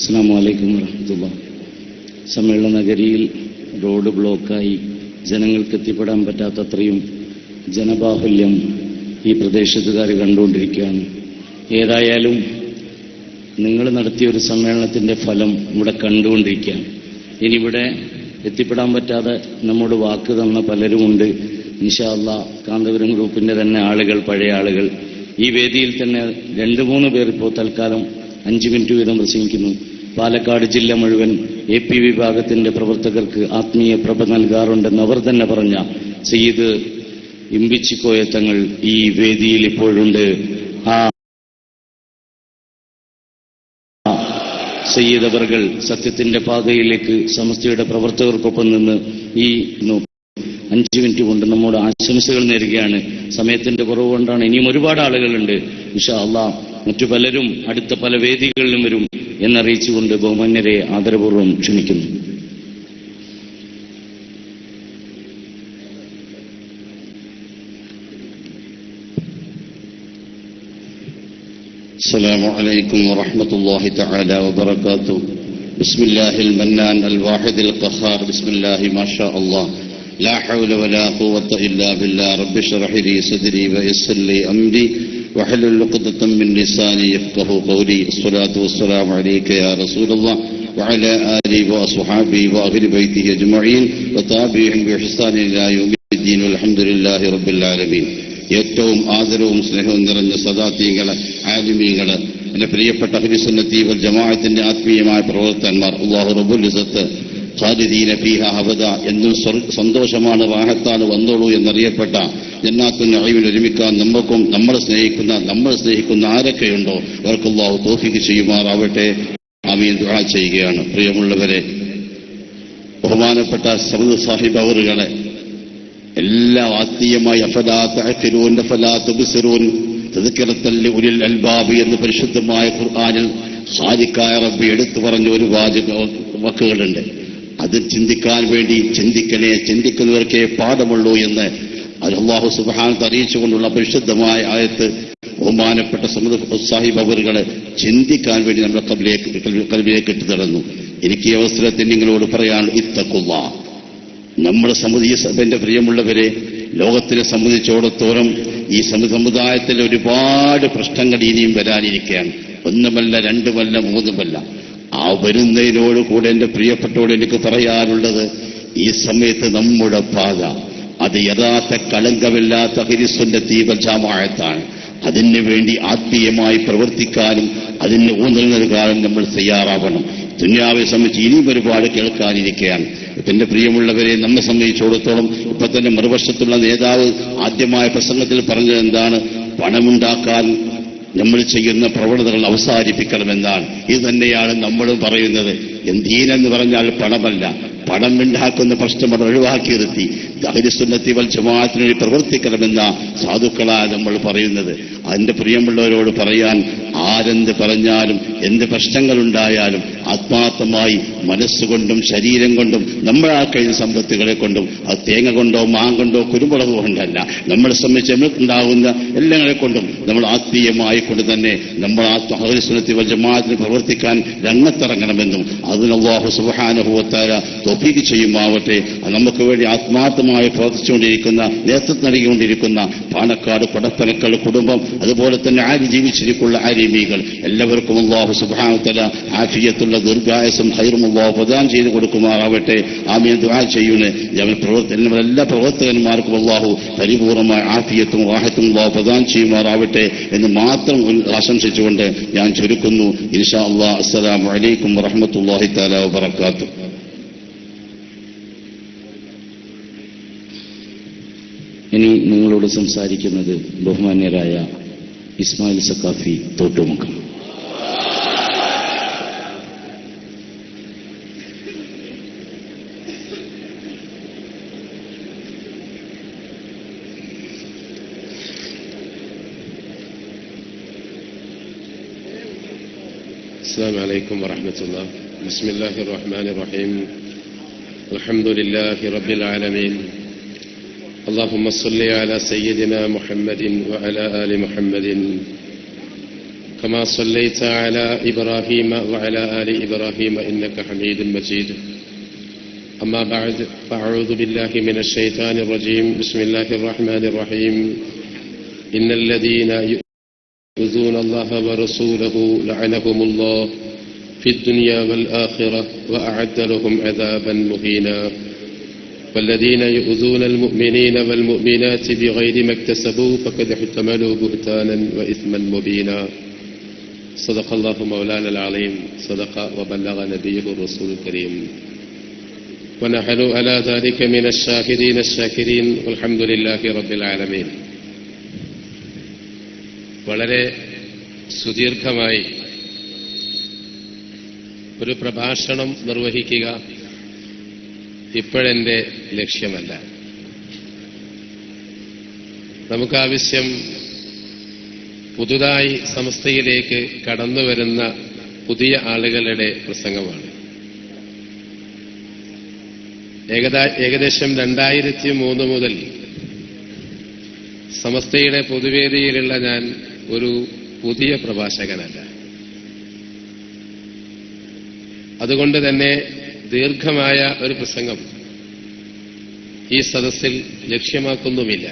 അസ്സലാമു അലൈക്കും വറഹ്മത്തുള്ളാഹി. സമ്മേളന നഗരിയിൽ റോഡ് ബ്ലോക്കായി ജനങ്ങൾക്ക് എത്തിപ്പെടാൻ പറ്റാത്തത്രയും ജനബാഹുല്യം ഈ പ്രദേശത്തുകാർ കണ്ടുകൊണ്ടിരിക്കുകയാണ്. ഏതായാലും നിങ്ങൾ നടത്തിയ ഒരു സമ്മേളനത്തിൻ്റെ ഫലം ഇവിടെ കണ്ടുകൊണ്ടിരിക്കുകയാണ്. ഇനി ഇവിടെ എത്തിപ്പെടാൻ പറ്റാതെ നമ്മോട് വാക്ക് തന്ന പലരുമുണ്ട്. ഇൻഷാ അല്ലാഹ് കാന്തപുരം ഗ്രൂപ്പിൻ്റെ തന്നെ ആളുകൾ, പഴയ ആളുകൾ ഈ വേദിയിൽ തന്നെ 2-3 പേർ ഇപ്പോൾ തൽക്കാലം 5 മിനിറ്റ് വീതം പ്രസംഗിക്കുന്നു. പാലക്കാട് ജില്ല മുഴുവൻ AP വിഭാഗത്തിന്റെ പ്രവർത്തകർക്ക് ആത്മീയ പ്രഭ നൽകാറുണ്ടെന്ന് അവർ തന്നെ പറഞ്ഞ സയ്യിദ് ഇമ്പിച്ചിക്കോയ തങ്ങൾ ഈ വേദിയിൽ ഇപ്പോഴുണ്ട്. ആ സയ്യിദ് അവർകൾ സത്യത്തിന്റെ പാതയിലേക്ക് സമസ്തയുടെ പ്രവർത്തകർക്കൊപ്പം നിന്ന് ഈ 5 മിനിറ്റ് കൊണ്ട് നമ്മോട് ആശംസകൾ നേരുകയാണ്. സമയത്തിന്റെ കുറവ് കൊണ്ടാണ്. ഇനിയും ഒരുപാട് ആളുകളുണ്ട്. ഇൻഷാ അല്ലാഹ് മറ്റു പലരും അടുത്ത പല വേദികളിലും വരും എന്നറിയിച്ചുകൊണ്ട് ബഹുമാന്യരെ ആദരപൂർവ്വം ക്ഷണിക്കുന്നു. السلام عليكم ورحمة الله تعالى وبركاته. بسم الله المنان الواحد القهار. بسم الله ما شاء الله لا حول ولا قوة إلا بالله. رب اشرح لي صدري ويسر لي أمري واحلل عقدة من لساني يفقهوا قولي. الصلاة والسلام عليك يا رسول الله وعلى آله وأصحابه وأهل بيته أجمعين وتابعهم بإحسان إلى يوم الدين والحمد لله رب العالمين. ഏറ്റവും ആദരവും സ്നേഹവും നിറഞ്ഞ സദാത്യങ്ങള്, ആലിമീങ്ങള്, എന്റെ പ്രിയപ്പെട്ട അഹ്ലുസുന്നത്തി വൽ ജമാഅത്തിന്റെ ആത്മീയമായ പ്രവർത്തകന്മാർ, അല്ലാഹു റബ്ബുൽ ഇസ്സത്ത് ഖാലിദീന ഫീഹാ അബദ എന്നും സന്തോഷമാണ്, റാഹത്താണ്, വന്നോളൂ എന്നറിയപ്പെട്ട ജന്നാത്തുൽ നഈമിൽ ഒരുമിക്കാൻ നമുക്കും നമ്മൾ സ്നേഹിക്കുന്ന ആരൊക്കെയുണ്ടോ അവർക്ക് അല്ലാഹു തൗഫീഖ് ചെയ്യുമാറാവട്ടെ. ആമീൻ. ദുആ ചെയ്യുകയാണ്. പ്രിയമുള്ളവരെ, ബഹുമാനപ്പെട്ട സയ്യിദ് സാഹിബ് അവറുകളെ എല്ലാ ആത്മീയമായി അഫലാ തഅഖിലൂൻ അഫലാ തുബ്സിറൂൻ തദ്കിറത്തൽ ലിഉലിൽ അൽബാബ് എന്ന് പരിശുദ്ധമായ ഖുർആനിൽ ഖാലിഖായ റബ്ബി എടുത്തു പറഞ്ഞ ഒരു വാക്കുകളുണ്ട്. അത് ചിന്തിക്കാൻ വേണ്ടി ചിന്തിക്കുന്നവർക്കേ പാഠമുള്ളൂ എന്ന് അല്ലാഹു സുബ്ഹാനഹു അറിയിച്ചുകൊണ്ടുള്ള പരിശുദ്ധമായ ആയത്ത് ബഹുമാനപ്പെട്ട സാഹിബ് അവറുകളെ ചിന്തിക്കാൻ വേണ്ടി നമ്മുടെ കൽബിലേക്ക് ഇട്ടു തടന്നു. എനിക്ക് ഈ അവസരത്തിൽ നിങ്ങളോട് പറയാൻ ഇത്തഖുല്ലാഹ്. നമ്മുടെ എന്റെ പ്രിയമുള്ളവരെ, ലോകത്തിനെ സംബന്ധിച്ചിടത്തോളം ഈ സമുദായത്തിൽ ഒരുപാട് പ്രശ്നങ്ങൾ ഇനിയും വരാനിരിക്കുകയാണ്. 1 2 3 ആ വരുന്നതിനോടുകൂടെ എന്റെ പ്രിയപ്പെട്ടോട് എനിക്ക് പറയാനുള്ളത്, ഈ സമയത്ത് നമ്മുടെ പാത അത് യഥാർത്ഥ കളങ്കമില്ലാത്ത അഹ്ലുസുന്നത്തി വൽ ജമാഅത്താണ്. അതിനു വേണ്ടി ആത്മീയമായി പ്രവർത്തിക്കാനും അതിന് ഊന്നൽ നൽകാനും നമ്മൾ തയ്യാറാവണം. ദുനിയാവെ സംബന്ധിച്ച് ഇനിയും ഒരുപാട് കേൾക്കാനിരിക്കുകയാണ്. എന്റെ പ്രിയമുള്ളവരെ, നമ്മെ സംബന്ധിച്ചിടത്തോളം ഇപ്പൊ തന്നെ മറുപക്ഷത്തുള്ള നേതാവ് ആദ്യമായ പ്രസംഗത്തിൽ പറഞ്ഞത് എന്താണ്? പണമുണ്ടാക്കാൻ നമ്മൾ ചെയ്യുന്ന പ്രവണതകൾ അവസാനിപ്പിക്കണമെന്നാണ്. ഇത് തന്നെയാണ് നമ്മളും പറയുന്നത്. ദീനെന്ന് പറഞ്ഞാൽ പണമല്ല, പണം ഉണ്ടാക്കുന്ന പ്രശ്നം ഒഴിവാക്കി നിർത്തി അഹ്ലുസുന്നത്തി വൽ ജമാഅത്തിന് വേണ്ടി പ്രവർത്തിക്കണമെന്ന സാധുക്കളാണ് നമ്മൾ പറയുന്നത്. അതിന്റെ പ്രിയമുള്ളവരോട് പറയാൻ, ആരെന്ത് പറഞ്ഞാലും എന്ത് പ്രശ്നങ്ങളുണ്ടായാലും ആത്മാർത്ഥമായി മനസ്സുകൊണ്ടും ശരീരം കൊണ്ടും നമ്മളാ കഴിയുന്ന സമ്പത്തുകളെ കൊണ്ടും, അത് തേങ്ങ കൊണ്ടോ മാങ്ങൊണ്ടോ കുരുമുളക് കൊണ്ടല്ല, നമ്മളെ സംബന്ധിച്ച് നമ്മൾക്കുണ്ടാകുന്ന എല്ലാങ്ങളെ കൊണ്ടും നമ്മൾ ആത്മീയമായി കൊണ്ട് തന്നെ നമ്മൾ അഹ്ലുസുന്നത്തി വൽ ജമാഅത്തിന് പ്രവർത്തിക്കാൻ രംഗത്തിറങ്ങണമെന്നും അതിന് അല്ലാഹു സുബ്ഹാനഹു വ തആല തൗഫീഖ് ചെയ്യുമാവട്ടെ. നമുക്ക് വേണ്ടി ആത്മാർത്ഥമായി പ്രവർത്തിച്ചുകൊണ്ടിരിക്കുന്ന, നേതൃത്വം നൽകിക്കൊണ്ടിരിക്കുന്ന പാണക്കാട് കൊടപ്പനക്കൾ കുടുംബം, അതുപോലെ തന്നെ ജീവിച്ചിരിക്കുന്ന ആലിമീകൾ എല്ലാവർക്കും അല്ലാഹു സുബ്ഹാനഹു വ തആല ആഫിയത്തുള്ള ദീർഘായുസ്സും ഖൈറും അല്ലാഹു പ്രദാനം ചെയ്തു കൊടുക്കുമാറാവട്ടെ. ആമീൻ. ദുആ ചെയ്യുന്നു. എല്ലാ പ്രവർത്തകന്മാർക്കും അല്ലാഹു പരിപൂർണമായ ആഫിയത്തും റാഹത്തും അല്ലാഹു പ്രദാനം ചെയ്യുമാറാവട്ടെ എന്ന് മാത്രം ആശംസിച്ചുകൊണ്ട് ഞാൻ ചുരുക്കുന്നു. ഇൻഷാ അല്ലാഹ്. അസ്സലാമു അലൈക്കും വറഹ്മത്തുള്ളാഹി തആല വബറകാതുഹു. ഇനി നിങ്ങളോട് സംസാരിക്കുന്നത് ബഹുമാന്യരായ ഇസ്മായിൽ സഖാഫി തോട്ടുമുഖം. السلام عليكم ورحمة الله. بسم الله الرحمن الرحيم. الحمد لله رب العالمين. اللهم صل على سيدنا محمد وعلى آل محمد كما صليت على إبراهيم وعلى آل إبراهيم إنك حميد مجيد. أما بعد فأعوذ بالله من الشيطان الرجيم. بسم الله الرحمن الرحيم. إن الذين يؤذون الله ورسوله لعنهم الله في الدنيا والآخرة وأعد لهم عذابا مهينا. والذين يؤذون المؤمنين والمؤمنات بغير ما اكتسبوا فقد احتملوا بهتانا وإثما مبينا. صدق الله مولانا العظيم. صدق وبلغ نبيه الرسول الكريم. ونحن على ذلك من الشاهدين الشاكرين والحمد لله رب العالمين. വളരെ സുദീർഘമായി ഒരു പ്രഭാഷണം നിർവഹിക്കുക ഇപ്പോഴെന്റെ ലക്ഷ്യമല്ല. നമുക്കാവശ്യം പുതുതായി സമസ്തയിലേക്ക് കടന്നുവരുന്ന പുതിയ ആളുകളുടെ പ്രസംഗമാണ്. ഏകദേശം 2003 മുതൽ സമസ്തയുടെ പൊതുവേദിയിലുള്ള ഞാൻ ഒരു പുതിയ പ്രഭാഷകനല്ല. അതുകൊണ്ട് തന്നെ ദീർഘമായ ഒരു പ്രസംഗം ഈ സദസ്സിൽ ലക്ഷ്യമാക്കുന്നുമില്ല.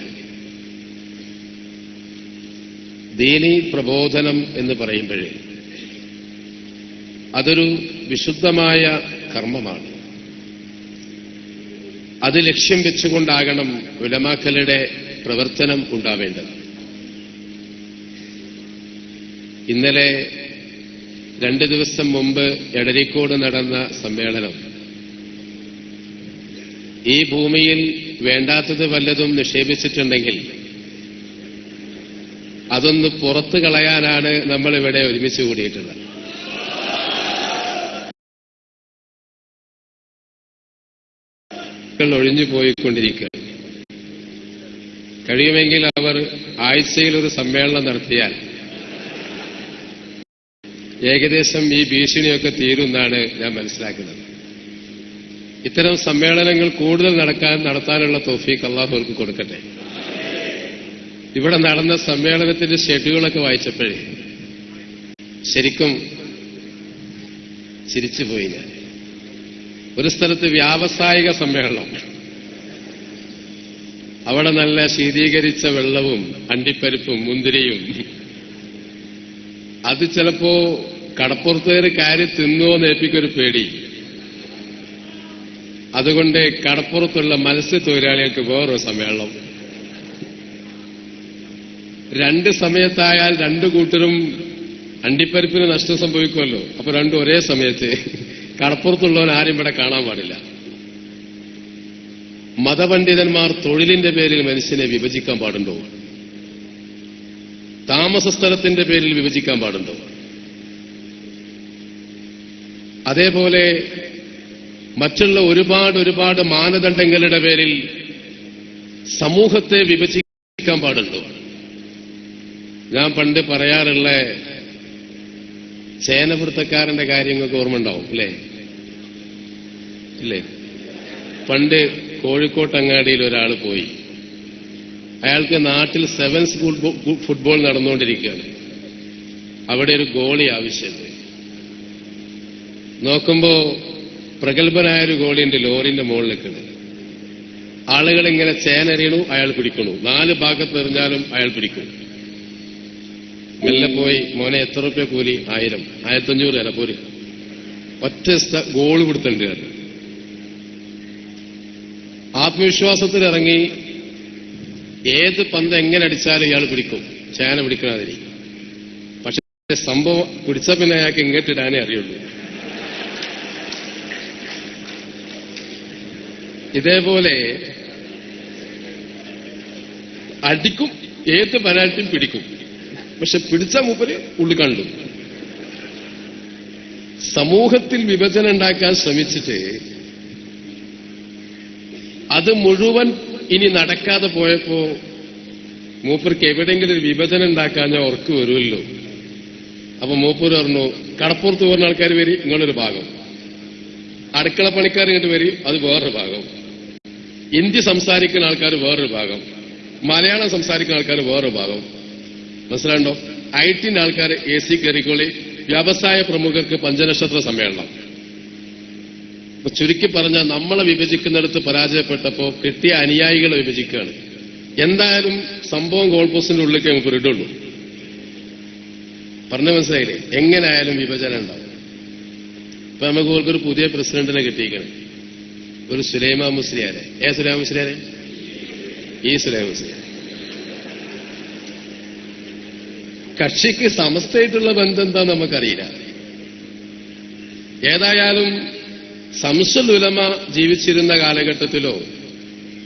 ദീനീ പ്രബോധനം എന്ന് പറയുമ്പോഴേ അതൊരു വിശുദ്ധമായ കർമ്മമാണ്. അത് ലക്ഷ്യം വെച്ചുകൊണ്ടാകണം ഉലമാക്കളുടെ പ്രവർത്തനം ഉണ്ടാവേണ്ടത്. ഇന്നലെ 2 ദിവസം മുമ്പ് എടരിക്കോട് നടന്ന സമ്മേളനം ഈ ഭൂമിയിൽ വേണ്ടാത്തത് വല്ലതും നിക്ഷേപിച്ചിട്ടുണ്ടെങ്കിൽ അതൊന്ന് പുറത്തു കളയാനാണ് നമ്മളിവിടെ ഒരുമിച്ച് കൂടിയിട്ടുള്ളത്. ഒഴിഞ്ഞു പോയിക്കൊണ്ടിരിക്കുകയാണ്. കഴിയുമെങ്കിൽ അവർ ആഴ്ചയിൽ ഒരു സമ്മേളനം നടത്തിയാൽ ഏകദേശം ഈ ഭീഷണിയൊക്കെ തീരുമെന്നാണ് ഞാൻ മനസ്സിലാക്കുന്നത്. ഇത്തരം സമ്മേളനങ്ങൾ കൂടുതൽ നടത്താനുള്ള തൗഫീഖ് അല്ലാഹു അവർക്ക് കൊടുക്കട്ടെ. ഇവിടെ നടന്ന സമ്മേളനത്തിന്റെ ഷെഡ്യൂളൊക്കെ വായിച്ചപ്പോഴേ ശരിക്കും ചിരിച്ചുപോയി ഞാൻ. ഒരു സ്ഥലത്ത് വ്യാവസായിക സമ്മേളനം, അവിടെ നല്ല ശീതീകരിച്ച വെള്ളവും അണ്ടിപ്പരിപ്പും മുന്തിരിയും, അത് ചിലപ്പോ കടപ്പുറത്തേര് കയറി തിന്നുവോന്ന് ഏൽപ്പിക്കൊരു പേടി. അതുകൊണ്ട് കടപ്പുറത്തുള്ള മത്സ്യത്തൊഴിലാളികൾക്ക് വേറൊരു സമ്മേളനം. 2 സമയത്തായാൽ 2 കൂട്ടരും അണ്ടിപ്പരിപ്പിന് നഷ്ടം സംഭവിക്കുമല്ലോ. അപ്പൊ 2 ഒരേ സമയത്ത് കടപ്പുറത്തുള്ളവൻ ആരും ഇവിടെ കാണാൻ പാടില്ല. മതപണ്ഡിതന്മാർ തൊഴിലിന്റെ പേരിൽ മനുഷ്യനെ വിഭജിക്കാൻ പാടുണ്ടോ? താമസ സ്ഥലത്തിന്റെ പേരിൽ വിഭജിക്കാൻ പാടുണ്ടോ? അതേപോലെ മറ്റുള്ള ഒരുപാട് മാനദണ്ഡങ്ങളുടെ പേരിൽ സമൂഹത്തെ വിഭജിക്കാൻ പാടുണ്ടോ? ഞാൻ പണ്ട് പറയാറുള്ള ചേനവൃത്തക്കാരന്റെ കാര്യങ്ങൾക്ക് ഓർമ്മ ഉണ്ടാവും അല്ലേ? ഇല്ലേ? പണ്ട് കോഴിക്കോട്ടങ്ങാടിയിൽ ഒരാൾ പോയി. അയാൾക്ക് നാട്ടിൽ 7സ് ഫുട്ബോൾ നടന്നുകൊണ്ടിരിക്കുകയാണ്. അവിടെ ഒരു ഗോളി ആവശ്യമുണ്ട്. നോക്കുമ്പോ പ്രഗത്ഭനായൊരു ഗോളിയുണ്ട് ലോറിന്റെ മുകളിൽ നിൽക്കുന്നത്. ആളുകളിങ്ങനെ ചേനെറിയണു, അയാൾ പിടിക്കണു. 4 ഭാഗത്ത് എറിഞ്ഞാലും അയാൾ പിടിക്കും. മെല്ലെ പോയി, മോനെ എത്ര റുപ്യ കൂലി? 1000, 1500 തരാം പോര്. ഒറ്റ ഗോൾ കൊടുത്തിട്ടുണ്ട്. ആത്മവിശ്വാസത്തിൽ ഇറങ്ങി ഏത് പന്ത് എങ്ങനെ അടിച്ചാലും ഇയാൾ പിടിക്കും, ചേന പിടിക്കണാതിരി. പക്ഷെ സംഭവം പിടിച്ച പിന്നെ അയാൾക്ക് ഇങ്ങോട്ടിടാനേ അറിയുള്ളൂ. ഇതേപോലെ അടിക്കും, ഏത് പെനാൽറ്റിയും പിടിക്കും. പക്ഷെ പിടിച്ച മൂപ്പര് ഉള്ളു കണ്ടു. സമൂഹത്തിൽ വിഭജനം ഉണ്ടാക്കാൻ ശ്രമിച്ചിട്ട് അത് മുഴുവൻ ഇനി നടക്കാതെ പോയപ്പോ മൂപ്പർക്ക് എവിടെയെങ്കിലും ഒരു വിഭജനം ഉണ്ടാക്കാൻ ഉറക്ക് വരുമല്ലോ. അപ്പൊ മൂപ്പര് പറഞ്ഞു, കടപ്പുറത്ത് പോകുന്ന ആൾക്കാർ വരി, നിങ്ങളൊരു ഭാഗം, അടുക്കള പണിക്കാർ ഇങ്ങോട്ട് വരും, അത് വേറൊരു ഭാഗം, ഹിന്ദി സംസാരിക്കുന്ന ആൾക്കാർ വേറൊരു ഭാഗം, മലയാളം സംസാരിക്കുന്ന ആൾക്കാർ വേറൊരു ഭാഗം. മനസ്സിലാണ്ടോ? IT-ന്റെ ആൾക്കാർ AC കയറിക്കോളി, വ്യവസായ പ്രമുഖർക്ക് പഞ്ചനക്ഷത്ര സമ്മേളനം. അപ്പൊ ചുരുക്കി പറഞ്ഞാൽ നമ്മളെ വിഭജിക്കുന്നിടത്ത് പരാജയപ്പെട്ടപ്പോ കിട്ടിയ അനുയായികളെ വിഭജിക്കുകയാണ്. എന്തായാലും സംഭവം ഗോൾ പോസ്റ്റിന്റെ ഉള്ളിലേക്ക് നമുക്ക് ഇടുള്ളൂ. പറഞ്ഞു മനസ്സിലായില്ലേ? എങ്ങനെയായാലും വിഭജനം ഉണ്ടാവും. ഇപ്പൊ നമുക്ക് ഒരു പുതിയ പ്രസിഡന്റിനെ കിട്ടിയിരിക്കണം, ഒരു സുലൈമാൻ മുസ്ലിയാരെ. സുലൈമാൻ മുസ്ലിയാരെ? ഈ സുലൈമാൻ മുസ്ലിയാർ കക്ഷിക്ക് സമസ്തയായിട്ടുള്ള ബന്ധം എന്താ നമുക്കറിയില്ല. ഏതായാലും ശംസുൽ ഉലമ ജീവിച്ചിരുന്ന കാലഘട്ടത്തിലോ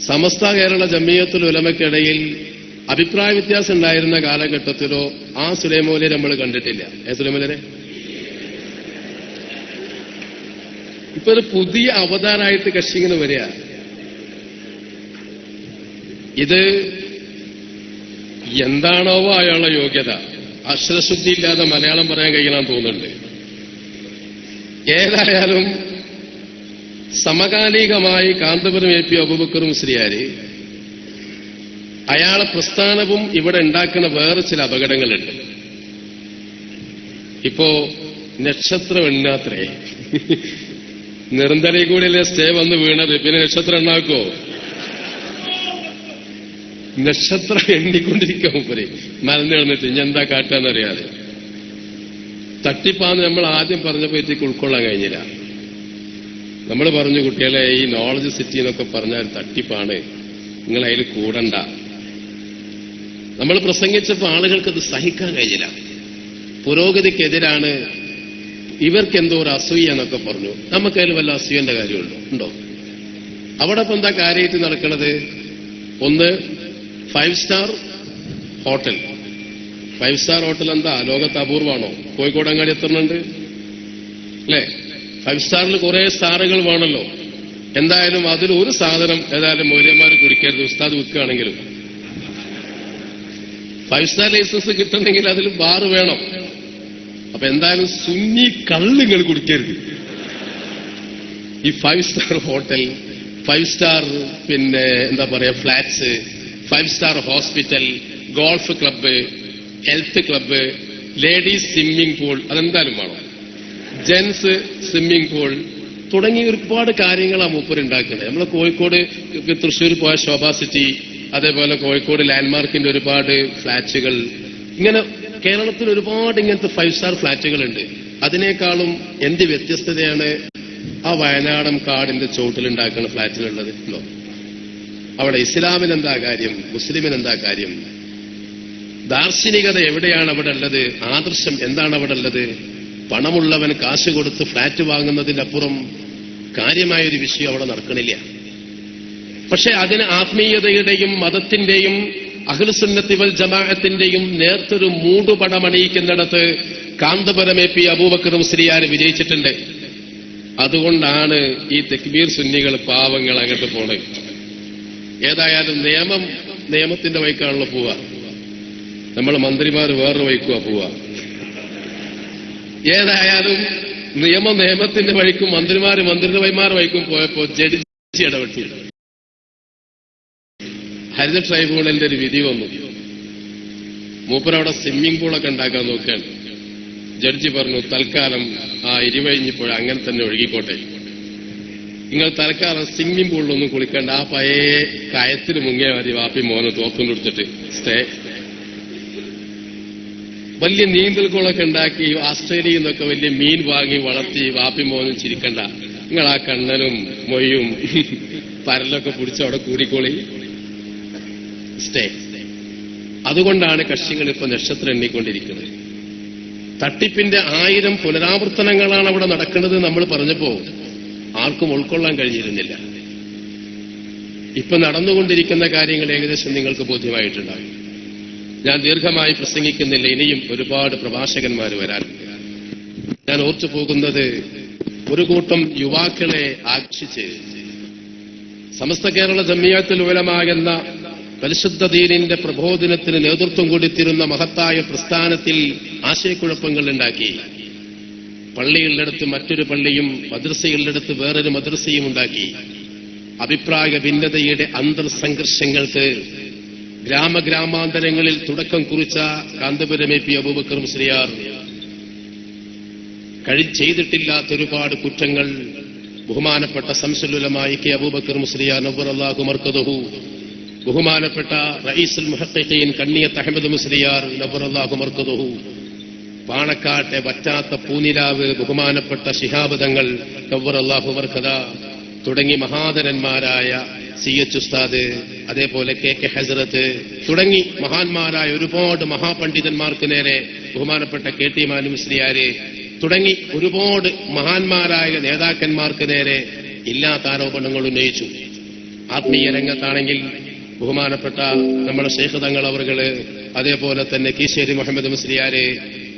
സമസ്ത കേരള ജമിയത്തുൽ ഉലമയ്ക്കിടയിൽ അഭിപ്രായ വ്യത്യാസം ഉണ്ടായിരുന്ന കാലഘട്ടത്തിലോ ആ സുലൈമോലെ നമ്മൾ കണ്ടിട്ടില്ല. സുലൈമോലെ ഇപ്പൊ ഒരു പുതിയ അവതാരമായിട്ട് കക്ഷി ഇങ്ങനെ വരിക. ഇത് എന്താണോ അയാളുടെ യോഗ്യത? അക്ഷരശുദ്ധി ഇല്ലാതെ മലയാളം പറയാൻ കഴിയണമെന്ന് തോന്നുന്നുണ്ട്. ഏതായാലും സമകാലികമായി കാന്തപുരം AP അബൂബക്കർ മുസ്ലിയാർ അയാളെ പ്രസ്ഥാനവും ഇവിടെ ഉണ്ടാക്കുന്ന വേറെ ചില അപകടങ്ങളുണ്ട്. ഇപ്പോ നക്ഷത്രം എണ്ണാത്രേ, നിരന്തരം കൂടിയല്ലേ സ്റ്റേ വന്ന് വീണത്, പിന്നെ നക്ഷത്രം എണ്ണാക്കോ? നക്ഷത്രം എണ്ണിക്കൊണ്ടിരിക്കുക മൂപ്പര് മലന്ന് കിടന്നിട്ട് ഇനി എന്താ കാട്ടാന്നറിയാതെ. തട്ടിപ്പാന്ന് നമ്മൾ ആദ്യം പറഞ്ഞപ്പോഴത്തേക്ക് ഉൾക്കൊള്ളാൻ കഴിഞ്ഞില്ല. നമ്മൾ പറഞ്ഞു, കുട്ടികളെ ഈ നോളജ് സിറ്റി എന്നൊക്കെ പറഞ്ഞാൽ തട്ടിപ്പാണ്, നിങ്ങൾ അതിൽ കൂടണ്ട. നമ്മൾ പ്രസംഗിച്ചപ്പോൾ ആളുകൾക്ക് അത് സഹിക്കാൻ കഴിഞ്ഞില്ല. പുരോഗതിക്കെതിരാണ്, ഇവർക്ക് എന്തോ ഒരു അസൂയ എന്നൊക്കെ പറഞ്ഞു. നമുക്കതിൽ വല്ല അസൂയന്റെ കാര്യമുണ്ടോ? ഉണ്ടോ? അവിടെ ഇപ്പം എന്താ കാര്യമായിട്ട് നടക്കുന്നത്? ഒന്ന് 5 സ്റ്റാർ ഹോട്ടൽ. 5 സ്റ്റാർ ഹോട്ടൽ എന്താ ലോകത്ത് അപൂർവമാണോ? കോഴിക്കോട് അങ്ങാടി എത്തുന്നുണ്ട് അല്ലേ? 5 സ്റ്റാറിൽ കുറെ സ്റ്റാറുകൾ വേണമല്ലോ. എന്തായാലും അതിൽ ഒരു സാധനം ഏതായാലും മൗര്യന്മാർ കുടിക്കരുത്, ഉസ്താദ് വിൽക്കുകയാണെങ്കിലും. 5 സ്റ്റാർ ലൈസൻസ് കിട്ടണമെങ്കിൽ അതിൽ ബാർ വേണം. അപ്പൊ എന്തായാലും സുന്നി കള്ളുകൾ കുടിക്കരുത്. ഈ 5 സ്റ്റാർ ഹോട്ടൽ, 5 സ്റ്റാർ പിന്നെ എന്താ പറയാ flats, 5 star hospital, golf club, health club, ladies swimming pool, അതെന്തായാലും വേണം, ജെൻസ് സ്വിമ്മിംഗ് പൂൾ തുടങ്ങി ഒരുപാട് കാര്യങ്ങളാണ് മൂപ്പരുണ്ടാക്കുന്നത്. നമ്മളെ കോഴിക്കോട് തൃശ്ശൂർ പോയ ശോഭാ സിറ്റി, അതേപോലെ കോഴിക്കോട് ലാൻഡ്മാർക്കിന്റെ ഒരുപാട് ഫ്ളാറ്റുകൾ, ഇങ്ങനെ കേരളത്തിൽ ഒരുപാട് ഇങ്ങനത്തെ 5 സ്റ്റാർ ഫ്ളാറ്റുകളുണ്ട്. അതിനേക്കാളും എന്ത് വ്യത്യസ്തതയാണ് ആ വയനാടൻ കാടിന്റെ ചോട്ടിലുണ്ടാക്കുന്ന ഫ്ളാറ്റിലുള്ളത്? ഉണ്ടോ? അവിടെ ഇസ്ലാമിനെന്താ കാര്യം? മുസ്ലിമിനെന്താ കാര്യം? ദാർശനികത എവിടെയാണ് അവിടെ ഉള്ളത്? ആദർശം എന്താണ് അവിടെ ഉള്ളത്? പണമുള്ളവൻ കാശ് കൊടുത്ത് ഫ്ളാറ്റ് വാങ്ങുന്നതിനപ്പുറം കാര്യമായൊരു വിഷയം അവിടെ നടക്കണില്ല. പക്ഷെ അതിന് ആത്മീയതയുടെയും മതത്തിന്റെയും അഹ്ലുസുന്നത്തി വൽ ജമാഅത്തിന്റെയും നേർത്തൊരു മൂടുപടമണിയിക്കുന്നിടത്ത് കാന്തപുരം AP അബൂബക്കർ മുസ്ലിയാർ വിജയിച്ചിട്ടുണ്ട്. അതുകൊണ്ടാണ് ഈ തക്ബീർ സുന്നികൾ പാവങ്ങൾ അങ്ങോട്ട് പോണത്. ഏതായാലും നിയമത്തിന്റെ വഴിക്കാണല്ലോ പോവുക. നമ്മൾ മന്ത്രിമാർ വേറൊരു വഴിക്കുവാ പോവുക. ഏതായാലും നിയമത്തിന്റെ വഴിക്കും മന്ത്രിമാരുടെ വഴിക്കും പോയപ്പോ ജഡ്ജി ഇടപെട്ടു. ഹരിത ട്രൈബ്യൂണലിന്റെ ഒരു വിധി വന്നു. മൂപ്പരവിടെ സ്വിമ്മിംഗ് പൂളൊക്കെ ഉണ്ടാക്കാൻ നോക്കുകയാണ്. ജഡ്ജി പറഞ്ഞു, തൽക്കാലം ആ ഇരുവഴിഞ്ഞിപ്പോഴ അങ്ങനെ തന്നെ ഒഴുകിക്കോട്ടെ, നിങ്ങൾ തൽക്കാലം സ്വിമ്മിംഗ് പൂളിലൊന്നും കുളിക്കേണ്ട, ആ പഴയ കയത്തിൽ മുങ്ങിയ മതി, വാപ്പി മോനെ തോത്തും കൊടുത്തിട്ട് സ്റ്റേ. വലിയ നീന്തൽക്കുളമൊക്കെ ഉണ്ടാക്കി ഓസ്ട്രേലിയയിൽ നിന്നൊക്കെ വലിയ മീൻ വാങ്ങി വളർത്തി വാപ്പി മോനും ചിരിക്കണ്ട, നിങ്ങൾ ആ കണ്ണനും മൊയ്യും പരലൊക്കെ പിടിച്ച് അവിടെ കൂടിക്കോളി, സ്റ്റേ. അതുകൊണ്ടാണ് കക്ഷികൾ ഇപ്പൊ നക്ഷത്രം എണ്ണിക്കൊണ്ടിരിക്കുന്നത്. തട്ടിപ്പിന്റെ 1000 പുനരാവർത്തനങ്ങളാണ് അവിടെ നടക്കുന്നത്. നമ്മൾ പറഞ്ഞപ്പോ ആർക്കും ഉൾക്കൊള്ളാൻ കഴിഞ്ഞിരുന്നില്ല. ഇപ്പൊ നടന്നുകൊണ്ടിരിക്കുന്ന കാര്യങ്ങൾ ഏകദേശം നിങ്ങൾക്ക് ബോധ്യമായിട്ടുണ്ടാകും. ഞാൻ ദീർഘമായി പ്രസംഗിക്കുന്നില്ല, ഇനിയും ഒരുപാട് പ്രഭാഷകന്മാർ വരാനുണ്ട്. ഞാൻ ഓർത്തു പോകുന്നത് ഒരു കൂട്ടം യുവാക്കളെ ആകർഷിച്ച് സമസ്ത കേരള ജമിയത്തുൽ ഉലമ എന്ന പരിശുദ്ധ ദീനിന്റെ പ്രബോധനത്തിന് നേതൃത്വം കൊടുത്തിരുന്ന മഹത്തായ പ്രസ്ഥാനത്തിൽ ആശയക്കുഴപ്പങ്ങൾ ഉണ്ടാക്കി. പള്ളികളിടത്ത് മറ്റൊരു പള്ളിയും മദ്രസകളിടത്ത് വേറൊരു മദ്രസയും ഉണ്ടാക്കി. അഭിപ്രായ ഭിന്നതയുടെ അന്തർസംഘർഷങ്ങൾക്ക് ഗ്രാമഗ്രാമാന്തരങ്ങളിൽ തുടക്കം കുറിച്ച കാന്തപുരം എ പി അബൂബക്കർ മുസ്ലിയാർ ചെയ്തിട്ടില്ലാത്ത ഒരുപാട് കുറ്റങ്ങൾ ബഹുമാനപ്പെട്ട ശംസുൽ ഉലമാ കെ അബൂബക്കർ മുസ്ലിയാർ നവ്വറല്ലാഹു മർക്കദഹു, ബഹുമാനപ്പെട്ട റഈസുൽ മുഹഖഖീൻ കണ്ണിയത്ത് അഹ്മദ് മുസ്ലിയാർ നവ്വറല്ലാഹു മർക്കദഹു, പാണക്കാട്ടെ വറ്റാത്ത പൂനിലാവ് ബഹുമാനപ്പെട്ട ശിഹാബ് തങ്ങൾ നവ്വറല്ലാഹു മർക്കദ തുടങ്ങി മഹാദരന്മാരായ സി എച്ച് ഉസ്താദ്, അതേപോലെ കെ കെ ഹസ്രത്ത് തുടങ്ങി മഹാന്മാരായ ഒരുപാട് മഹാപണ്ഡിതന്മാർക്ക് നേരെ ബഹുമാനപ്പെട്ട കെ ടി മാനു മുസ്ലിയാര് തുടങ്ങി ഒരുപാട് മഹാന്മാരായ നേതാക്കന്മാർക്ക് നേരെ ഇല്ലാത്ത ആരോപണങ്ങൾ ഉന്നയിച്ചു. ആത്മീയ രംഗത്താണെങ്കിൽ ബഹുമാനപ്പെട്ട നമ്മുടെ ശൈഖ് തങ്ങൾ അവർകള്, അതേപോലെ തന്നെ കീശേരി മുഹമ്മദ് മുസ്ലിയാര്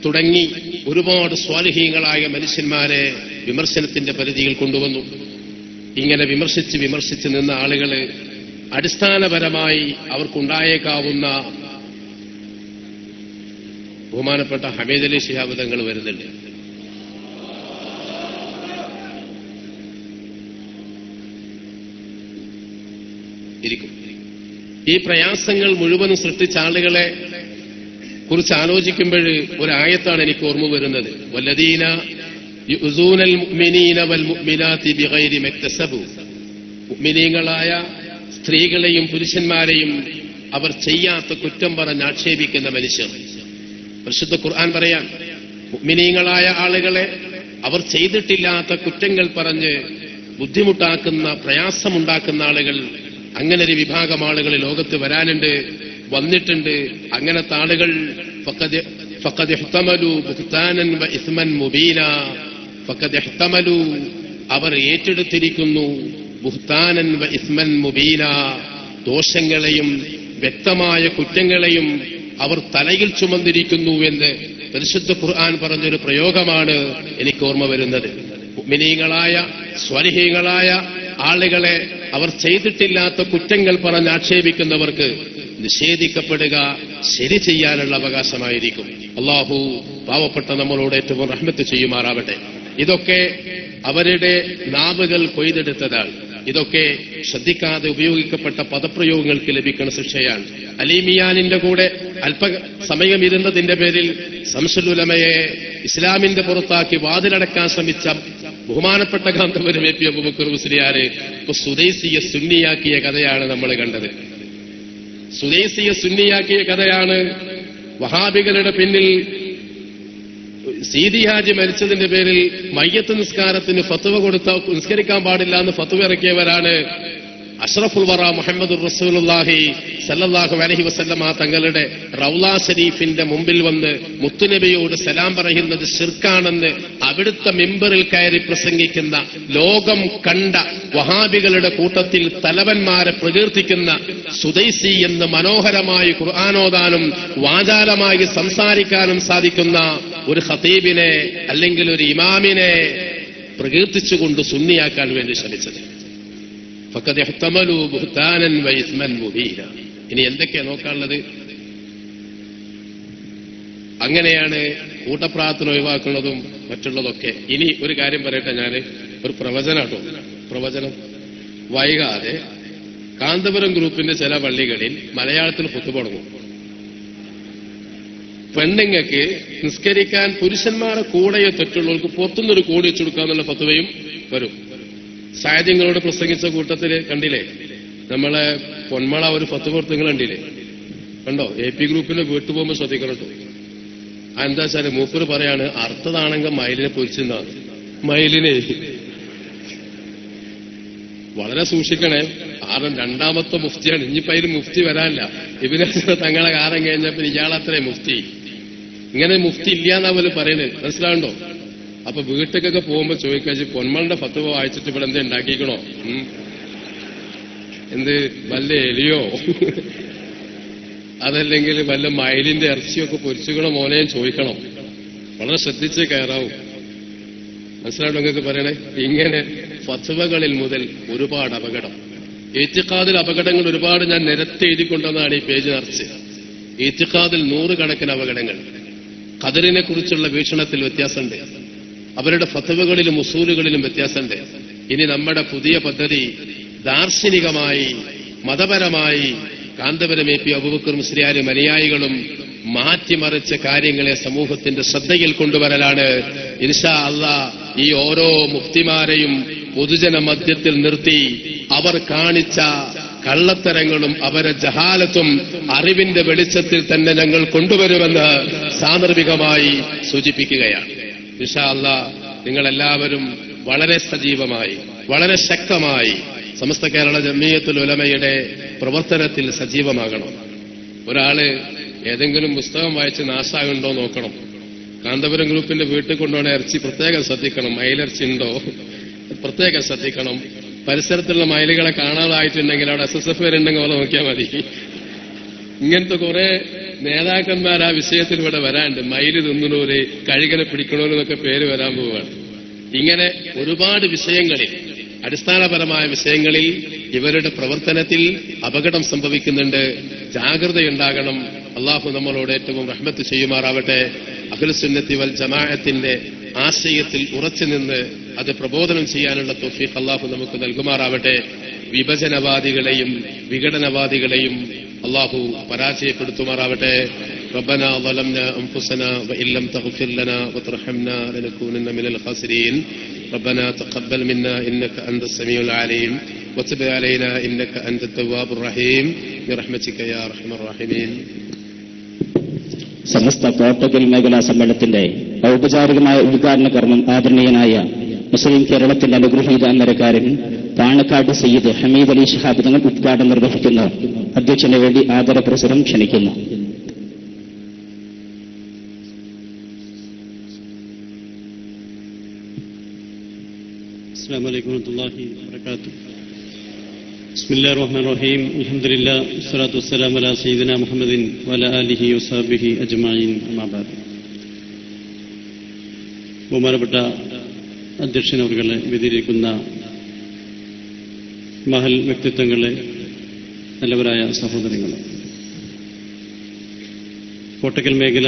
തുടങ്ങി ഒരുപാട് സ്വാലിഹീങ്ങളായ മനുഷ്യന്മാരെ വിമർശനത്തിന്റെ പരിധിയിൽ കൊണ്ടുവന്നു. ഇങ്ങനെ വിമർശിച്ച് നിന്ന ആളുകള് അടിസ്ഥാനപരമായി അവർക്കുണ്ടായേക്കാവുന്ന ബഹുമാനപ്പെട്ട ഹമീദ് അലി ശിഹാബ് തങ്ങൾ വരുന്നുണ്ട്. ഈ പ്രയാസങ്ങൾ മുഴുവനും സൃഷ്ടിച്ച ആളുകളെ കുറിച്ച് ആലോചിക്കുമ്പോൾ ഒരായത്താണ് എനിക്ക് ഓർമ്മ വരുന്നത്. വല്ലദീന യുസൂനൽ മുഅ്മിനീന വൽ മുഅ്മിനാതി ബിഗൈരി മക്തസബു, മുഅ്മിനീങ്ങളായ സ്ത്രീകളെയും പുരുഷന്മാരെയും അവർ ചെയ്യാത്ത കുറ്റം പറഞ്ഞ് ആക്ഷേപിക്കുന്ന മനുഷ്യർ. പരിശുദ്ധ ഖുർആൻ പറയാൻ മുഅ്മിനീങ്ങളായ ആളുകളെ അവർ ചെയ്തിട്ടില്ലാത്ത കുറ്റങ്ങൾ പറഞ്ഞ് ബുദ്ധിമുട്ടാക്കുന്ന പ്രയാസമുണ്ടാക്കുന്ന ആളുകൾ, അങ്ങനെ ഒരു വിഭാഗം ആളുകൾ ലോകത്ത് വരാനുണ്ട്, വന്നിട്ടുണ്ട്. അങ്ങനത്തെ ആളുകൾ ഫഖദ് ഇഹ്തമലു ബുഹ്താനൻ വ ഇസ്മൻ മുബീന, ഫഖദ് ഇഹ്തമലു അവർ ഏറ്റെടുത്തിരിക്കുന്നു ബുഹ്താനൻ വ ഇസ്മൻ മുബീന, ദോഷങ്ങളെയും വ്യക്തമായ കുറ്റങ്ങളെയും അവർ തലയിൽ ചുമന്നിരിക്കുന്നു എന്ന് പരിശുദ്ധ ഖുർആൻ പറഞ്ഞൊരു പ്രയോഗമാണ് എനിക്ക് ഓർമ്മ വരുന്നത്. മുഅ്മിനീങ്ങളായ സ്വാലിഹീങ്ങളായ ആളുകളെ അവർ ചെയ്തിട്ടില്ലാത്ത കുറ്റങ്ങൾ പറഞ്ഞ് ആക്ഷേപിക്കുന്നവർക്ക് നിഷേധിക്കപ്പെടുക ശരി ചെയ്യാനുള്ള അവകാശമായിരിക്കും. അല്ലാഹു പാവപ്പെട്ട നമ്മളോട് ഏറ്റവും റഹ്മത്ത് ചെയ്യുമാറാവട്ടെ. ഇതൊക്കെ അവരുടെ നാവുകൾ കൊയ്തെടുത്തതാണ്. ഇതൊക്കെ ശ്രദ്ധിക്കാതെ ഉപയോഗിക്കപ്പെട്ട പദപ്രയോഗങ്ങൾക്ക് ലഭിക്കുന്ന ശിക്ഷയാണ്. അലീമിയാനിന്റെ കൂടെ അല്പസമയം ഇരുന്നതിന്റെ പേരിൽ ശംസുൽ ഉലമയെ ഇസ്ലാമിന്റെ പുറത്താക്കി വാതിലടക്കാൻ ശ്രമിച്ച ബഹുമാനപ്പെട്ട കാന്തപുരം എ പി അബൂബക്കർ മുസ്ലിയാര് ഇപ്പൊ സുദൈസിയെ സുന്നിയാക്കിയ കഥയാണ് നമ്മൾ കണ്ടത്. സുദൈസിയെ സുന്നിയാക്കിയ കഥയാണ്. വഹാബികളുടെ പിന്നിൽ സീതി ഹാജി മരിച്ചതിന്റെ പേരിൽ മയ്യത്ത് നിസ്കാരത്തിന് ഫത്വ കൊടുത്ത നിസ്കരിക്കാൻ പാടില്ല എന്ന് ഫത്വ ഇറക്കിയവരാണ് അഷ്റഫുൽ വറ മുഹമ്മദുർ റസൂലുള്ളാഹി സല്ലല്ലാഹു അലൈഹി വസല്ലമ തങ്ങളുടെ റൗള ഷരീഫിന്റെ മുമ്പിൽ വന്ന് മുത്തുനബിയോട് സലാം പറയുന്നത് ശിർക്കാണെന്ന് അവിടുത്തെ മിമ്പറിൽ കയറി പ്രസംഗിക്കുന്ന, ലോകം കണ്ട വഹാബികളുടെ കൂട്ടത്തിൽ തലവന്മാരെ പ്രകീർത്തിക്കുന്ന സുദൈസി എന്ന് മനോഹരമായി ഖുർആനോദാനും വാചാലമായി സംസാരിക്കാനും സാധിക്കുന്ന ഒരു ഖതീബിനെ അല്ലെങ്കിൽ ഒരു ഇമാമിനെ പ്രകീർത്തിച്ചുകൊണ്ട് സുന്നിയാക്കാൻ വേണ്ടി ശ്രമിച്ചത്. ഫഖദ് ഇഹ്തമലു ബുഹ്താനൻ വ ഇസ്മൻ മുബീന. ഇനി എന്തൊക്കെയാ നോക്കാനുള്ളത്? അങ്ങനെയാണ് കൂട്ടപ്രാർത്ഥന ഒഴിവാക്കുന്നതും മറ്റുള്ളതൊക്കെ. ഇനി ഒരു കാര്യം പറയട്ടെ, ഞാൻ ഒരു പ്രവചനാട്ടോ. പ്രവചനം വൈകാതെ കാന്തപുരം ഗ്രൂപ്പിന്റെ ചില പള്ളികളിൽ മലയാളത്തിൽ ഫത്വ തുടങ്ങും. പെണ്ണുങ്ങൾക്ക് നിസ്കരിക്കാൻ പുരുഷന്മാരെ കൂടെയെ തെറ്റുള്ളവർക്ക് പുറത്തുനിന്നൊരു കോടി വെച്ചു കൊടുക്കാന്നുള്ള ഫത്വയും വരും. സാഹചര്യങ്ങളോട് പ്രസംഗിച്ച കൂട്ടത്തില് കണ്ടില്ലേ, നമ്മളെ പൊന്മള ഒരു ഫത്വ കൊടുത്തങ്ങൾ കണ്ടില്ലേ, കണ്ടോ? എ പി ഗ്രൂപ്പിന്റെ വീട്ടു പോകുമ്പോൾ ശ്രദ്ധിക്കണം കേട്ടോ. എന്താ വെച്ചാല് മൂപ്പര് പറയാണ് അർത്ഥതാണെങ്കിൽ മയിലിനെ പൊരിച്ചെന്നാണ്. മയിലിനെ വളരെ സൂക്ഷിക്കണേ. കാരണം രണ്ടാമത്തെ മുഫ്തിയാണ്. ഇനിയിപ്പോ അതിൽ മുഫ്തി വരാനില്ല. ഇവനെ തങ്ങളെ കാലം കഴിഞ്ഞപ്പോ ഇയാളത്രേ മുഫ്തി. ഇങ്ങനെ മുഫ്തി ഇല്ലാന്നാ പോലെ പറയുന്നത്, മനസ്സിലാവുണ്ടോ? അപ്പൊ വീട്ടിലേക്കൊക്കെ പോകുമ്പോ ചോദിക്കാച്ച് പൊന്മളുടെ ഫത്വ വായിച്ചിട്ട് ഇവിടെ എന്താ ഉണ്ടാക്കിക്കണോ, എന്ത് വല്ല എലിയോ അതല്ലെങ്കിൽ വല്ല മയിലിന്റെ ഇറച്ചിയൊക്കെ പൊരിച്ചുകണോ മോനെയും ചോദിക്കണം. വളരെ ശ്രദ്ധിച്ച് കയറാവും. മനസ്സിലാവുണ്ടോ നിങ്ങൾക്ക് പറയണേ? ഇങ്ങനെ ഫത്വകളിൽ മുതൽ ഒരുപാട് അപകടം, ഈത്തിഖാദിൽ അപകടങ്ങൾ ഒരുപാട് ഞാൻ നിരത്തി എഴുതിക്കൊണ്ടെന്നാണ് ഈ പേജ് നിറച്ച്. ഈത്തിഖാദിൽ 100 കണക്കിന് അപകടങ്ങൾ. ഖദറിനെ കുറിച്ചുള്ള വീക്ഷണത്തിൽ വ്യത്യാസമുണ്ട്. അവരുടെ ഫത്വകളിലും ഉസൂലുകളിലും വ്യത്യാസമുണ്ട്. ഇനി നമ്മുടെ പുതിയ പദ്ധതി ദാർശനികമായി മതപരമായി കാന്തപുരം എ പി അബൂബക്കർ മുസ്ലിയാരും അനുയായികളും മാറ്റിമറിച്ച കാര്യങ്ങളെ സമൂഹത്തിന്റെ ശ്രദ്ധയിൽ കൊണ്ടുവരലാണ് ഇൻഷാ അല്ലാഹ്. ഈ ഓരോ മുഫ്തിമാരെയും പൊതുജന മധ്യത്തിൽ നിർത്തി അവർ കാണിച്ച കള്ളത്തരങ്ങളും അവരെ ജഹാലത്തും അറിവിന്റെ വെളിച്ചത്തിൽ തന്നെ ഞങ്ങൾ കൊണ്ടുവരുമെന്ന് സാന്ദർഭികമായി സൂചിപ്പിക്കുകയാണ്. ഇൻഷാ അല്ലാഹ് നിങ്ങളെല്ലാവരും വളരെ സജീവമായി, വളരെ ശക്തമായി സമസ്ത കേരള ജംഇയ്യത്തുൽ ഉലമയുടെ പ്രവർത്തനത്തിൽ സജീവമാകണം. ഒരാള് ഏതെങ്കിലും പുസ്തകം വായിച്ച് നാശാകുണ്ടോ നോക്കണം. കാന്തപുരം ഗ്രൂപ്പിന്റെ വീട്ടിൽ കൊണ്ടുപോണ ഇറച്ചി പ്രത്യേകം ശ്രദ്ധിക്കണം. മയിലിറച്ചി ഉണ്ടോ പ്രത്യേകം ശ്രദ്ധിക്കണം. പരിസരത്തുള്ള മയിലുകളെ കാണാതായിട്ടുണ്ടെങ്കിൽ അവിടെ SSF ഉണ്ടെങ്കിൽ അവരെ നോക്കിയാൽ മതി. ഇങ്ങനത്തെ കുറെ നേതാക്കന്മാർ ആ വിഷയത്തിൽ ഇവിടെ വരാണ്ട്. മയില് തിന്നണൂര്, കഴുകനെ പിടിക്കണൂരെന്നൊക്കെ പേര് വരാൻ പോവുകയാണ്. ഇങ്ങനെ ഒരുപാട് വിഷയങ്ങളിൽ, അടിസ്ഥാനപരമായ വിഷയങ്ങളിൽ ഇവരുടെ പ്രവർത്തനത്തിൽ അപകടം സംഭവിക്കുന്നുണ്ട്. ജാഗ്രതയുണ്ടാകണം. അള്ളാഹു നമ്മളോട് ഏറ്റവും റഹ്മത്ത് ചെയ്യുമാറാവട്ടെ. അഹ്ലുസുന്നത്തി വൽ ജമാഅത്തിന്റെ ആശയത്തിൽ ഉറച്ചു നിന്ന് അത് പ്രബോധനം ചെയ്യാനുള്ള തൗഫീഖ് അള്ളാഹു നമുക്ക് നൽകുമാറാവട്ടെ. വിഭജനവാദികളെയും വിഘടനവാദികളെയും അള്ളാഹു പരാജയപ്പെടുത്തുമാറാവട്ടെ. ربنا ظلمنا أنفسنا وإن لم تغفر لنا وترحمنا لنكونن من الخاسرين. ربنا تقبل منا إنك أنت السميع العليم وتب علينا إنك أنت التواب الرحيم برحمتك يا أرحم الراحمين. സമസ്ത കോട്ടക്കൽ മേഖലാ സമ്മേളനത്തിന്റെ ഔപചാരികമായ ഉദ്ഘാടന കർമ്മം ആദരണീയനായ മുസ്ലിം കേരളത്തിന്റെ അനുഗ്രഹീത അമരക്കാരൻ പാണക്കാട് സയ്യിദ് ഹമീദ് അലി ശിഹാബ് തങ്ങൾ ഉദ്ഘാടനം നിർവഹിക്കുന്ന അധ്യക്ഷന് വേണ്ടി ആദരപുരസ്സരം ക്ഷണിക്കുന്നു. السلام عليكم ورحمة الله وبركاته. بسم الله الرحمن الرحيم. الحمد لله والصلاة والسلام على سيدنا محمد وعلى آله وصحبه أجمعين. أما بعد. ബഹുമാനപ്പെട്ട അധ്യക്ഷൻ അവരുടെ വേദിയിലിരിക്കുന്ന മഹൽ വ്യക്തിത്വങ്ങളെ, നല്ലവരായ സഹോദരങ്ങളെ, കോട്ടക്കൽ മേഖല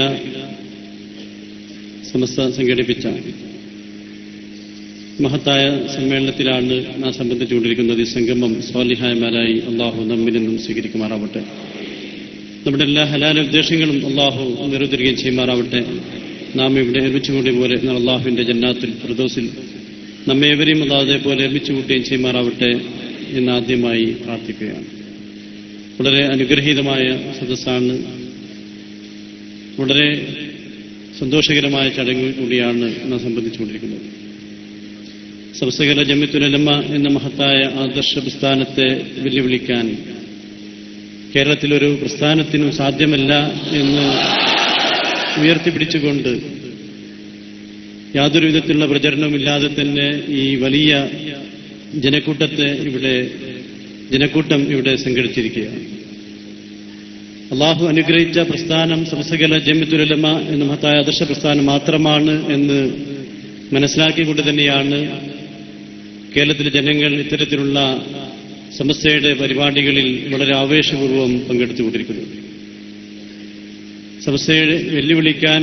സമസ്ത സംഘടിപ്പിച്ച മഹത്തായ സമ്മേളനത്തിലാണ് നാം സംബന്ധിച്ചുകൊണ്ടിരിക്കുന്നത്. ഈ സംഗമം സ്വാലിഹായമാരായി അള്ളാഹു നമ്മിൽ നിന്നും സ്വീകരിക്കുമാറാവട്ടെ. നമ്മുടെ എല്ലാ ഹലാല ഉദ്ദേശങ്ങളും അള്ളാഹു നിറവേറ്റുകയും ചെയ്യുമാറാവട്ടെ. നാം ഇവിടെ ഒരുമിച്ചുകൂടിയ പോലെ അള്ളാഹുവിന്റെ ജന്നാത്തുൽ ഫിർദൗസിൽ നമ്മേവരെയും അതേപോലെ ഒരുമിച്ചുകൂട്ടുകയും ചെയ്യുമാറാവട്ടെ എന്ന് ആദ്യമായി പ്രാർത്ഥിക്കുകയാണ്. വളരെ അനുഗ്രഹീതമായ സദസ്സാണ്. വളരെ സന്തോഷകരമായ ചടങ്ങ് കൂടിയാണ് നാം സംബന്ധിച്ചുകൊണ്ടിരിക്കുന്നത്. സമസ്ത കേരള ജംഇയ്യത്തുൽ ഉലമ എന്ന മഹത്തായ ആദർശ പ്രസ്ഥാനത്തെ വെല്ലുവിളിക്കാൻ കേരളത്തിലൊരു പ്രസ്ഥാനത്തിനും സാധ്യമല്ല എന്ന് ഉയർത്തിപ്പിടിച്ചുകൊണ്ട് യാതൊരു വിധത്തിലുള്ള പ്രചരണവുമില്ലാതെ തന്നെ ഈ വലിയ ജനക്കൂട്ടം ഇവിടെ സംഘടിച്ചിരിക്കുകയാണ്. അള്ളാഹു അനുഗ്രഹിച്ച പ്രസ്ഥാനം സമസ്ത കേരള ജംഇയ്യത്തുൽ ഉലമ എന്ന മഹത്തായ ആദർശ പ്രസ്ഥാനം മാത്രമാണ് എന്ന് മനസ്സിലാക്കിക്കൊണ്ട് തന്നെയാണ് കേരളത്തിലെ ജനങ്ങൾ ഇത്തരത്തിലുള്ള സമസ്തയുടെ പരിപാടികളിൽ വളരെ ആവേശപൂർവ്വം പങ്കെടുത്തുകൊണ്ടിരിക്കുന്നത്. സമസ്തയെ വെല്ലുവിളിക്കാൻ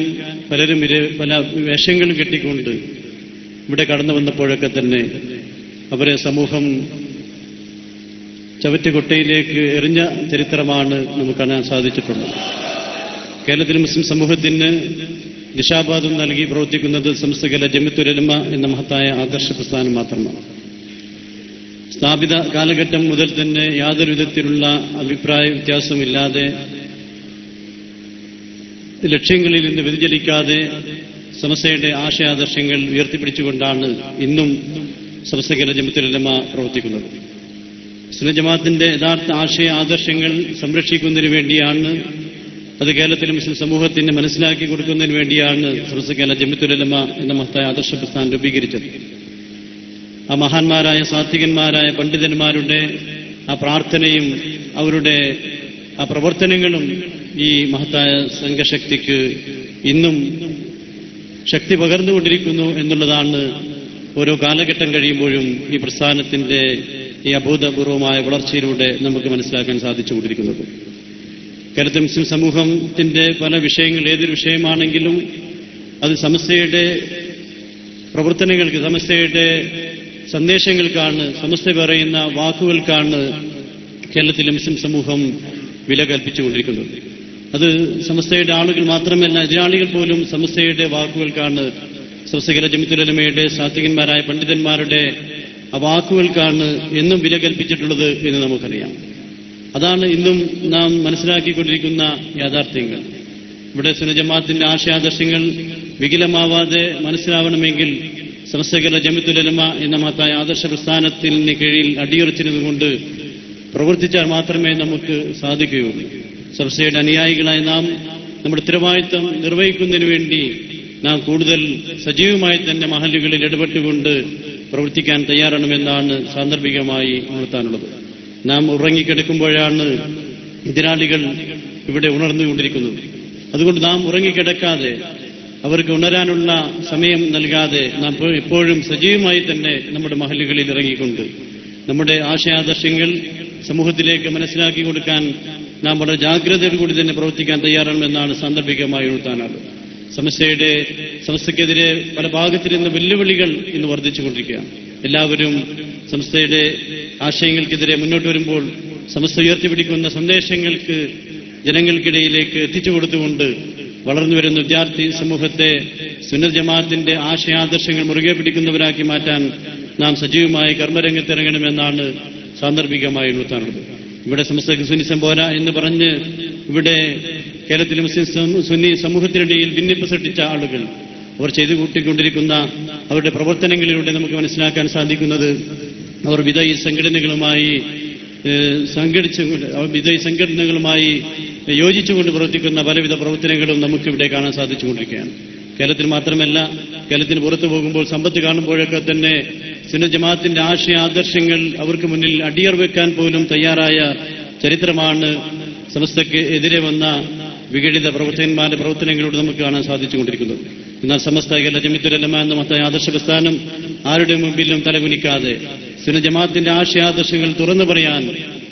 പലരും പല വേഷങ്ങളും കെട്ടിക്കൊണ്ട് ഇവിടെ കടന്നു വന്നപ്പോഴൊക്കെ തന്നെ അവരെ സമൂഹം ചവറ്റുകൊട്ടയിലേക്ക് എറിഞ്ഞ ചരിത്രമാണ് നമുക്ക് കാണാൻ സാധിച്ചിട്ടുള്ളത്. കേരളത്തിലെ മുസ്ലിം സമൂഹത്തിന് ദിശാബോധം നൽകി പ്രവർത്തിക്കുന്നത് സമസ്ത കേരള ജംഇയ്യത്തുൽ ഉലമ എന്ന മഹത്തായ ആദർശ പ്രസ്ഥാനം മാത്രമാണ്. സ്ഥാപിത കാലഘട്ടം മുതൽ തന്നെ യാതൊരു വിധത്തിലുള്ള അഭിപ്രായ വ്യത്യാസമില്ലാതെ, ലക്ഷ്യങ്ങളിൽ നിന്ന് വ്യതിചലിക്കാതെ സമസ്തയുടെ ആശയാദർശങ്ങൾ ഉയർത്തിപ്പിടിച്ചുകൊണ്ടാണ് ഇന്നും സമസ്ത കേരള ജംഇയ്യത്തുൽ ഉലമ പ്രവർത്തിക്കുന്നത്. സുന്നത്ത് ജമാഅത്തിന്റെ യഥാർത്ഥ ആശയ ആദർശങ്ങൾ സംരക്ഷിക്കുന്നതിന് വേണ്ടിയാണ്, അത് കേരളത്തിലെ മുസ്ലിം സമൂഹത്തിന് മനസ്സിലാക്കി കൊടുക്കുന്നതിന് വേണ്ടിയാണ് സമസ്ത കേരള ജംഇയ്യത്തുൽ ഉലമ എന്ന മഹത്തായ ആദർശ പ്രസ്ഥാനം രൂപീകരിച്ചത്. ആ മഹാന്മാരായ സാത്വികന്മാരായ പണ്ഡിതന്മാരുടെ ആ പ്രാർത്ഥനയും അവരുടെ ആ പ്രവർത്തനങ്ങളും ഈ മഹത്തായ സംഘശക്തിക്ക് ഇന്നും ശക്തി പകർന്നുകൊണ്ടിരിക്കുന്നു എന്നുള്ളതാണ് ഓരോ കാലഘട്ടം കഴിയുമ്പോഴും ഈ പ്രസ്ഥാനത്തിന്റെ ഈ അഭൂതപൂർവമായ വളർച്ചയിലൂടെ നമുക്ക് മനസ്സിലാക്കാൻ സാധിച്ചുകൊണ്ടിരിക്കുന്നത്. കേരളത്തിലെ മുസ്ലിം സമൂഹത്തിന്റെ പല വിഷയങ്ങൾ, ഏതൊരു വിഷയമാണെങ്കിലും അത് സമസ്തയുടെ പ്രവർത്തനങ്ങൾക്ക്, സമസ്തയുടെ സന്ദേശങ്ങൾക്കാണ്, സമസ്ത പറയുന്ന വാക്കുകൾക്കാണ് കേരളത്തിലെ മുസ്ലിം സമൂഹം വില കൽപ്പിച്ചുകൊണ്ടിരിക്കുന്നത്. അത് സമസ്തയുടെ ആളുകൾ മാത്രമല്ല, എതിരാളികൾ പോലും സമസ്തയുടെ വാക്കുകൾക്കാണ്, സമസ്ത കേരള ജമിഅത്തുൽ ഉലമയുടെ സാത്വികന്മാരായ പണ്ഡിതന്മാരുടെ ആ വാക്കുകൾക്കാണ് എന്നും വില കൽപ്പിച്ചിട്ടുള്ളത് എന്ന് നമുക്കറിയാം. അതാണ് ഇന്നും നാം മനസ്സിലാക്കിക്കൊണ്ടിരിക്കുന്ന യാഥാർത്ഥ്യങ്ങൾ. ഇവിടെ സുന്നത്ത് ജമാഅത്തിന്റെ ആശയാദർശങ്ങൾ വികലമാവാതെ മനസ്സിലാവണമെങ്കിൽ സമസ്ത കേരള ജമിഅത്തുൽ ഉലമ എന്ന മഹത്തായ ആദർശ പ്രസ്ഥാനത്തിന് കീഴിൽ അടിയുറച്ചിരുന്നുകൊണ്ട് പ്രവർത്തിച്ചാൽ മാത്രമേ നമുക്ക് സാധിക്കുകയുള്ളൂ. സമസ്തയുടെ അനുയായികളായ നാം നമ്മുടെ ഉത്തരവാദിത്വം നിർവഹിക്കുന്നതിന് വേണ്ടി നാം കൂടുതൽ സജീവമായി തന്നെ മഹല്ലുകളിൽ ഇടപെട്ടുകൊണ്ട് പ്രവർത്തിക്കാൻ തയ്യാറാണെന്നാണ് സാന്ദർഭികമായി ഉണർത്താനുള്ളത്. നാം ഉറങ്ങിക്കിടക്കുമ്പോഴാണ് എതിരാളികൾ ഇവിടെ ഉണർന്നുകൊണ്ടിരിക്കുന്നത്. അതുകൊണ്ട് നാം ഉറങ്ങിക്കിടക്കാതെ അവർക്ക് ഉണരാനുള്ള സമയം നൽകാതെ നാം എപ്പോഴും സജീവമായി തന്നെ നമ്മുടെ മഹല്ലുകളിൽ ഇറങ്ങിക്കൊണ്ട് നമ്മുടെ ആശയാദർശങ്ങൾ സമൂഹത്തിലേക്ക് മനസ്സിലാക്കി കൊടുക്കാൻ നാം വളരെ ജാഗ്രതയോടുകൂടി തന്നെ പ്രവർത്തിക്കാൻ തയ്യാറാണെന്നാണ് സാന്ദർഭികമായി ഉണർത്താനുള്ളത്. സമസ്തയ്ക്കെതിരെ പല ഭാഗത്തിൽ നിന്ന് വെല്ലുവിളികൾ ഇന്ന് വർദ്ധിച്ചുകൊണ്ടിരിക്കുകയാണ്. എല്ലാവരും സംസ്ഥയുടെ ആശയങ്ങൾക്കെതിരെ മുന്നോട്ട് വരുമ്പോൾ സമസ്ത ഉയർത്തിപ്പിടിക്കുന്ന സന്ദേശങ്ങൾക്ക് ജനങ്ങൾക്കിടയിലേക്ക് എത്തിച്ചു കൊടുത്തുകൊണ്ട് വളർന്നുവരുന്ന വിദ്യാർത്ഥി സമൂഹത്തെ സുന്നത്ത് ജമാഅത്തിന്റെ ആശയാദർശങ്ങൾ മുറുകെ പിടിക്കുന്നവരാക്കി മാറ്റാൻ നാം സജീവമായി കർമ്മരംഗത്തിറങ്ങണമെന്നാണ് സാന്ദർഭികമായി ഉണർത്താനുള്ളത്. ഇവിടെ സമസ്തക്ക് സുന്നിസം പോരാ എന്ന് പറഞ്ഞ് ഇവിടെ കേരളത്തിലെ മുസ്ലിം സുന്നി സമൂഹത്തിനിടയിൽ ഭിന്നിപ്പ് സൃഷ്ടിച്ച ആളുകൾ അവർ ചെയ്തു കൂട്ടിക്കൊണ്ടിരിക്കുന്ന അവരുടെ പ്രവർത്തനങ്ങളിലൂടെ നമുക്ക് മനസ്സിലാക്കാൻ സാധിക്കുന്നത് അവർ വിദഗ്ധ സംഘടനകളുമായി യോജിച്ചുകൊണ്ട് പ്രവർത്തിക്കുന്ന പലവിധ പ്രവർത്തനങ്ങളും നമുക്കിവിടെ കാണാൻ സാധിച്ചുകൊണ്ടിരിക്കുകയാണ്. കേരളത്തിൽ മാത്രമല്ല, കേരളത്തിന് പുറത്തു പോകുമ്പോൾ സമ്പത്ത് കാണുമ്പോഴൊക്കെ തന്നെ സുന്നത്ത് ജമാഅത്തിന്റെ ആശയ ആദർശങ്ങൾ അവർക്ക് മുന്നിൽ അടിയർ വെക്കാൻ പോലും തയ്യാറായ ചരിത്രമാണ് സമസ്തയ്ക്ക് എതിരെ വന്ന വിഘടിത പ്രവർത്തകന്മാരുടെ പ്രവർത്തനങ്ങളിലൂടെ നമുക്ക് കാണാൻ സാധിച്ചുകൊണ്ടിരിക്കുന്നത്. എന്നാൽ സമസ്ത കേരള ജമിഅത്തുൽ ഉലമ എന്ന മഹത്തായ ആദർശ പ്രസ്ഥാനം ആരുടെ മുമ്പിലും തലകുനിക്കാതെ സുന്നത്ത് ജമാഅത്തിന്റെ ആശയാദർശങ്ങൾ തുറന്നു പറയാൻ,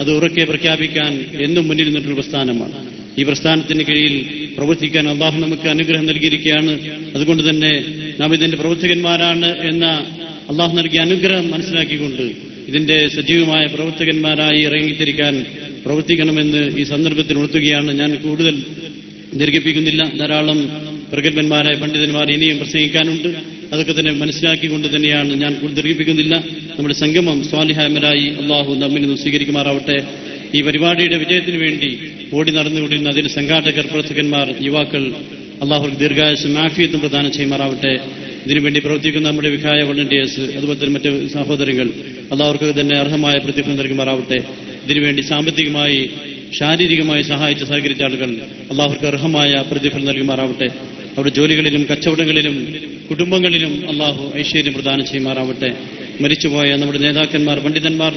അത് ഉറക്കെ പ്രഖ്യാപിക്കാൻ എന്നും മുന്നിൽ നിന്നിട്ടുള്ള പ്രസ്ഥാനമാണ്. ഈ പ്രസ്ഥാനത്തിന് കീഴിൽ പ്രവർത്തിക്കാൻ അള്ളാഹു നമുക്ക് അനുഗ്രഹം നൽകിയിരിക്കുകയാണ്. അതുകൊണ്ട് തന്നെ നാം ഇതിന്റെ പ്രവർത്തകന്മാരാണ് എന്ന അള്ളാഹു നൽകിയ അനുഗ്രഹം മനസ്സിലാക്കിക്കൊണ്ട് ഇതിന്റെ സജീവമായ പ്രവർത്തകന്മാരായി ഇറങ്ങിത്തിരിക്കാൻ പ്രവർത്തിക്കണമെന്ന് ഈ സന്ദർഭത്തിൽ ഉണർത്തുകയാണ്. ഞാൻ കൂടുതൽ ദീർഘിപ്പിക്കുന്നില്ല. ധാരാളം പ്രഗത്ഭന്മാരായ പണ്ഡിതന്മാർ ഇനിയും പ്രസംഗിക്കാനുണ്ട്. അതൊക്കെ തന്നെ മനസ്സിലാക്കിക്കൊണ്ട് തന്നെയാണ് ഞാൻ കൂടുതൽ ദീർഘിപ്പിക്കുന്നില്ല. നമ്മുടെ സംഗമം സ്വാലിഹായമാരായി അള്ളാഹു നമ്മിൽ നിന്ന് സ്വീകരിക്കുമാറാവട്ടെ. ഈ പരിപാടിയുടെ വിജയത്തിന് വേണ്ടി ഓടി നടന്നുകൊണ്ടിരുന്ന അതിന്റെ സംഘാടകർ, പ്രവർത്തകന്മാർ, യുവാക്കൾ, അള്ളാഹുർക്ക് ദീർഘായുസ്സും ആഫിയത്തും പ്രദാനം ചെയ്യുമാറാവട്ടെ. ഇതിനുവേണ്ടി പ്രവർത്തിക്കുന്ന നമ്മുടെ വിഖായ വോളണ്ടിയേഴ്സ്, അതുപോലെ തന്നെ മറ്റ് സഹോദരങ്ങൾ, അള്ളാഹുർക്ക് തന്നെ അർഹമായ പ്രതിഫലം നൽകുമാറാവട്ടെ. ഇതിനുവേണ്ടി സാമ്പത്തികമായി ശാരീരികമായി സഹായിച്ച് സഹകരിച്ച ആളുകൾ അള്ളാഹുർക്ക് അർഹമായ പ്രതിഫലം നൽകുമാറാവട്ടെ. അവരുടെ ജോലികളിലും കച്ചവടങ്ങളിലും കുടുംബങ്ങളിലും അള്ളാഹു ഐശ്വര്യം പ്രദാനം ചെയ്യുമാറാവട്ടെ. മരിച്ചുപോയ നമ്മുടെ നേതാക്കന്മാർ, പണ്ഡിതന്മാർ,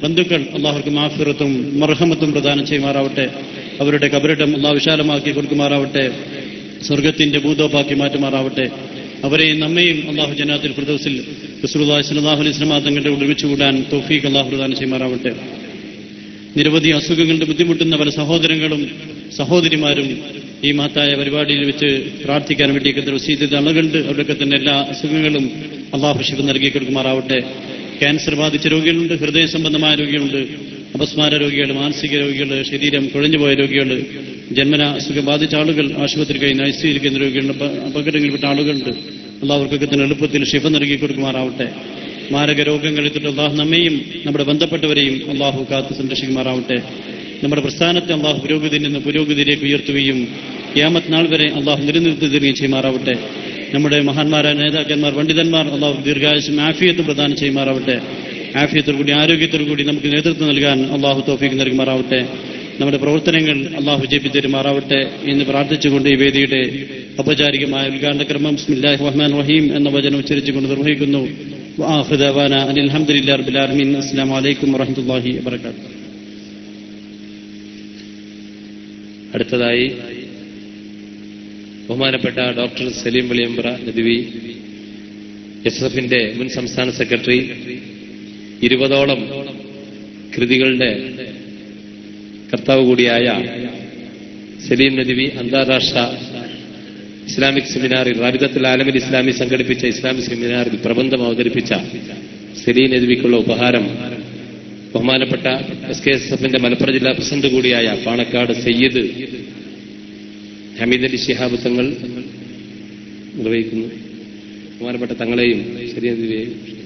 ബന്ധുക്കൾ അള്ളാഹുർക്ക് മാഫിറത്തും മർഹമത്തും പ്രദാനം ചെയ്യുമാറാവട്ടെ. അവരുടെ കബറിടം അള്ളാഹു വിശാലമാക്കി കൊടുക്കുമാറാവട്ടെ. സ്വർഗത്തിന്റെ ഭൂതോപ്പാക്കി മാറ്റുമാറാവട്ടെ. അവരെയും നമ്മയും അള്ളാഹു ജന്നാത്തുൽ ഫിർദൗസിൽ റസൂലുള്ളാഹി സ്വല്ലല്ലാഹു അലൈഹി വസല്ലം തങ്ങളുടെ ഒരുമിച്ച് കൂടാൻ തൗഫീഖ് അള്ളാഹു പ്രദാനം ചെയ്യുമാറാവട്ടെ. നിരവധി അസുഖങ്ങളുടെ ബുദ്ധിമുട്ടുന്ന പല സഹോദരങ്ങളും സഹോദരിമാരും ഈ മഹത്തായ പരിപാടിയിൽ വെച്ച് പ്രാർത്ഥിക്കാൻ വേണ്ടിയൊക്കെ വസീയത്ത് ആളുകളുണ്ട്. അവരുടെയൊക്കെ തന്നെ എല്ലാ അസുഖങ്ങളും അള്ളാഹു ശിഫ നൽകി കൊടുക്കുമാറാവട്ടെ. ക്യാൻസർ ബാധിച്ച രോഗികളുണ്ട്, ഹൃദയ സംബന്ധമായ രോഗികളുണ്ട്, അപസ്മാര രോഗികൾ, മാനസിക രോഗികൾ, ശരീരം കുഴഞ്ഞുപോയ രോഗികൾ, ജന്മന അസുഖം ബാധിച്ച ആളുകൾ, ആശുപത്രി കഴിഞ്ഞ് ഐസിയിരിക്കുന്ന രോഗികളുണ്ട്, അപകടങ്ങളിൽപ്പെട്ട ആളുകളുണ്ട്. അള്ളാഹുവർക്കൊക്കെ തന്നെ എളുപ്പത്തിൽ ശിഫ നൽകി കൊടുക്കുമാറാവട്ടെ. മാരക രോഗങ്ങളിൽ തൊട്ട് അള്ളാഹു നമ്മയും നമ്മുടെ ബന്ധപ്പെട്ടവരെയും അള്ളാഹു കാത്ത് സംരക്ഷിക്കുമാറാവട്ടെ. നമ്മുടെ പ്രസ്ഥാനത്തെ അള്ളാഹു പുരോഗതിയിൽ നിന്ന് പുരോഗതിയിലേക്ക് ഉയർത്തുകയും ഖിയാമത്ത് നാൾ വരെ അള്ളാഹു നിലനിർത്തി തരികയും ചെയ്യുമാറാവട്ടെ. നമ്മുടെ മഹാന്മാരായ നേതാക്കന്മാർ, പണ്ഡിതന്മാർ അള്ളാഹു ദീർഘായുസ്സും ആഫിയത്തും പ്രദാനം ചെയ്യുമാറാവട്ടെ. ആഫിയത്തോടുകൂടി ആരോഗ്യത്തോടുകൂടി നമുക്ക് നേതൃത്വം നൽകാൻ അള്ളാഹു തൗഫീഖ് നൽകുമാറാവട്ടെ. നമ്മുടെ പ്രവർത്തനങ്ങൾ അള്ളാഹു വിജയിപ്പിച്ച് തരുമാറാവട്ടെ എന്ന് പ്രാർത്ഥിച്ചുകൊണ്ട് ഈ വേദിയുടെ ഔപചാരികമായ ഉദ്ഘാടന ക്രമം ബിസ്മില്ലാഹിർ റഹ്മാനിർ റഹീം എന്ന വചനം ഉച്ചരിച്ചുകൊണ്ട് നിർവഹിക്കുന്നു. വആഖിറു ദഅവാനാ അനിൽ ഹംദുലില്ലാഹി റബ്ബിൽ ആലമീൻ. അസ്സലാമു അലൈക്കും വറഹ്മത്തുള്ളാഹി വബറകാതുഹു. അടുത്തതായി ബഹുമാനപ്പെട്ട ഡോക്ടർ സലീം വെളിയമ്പ്ര നദ്വി, എസ്എഫിന്റെ മുൻ സംസ്ഥാന സെക്രട്ടറി, 20ഓളം കൃതികളുടെ കർത്താവ് കൂടിയായ സലീം നദ്വി അന്താരാഷ്ട്ര ഇസ്ലാമിക് സെമിനാറിൽ റാബിതത്തുൽ ആലമിൽ ഇസ്ലാമി സംഘടിപ്പിച്ച ഇസ്ലാമിക് സെമിനാറിൽ പ്രബന്ധം അവതരിപ്പിച്ച സലീം നദ്വിക്കുള്ള ഉപഹാരം ബഹുമാനപ്പെട്ട SKSF മലപ്പുറം ജില്ലാ പ്രസിഡന്റ് കൂടിയായ പാണക്കാട് സയ്യിദ് ഹമീദ് അലി ശിഹാബ് തങ്ങൾ നിർവഹിക്കുന്നു. ബഹുമാനപ്പെട്ട തങ്ങളെയും ശരിയെയും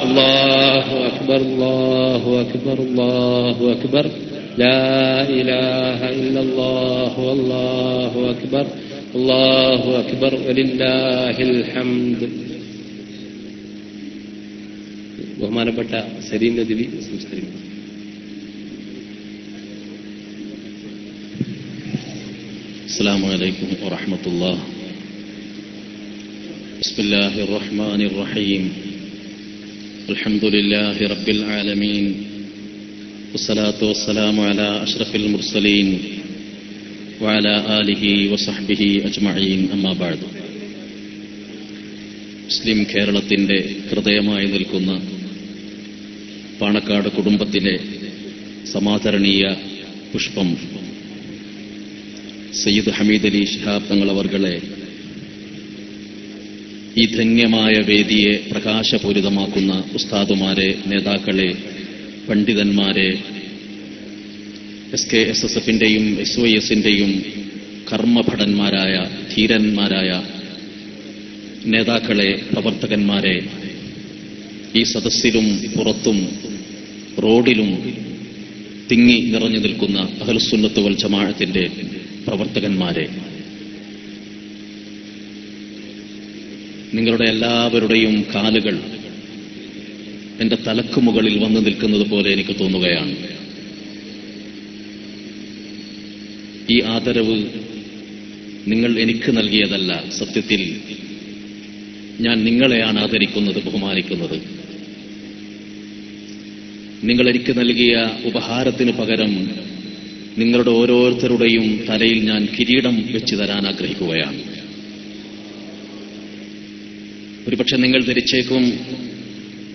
അല്ലാഹു അക്ബർ അല്ലാഹു അക്ബർ അല്ലാഹു അക്ബർ ലാ ഇലാഹ ഇല്ലല്ലാഹു അല്ലാഹു അക്ബർ അല്ലാഹു അക്ബർ വലില്ലാഹിൽ ഹംദ്. ബഹുമാനപ്പെട്ട സലീം നദ്വി സംസാരിക്കുന്നു. അസ്സലാമു അലൈക്കും വറഹ്മത്തുള്ളാഹി. ബിസ്മില്ലാഹിർ റഹ്മാനിർ റഹീം. അൽഹംദുലില്ലാഹി റബ്ബിൽ ആലമീൻ. വസ്സലാത്തു വസ്സലാമു അലാ അഷ്റഫിൽ മുർസലീൻ വഅലാ ആലിഹി വസഹ്ബിഹി അജ്മഈൻ. അമ്മാ ബഅദ്. മുസ്ലിം കേരളത്തിന്റെ ഹൃദയമായി നിൽക്കുന്ന പാണക്കാട് കുടുംബത്തിലെ സമാദരണീയ പുഷ്പം സയ്യിദ് ഹമീദ് അലി ശിഹാബ് തങ്ങൾ അവർകളെ ഈ ധന്യമായ വേദിയെ പ്രകാശപൂരിതമാക്കുന്ന ഉസ്താദുമാരെ, നേതാക്കളെ, പണ്ഡിതന്മാരെ, SKSSFന്റെയും SYSന്റെയും കർമ്മഭടന്മാരായ ധീരന്മാരായ നേതാക്കളെ, പ്രവർത്തകന്മാരെ, ഈ സദസ്സിലും പുറത്തും റോഡിലും തിങ്ങി നിറഞ്ഞു നിൽക്കുന്ന അഹ്ലുസുന്നത്ത് വൽ ജമാഅത്തിന്റെ പ്രവർത്തകന്മാരെ, നിങ്ങളുടെ എല്ലാവരുടെയും കാലുകൾ എന്റെ തലക്ക് മുകളിൽ വന്നു നിൽക്കുന്നത് പോലെ എനിക്ക് തോന്നുകയാണ്. ഈ ആദരവ് നിങ്ങൾ എനിക്ക് നൽകിയതല്ല. സത്യത്തിൽ ഞാൻ നിങ്ങളെയാണ് ആദരിക്കുന്നത്, ബഹുമാനിക്കുന്നത്. നിങ്ങൾ എനിക്ക് നൽകിയ ഉപഹാരത്തിന് പകരം നിങ്ങളുടെ ഓരോരുത്തരുടെയും തലയിൽ ഞാൻ കിരീടം വെച്ച് തരാൻ ആഗ്രഹിക്കുകയാണ്. ഒരുപക്ഷെ നിങ്ങൾ ധരിച്ചേക്കും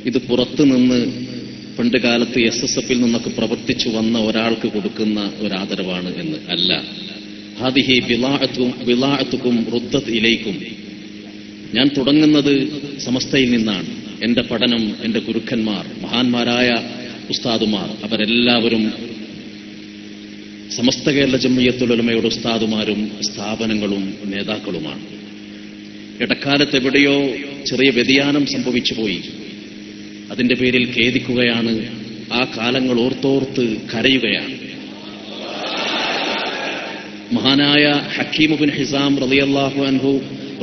ഇത് പുറത്തുനിന്ന് പണ്ട് കാലത്ത് SSFൽ നിന്നൊക്കെ പ്രവർത്തിച്ചു വന്ന ഒരാൾക്ക് കൊടുക്കുന്ന ഒരാദരവാണ് എന്ന്. അല്ല. ഹാദിഹി ബിളാഅത്തുക്കും റുദ്ദത് ഇലൈക്കും. ഞാൻ തുടങ്ങുന്നത് സമസ്തയിൽ നിന്നാണ്. എന്റെ പഠനം, എന്റെ ഗുരുക്കന്മാർ, മഹാന്മാരായ ഉസ്താദുമാർ, അവരെല്ലാവരും സമസ്ത കേരള ജംഇയ്യത്തുൽ ഉലമയുടെ ഉസ്താദുമാരും സ്ഥാപനങ്ങളും നേതാക്കളുമാണ്. ഇടക്കാലത്ത് എവിടെയോ ചെറിയ വ്യതിയാനം സംഭവിച്ചു പോയി. അതിന്റെ പേരിൽ ഖേദിക്കുകയാണ്. ആ കാലങ്ങൾ ഓർത്തോർത്ത് കരയുകയാണ്. മഹാനായ ഹക്കീം ബിൻ ഹിസാം റളിയല്ലാഹു അൻഹു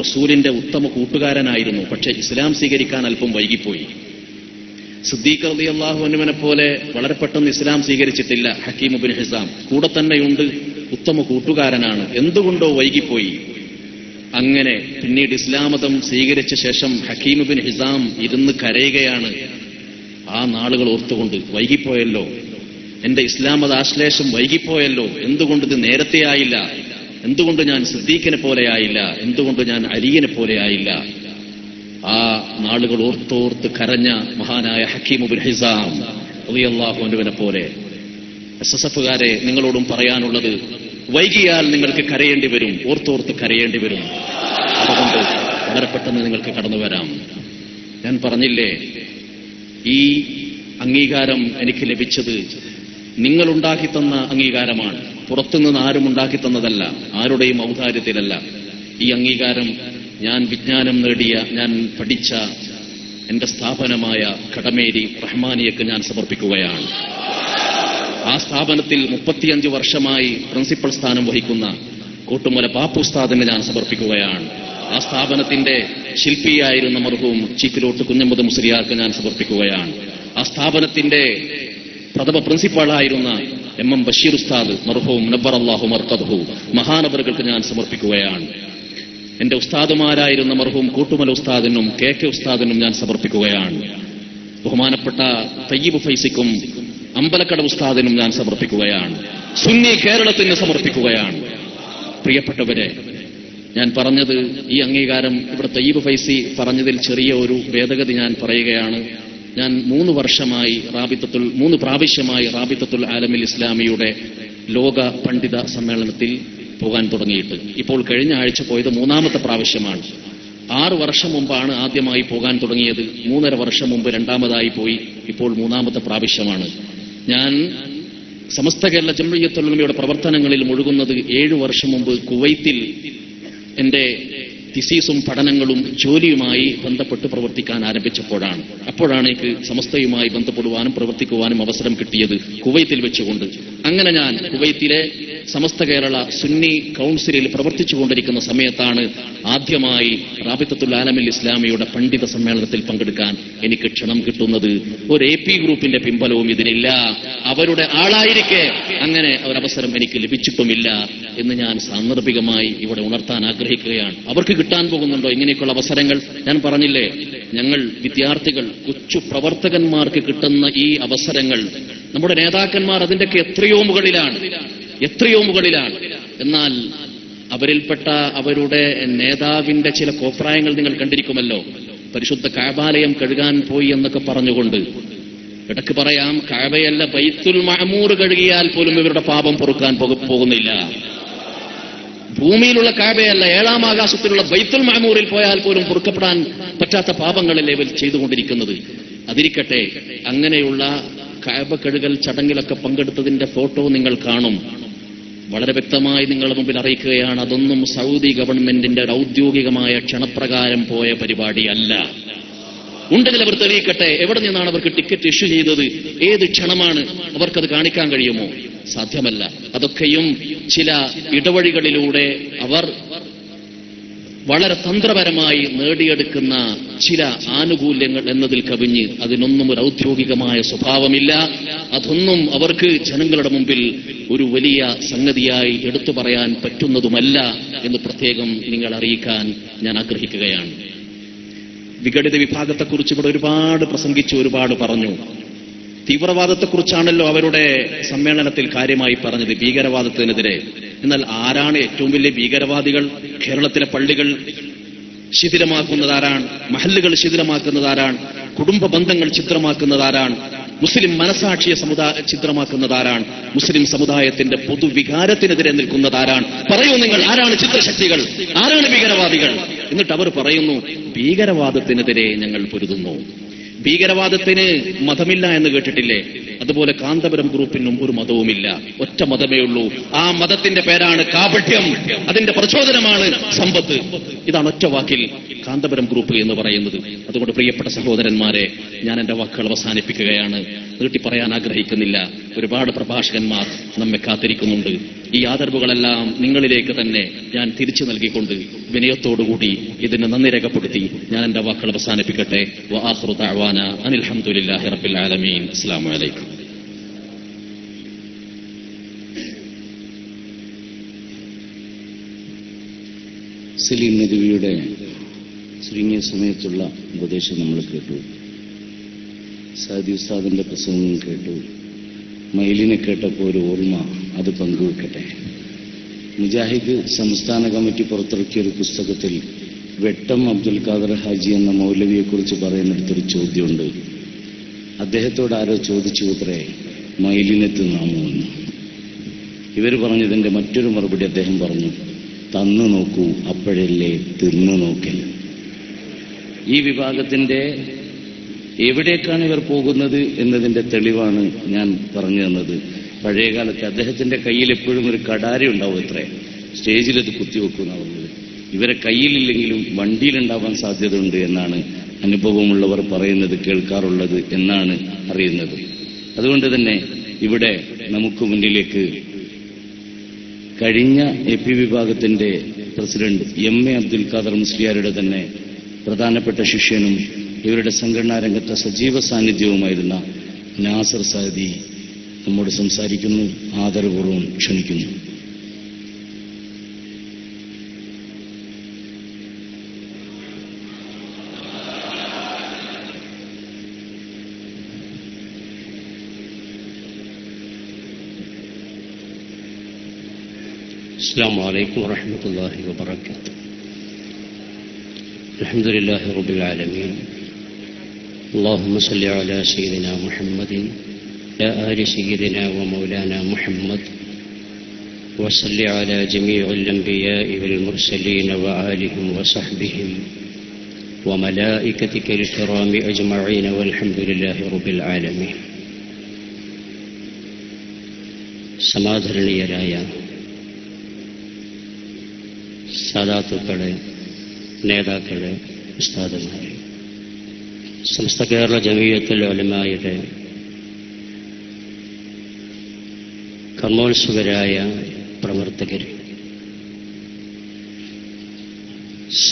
റസൂലിന്റെ ഉത്തമ കൂട്ടുകാരനായിരുന്നു. പക്ഷേ ഇസ്ലാം സ്വീകരിക്കാൻ അല്പം വൈകിപ്പോയി. സിദ്ദീഖ് റളിയല്ലാഹു അൻഹുവിനെ പോലെ വളരെ പെട്ടെന്ന് ഇസ്ലാം സ്വീകരിച്ചിട്ടില്ല ഹക്കീം ബിൻ ഹിസാം. കൂടെ തന്നെയുണ്ട്, ഉത്തമ കൂട്ടുകാരനാണ്. എന്തുകൊണ്ടോ വൈകിപ്പോയി. അങ്ങനെ പിന്നീട് ഇസ്ലാം മതം സ്വീകരിച്ച ശേഷം ഹക്കീം ബിൻ ഹിസാം ഇരുന്ന് കരയുകയാണ്. ആ നാളുകൾ ഓർത്തുകൊണ്ട്, വൈകിപ്പോയല്ലോ, എന്റെ ഇസ്ലാം മത ആശ്ലേഷം വൈകിപ്പോയല്ലോ, എന്തുകൊണ്ട് ഇത് നേരത്തെ ആയില്ല, എന്തുകൊണ്ട് ഞാൻ സിദ്ദീഖിനെ പോലെ ആയില്ല, എന്തുകൊണ്ട് ഞാൻ അലിയെ പോലെ ആയില്ല. ആ നാളുകൾ ഓർത്തോർത്ത് കരഞ്ഞ മഹാനായ ഹക്കീം ബിൻ ഹിസാം റളിയല്ലാഹു അൻഹുവിനെ പോലെ SSFകാരെ നിങ്ങളോടും പറയാനുള്ളത്, വൈകിയാൽ നിങ്ങൾക്ക് കരയേണ്ടി വരും, ഓർത്തോർത്ത് കരയേണ്ടി വരും. അതുകൊണ്ട് വളരെ പെട്ടെന്ന് നിങ്ങൾക്ക് കടന്നു വരാം. ഞാൻ പറഞ്ഞില്ലേ, ഈ അംഗീകാരം എനിക്ക് ലഭിച്ചത് നിങ്ങളുണ്ടാക്കി തന്ന അംഗീകാരമാണ്. പുറത്തുനിന്ന് ആരും ഉണ്ടാക്കി തന്നതല്ല, ആരുടെയും ഔദാര്യത്തിലല്ല. ഈ അംഗീകാരം ഞാൻ വിജ്ഞാനം നേടിയ, ഞാൻ പഠിച്ച എന്റെ സ്ഥാപനമായ കടമേരി റഹ്മാനിയക്ക് ഞാൻ സമർപ്പിക്കുകയാണ്. ആ സ്ഥാപനത്തിൽ 35 വർഷമായി പ്രിൻസിപ്പൽ സ്ഥാനം വഹിക്കുന്ന കോട്ടുമല ബാപ്പു ഉസ്താദിനെ ഞാൻ സമർപ്പിക്കുകയാണ്. ആ സ്ഥാപനത്തിന്റെ ശില്പിയായിരുന്ന മർഹൂം ചീക്കിലോട്ട് കുഞ്ഞമ്മദ് മുസ്ലിയാർക്ക് ഞാൻ സമർപ്പിക്കുകയാണ്. ആ സ്ഥാപനത്തിന്റെ പ്രഥമ പ്രിൻസിപ്പാളായിരുന്ന MM ബഷീർ ഉസ്താദ് മർഹൂം നബ്ബറല്ലാഹു മർഖദഹു മഹാനവറുകൾക്ക് ഞാൻ സമർപ്പിക്കുകയാണ്. എന്റെ ഉസ്താദുമാരായിരുന്ന മർഹൂം കൂട്ടുമല ഉസ്താദിനും KK ഉസ്താദിനും ഞാൻ സമർപ്പിക്കുകയാണ്. ബഹുമാനപ്പെട്ട തയ്യിബ് ഫൈസിക്കും അമ്പലക്കട ഉസ്താദിനും ഞാൻ സമർപ്പിക്കുകയാണ്. സുന്നി കേരളത്തിന് സമർപ്പിക്കുകയാണ്. പ്രിയപ്പെട്ടവരെ, ഞാൻ പറഞ്ഞത് ഈ അംഗീകാരം ഇവിടെ തയ്യിബ് ഫൈസി പറഞ്ഞതിൽ ചെറിയ ഒരു ഭേദഗതി ഞാൻ പറയുകയാണ്. ഞാൻ 3 പ്രാവശ്യമായി റാബിത്തത്തുൽ ആലമിൽ ഇസ്ലാമിയുടെ ലോക പണ്ഡിത സമ്മേളനത്തിൽ പോകാൻ തുടങ്ങിയിട്ട്. ഇപ്പോൾ കഴിഞ്ഞ ആഴ്ച പോയത് 3ാമത്തെ പ്രാവശ്യമാണ്. 6 വർഷം മുമ്പാണ് ആദ്യമായി പോകാൻ തുടങ്ങിയത്. 3.5 വർഷം മുമ്പ് രണ്ടാമതായി പോയി. ഇപ്പോൾ 3ാമത്തെ പ്രാവശ്യമാണ്. ഞാൻ സമസ്ത കേരള ജംഇയ്യത്തുൽ ഉലമയുടെ പ്രവർത്തനങ്ങളിൽ മുഴുകുന്നത് 7 വർഷം മുമ്പ് കുവൈത്തിൽ എന്റെ തിസീസും പഠനങ്ങളും ജോലിയുമായി ബന്ധപ്പെട്ട് പ്രവർത്തിക്കാൻ ആരംഭിച്ചപ്പോഴാണ്. അപ്പോഴാണ് എനിക്ക് സമസ്തയുമായി ബന്ധപ്പെടുവാനും പ്രവർത്തിക്കുവാനും അവസരം കിട്ടിയത്, കുവൈത്തിൽ വെച്ചുകൊണ്ട്. അങ്ങനെ ഞാൻ കുവൈത്തിലെ സമസ്ത കേരള സുന്നി കൗൺസിലിൽ പ്രവർത്തിച്ചുകൊണ്ടിരിക്കുന്ന സമയത്താണ് ആദ്യമായി റാബിത്തത്തുൽ ആലമിൽ ഇസ്ലാമിയുടെ പണ്ഡിത സമ്മേളനത്തിൽ പങ്കെടുക്കാൻ എനിക്ക് ക്ഷണം കിട്ടുന്നത്. ഒരു AP ഗ്രൂപ്പിന്റെ പിൻബലവും ഇതിനില്ല. അവരുടെ ആളായിരിക്കെ അങ്ങനെ ഒരവസരം എനിക്ക് ലഭിച്ചിട്ടുമില്ല എന്ന് ഞാൻ സാന്ദർഭികമായി ഇവിടെ ഉണർത്താൻ ആഗ്രഹിക്കുകയാണ്. അവർക്ക് കിട്ടാൻ പോകുന്നുണ്ടോ ഇങ്ങനെയൊക്കെയുള്ള അവസരങ്ങൾ? ഞാൻ പറഞ്ഞില്ലേ, ഞങ്ങൾ വിദ്യാർത്ഥികൾ, കൊച്ചു പ്രവർത്തകന്മാർക്ക് കിട്ടുന്ന ഈ അവസരങ്ങൾ നമ്മുടെ നേതാക്കന്മാർ അതിൻ്റെയൊക്കെ എത്രയോ മുകളിലാണ്. എന്നാൽ അവരിൽപ്പെട്ട അവരുടെ നേതാവിന്റെ ചില കോപ്രായങ്ങൾ നിങ്ങൾ കണ്ടിരിക്കുമല്ലോ. പരിശുദ്ധ കഅബാലയം കഴുകാൻ പോയി എന്നൊക്കെ പറഞ്ഞുകൊണ്ട്, ഇടയ്ക്ക് പറയാം, കഅബയല്ല ബൈത്തുൽ മഅമൂർ കഴുകിയാൽ പോലും ഇവരുടെ പാപം പൊറുക്കാൻ പോകുന്നില്ല. ഭൂമിയിലുള്ള കഅബയല്ല, 7ാം ആകാശത്തിലുള്ള ബൈത്തുൽ മഅമൂറിൽ പോയാൽ പോലും പൊറുക്കപ്പെടാൻ പറ്റാത്ത പാപങ്ങളല്ലേ ഇവർ ചെയ്തുകൊണ്ടിരിക്കുന്നത്. അതിരിക്കട്ടെ, അങ്ങനെയുള്ള കഅബ കഴുകൽ ചടങ്ങിലൊക്കെ പങ്കെടുത്തതിന്റെ ഫോട്ടോ നിങ്ങൾ കാണും. വളരെ വ്യക്തമായി നിങ്ങളുടെ മുമ്പിൽ അറിയിക്കുകയാണ്, അതൊന്നും സൗദി ഗവൺമെന്റിന്റെ ഔദ്യോഗികമായ ക്ഷണപ്രകാരം പോയ പരിപാടിയല്ല. ഉണ്ടെങ്കിൽ അവർ തെളിയിക്കട്ടെ. എവിടെ നിന്നാണ് അവർക്ക് ടിക്കറ്റ് ഇഷ്യൂ ചെയ്തത്? ഏത് ക്ഷണമാണ്? അവർക്കത് കാണിക്കാൻ കഴിയുമോ? സാധ്യമല്ല. അതൊക്കെയും ചില ഇടവഴികളിലൂടെ അവർ വളരെ തന്ത്രപരമായി നേടിയെടുക്കുന്ന ചില ആനുകൂല്യങ്ങൾ എന്നതിൽ കവിഞ്ഞ് അതിനൊന്നും ഒരു ഔദ്യോഗികമായ സ്വഭാവമില്ല. അതൊന്നും അവർക്ക് ജനങ്ങളുടെ മുമ്പിൽ ഒരു വലിയ സംഗതിയായി എടുത്തു പറയാൻ പറ്റുന്നതുമല്ല എന്ന് പ്രത്യേകം നിങ്ങൾ അറിയിക്കാൻ ഞാൻ ആഗ്രഹിക്കുകയാണ്. വിഘടിത വിഭാഗത്തെക്കുറിച്ച് ഇവിടെ ഒരുപാട് പ്രസംഗിച്ചു, ഒരുപാട് പറഞ്ഞു. തീവ്രവാദത്തെക്കുറിച്ചാണല്ലോ അവരുടെ സമ്മേളനത്തിൽ കാര്യമായി പറഞ്ഞത്, ഭീകരവാദത്തിനെതിരെ. എന്നാൽ ആരാണ് ഏറ്റവും വലിയ ഭീകരവാദികൾ? കേരളത്തിലെ പള്ളികൾ ശിഥിലമാക്കുന്നതാരാണ്? മഹല്ലുകൾ ശിഥിലമാക്കുന്നതാരാണ്? കുടുംബ ബന്ധങ്ങൾ ചിത്രമാക്കുന്നതാരാണ്? മുസ്ലിം മനസാക്ഷിയെ ചിത്രമാക്കുന്നതാരാണ്? മുസ്ലിം സമുദായത്തിന്റെ പൊതുവികാരത്തിനെതിരെ നിൽക്കുന്നതാരാണ്? പറയൂ നിങ്ങൾ, ആരാണ് ചിത്രശക്തികൾ? ആരാണ് ഭീകരവാദികൾ? എന്നിട്ട് അവർ പറയുന്നു, ഭീകരവാദത്തിനെതിരെ ഞങ്ങൾ പൊരുതുന്നു. ഭീകരവാദത്തിന് മതമില്ല എന്ന് കേട്ടിട്ടില്ലേ? അതുപോലെ കാന്തപുരം ഗ്രൂപ്പിനും ഒരു മതവുമില്ല, ഒറ്റ മതമേ ഉള്ളൂ. ആ മതത്തിന്റെ പേരാണ് കാപട്യം, അതിന്റെ പ്രചോദനമാണ് സമ്പത്ത്. ഇതാണ് ഒറ്റ വാക്കിൽ കാന്തപുരം ഗ്രൂപ്പ് എന്ന് പറയുന്നത്. അതുകൊണ്ട് പ്രിയപ്പെട്ട സഹോദരന്മാരെ, ഞാൻ എന്റെ വാക്കുകൾ അവസാനിപ്പിക്കുകയാണ്. നീട്ടി പറയാൻ ആഗ്രഹിക്കുന്നില്ല. ഒരുപാട് പ്രഭാഷകന്മാർ നമ്മെ കാത്തിരിക്കുന്നുണ്ട്. ഈ ആദരവുകളെല്ലാം നിങ്ങളിലേക്ക് തന്നെ ഞാൻ തിരിച്ചു നൽകിക്കൊണ്ട് വിനയത്തോടുകൂടി ഇതിന് നന്ദി രേഖപ്പെടുത്തി ഞാൻ എന്റെ വാക്കുകൾ അവസാനിപ്പിക്കട്ടെ. വആഖിറു ദഅവാന അനിൽ ഹംദുലില്ലാഹി റബ്ബിൽ ആലമീൻ. അസ്സലാമു അലൈക്കും. സലീം നദവിയുടെ ചുരുങ്ങിയ സമയത്തുള്ള ഉപദേശം നമ്മൾ കേട്ടു. സാദി ഉസ്താദിന്റെ പ്രസംഗം കേട്ടു. മയിലിനെ കേട്ടപ്പോൾ ഒരു ഓർമ്മ, അത് പങ്കുവെക്കട്ടെ. മുജാഹിദ് സംസ്ഥാന കമ്മിറ്റി പുറത്തിറക്കിയ ഒരു പുസ്തകത്തിൽ വെട്ടം അബ്ദുൽ ഖാദർ ഹാജി എന്ന മൗലവിയെക്കുറിച്ച് പറയുന്നിടത്തൊരു ചോദ്യമുണ്ട്. അദ്ദേഹത്തോട് ആരോ ചോദിച്ചു അത്രേ, മയിലിനെ തിന്നാമോ എന്ന്. ഇവർ പറഞ്ഞതിന്റെ മറ്റൊരു മറുപടി അദ്ദേഹം പറഞ്ഞു, തന്നു നോക്കൂ, അപ്പോഴല്ലേ തിന്നു നോക്കൽ. ഈ വിഭാഗത്തിന്റെ എവിടേക്കാണ് ഇവർ പോകുന്നത് എന്നതിന്റെ തെളിവാണ് ഞാൻ പറഞ്ഞു തന്നത്. പഴയകാലത്ത് അദ്ദേഹത്തിന്റെ കയ്യിൽ എപ്പോഴും ഒരു കടാര ഉണ്ടാവും അത്രേ, സ്റ്റേജിലത് കുത്തിവെക്കുന്ന പറഞ്ഞത്. ഇവരെ കയ്യിലില്ലെങ്കിലും വണ്ടിയിലുണ്ടാവാൻ സാധ്യതയുണ്ട് എന്നാണ് അനുഭവമുള്ളവർ പറയുന്നത്, കേൾക്കാറുള്ളത് എന്നാണ് അറിയുന്നത്. അതുകൊണ്ട് തന്നെ ഇവിടെ നമുക്ക് മുന്നിലേക്ക് കഴിഞ്ഞ AP വിഭാഗത്തിന്റെ പ്രസിഡന്റ് MA അബ്ദുൽ ഖാദർ മുസ്ലിയാരുടെ തന്നെ പ്രധാനപ്പെട്ട ശിഷ്യനും ഇവരുടെ സംഘടനാ രംഗത്തെ സജീവ സാന്നിധ്യവുമായിരുന്ന നാസർ സാദി നമ്മോട് സംസാരിക്കുന്നു. ആദരപൂർവ്വം ക്ഷണിക്കുന്നു. السلام عليكم ورحمة الله وبركاته. الحمد لله رب العالمين اللهم صل على سيدنا محمد وعلى آل سيدنا ومولانا محمد وصل على جميع الأنبياء والمرسلين وآلهم وصحبهم وملائكتك الكرام أجمعين والحمد لله رب العالمين. സമാദരണീയരായ സാദാത്തുക്കളെ, നേതാക്കളെ, ഉസ്താദുമാരെ, സമസ്ത കേരള ജമീയത്തുൽ ഉലമായുടെ കർമ്മോത്സുകരായ പ്രവർത്തകർ,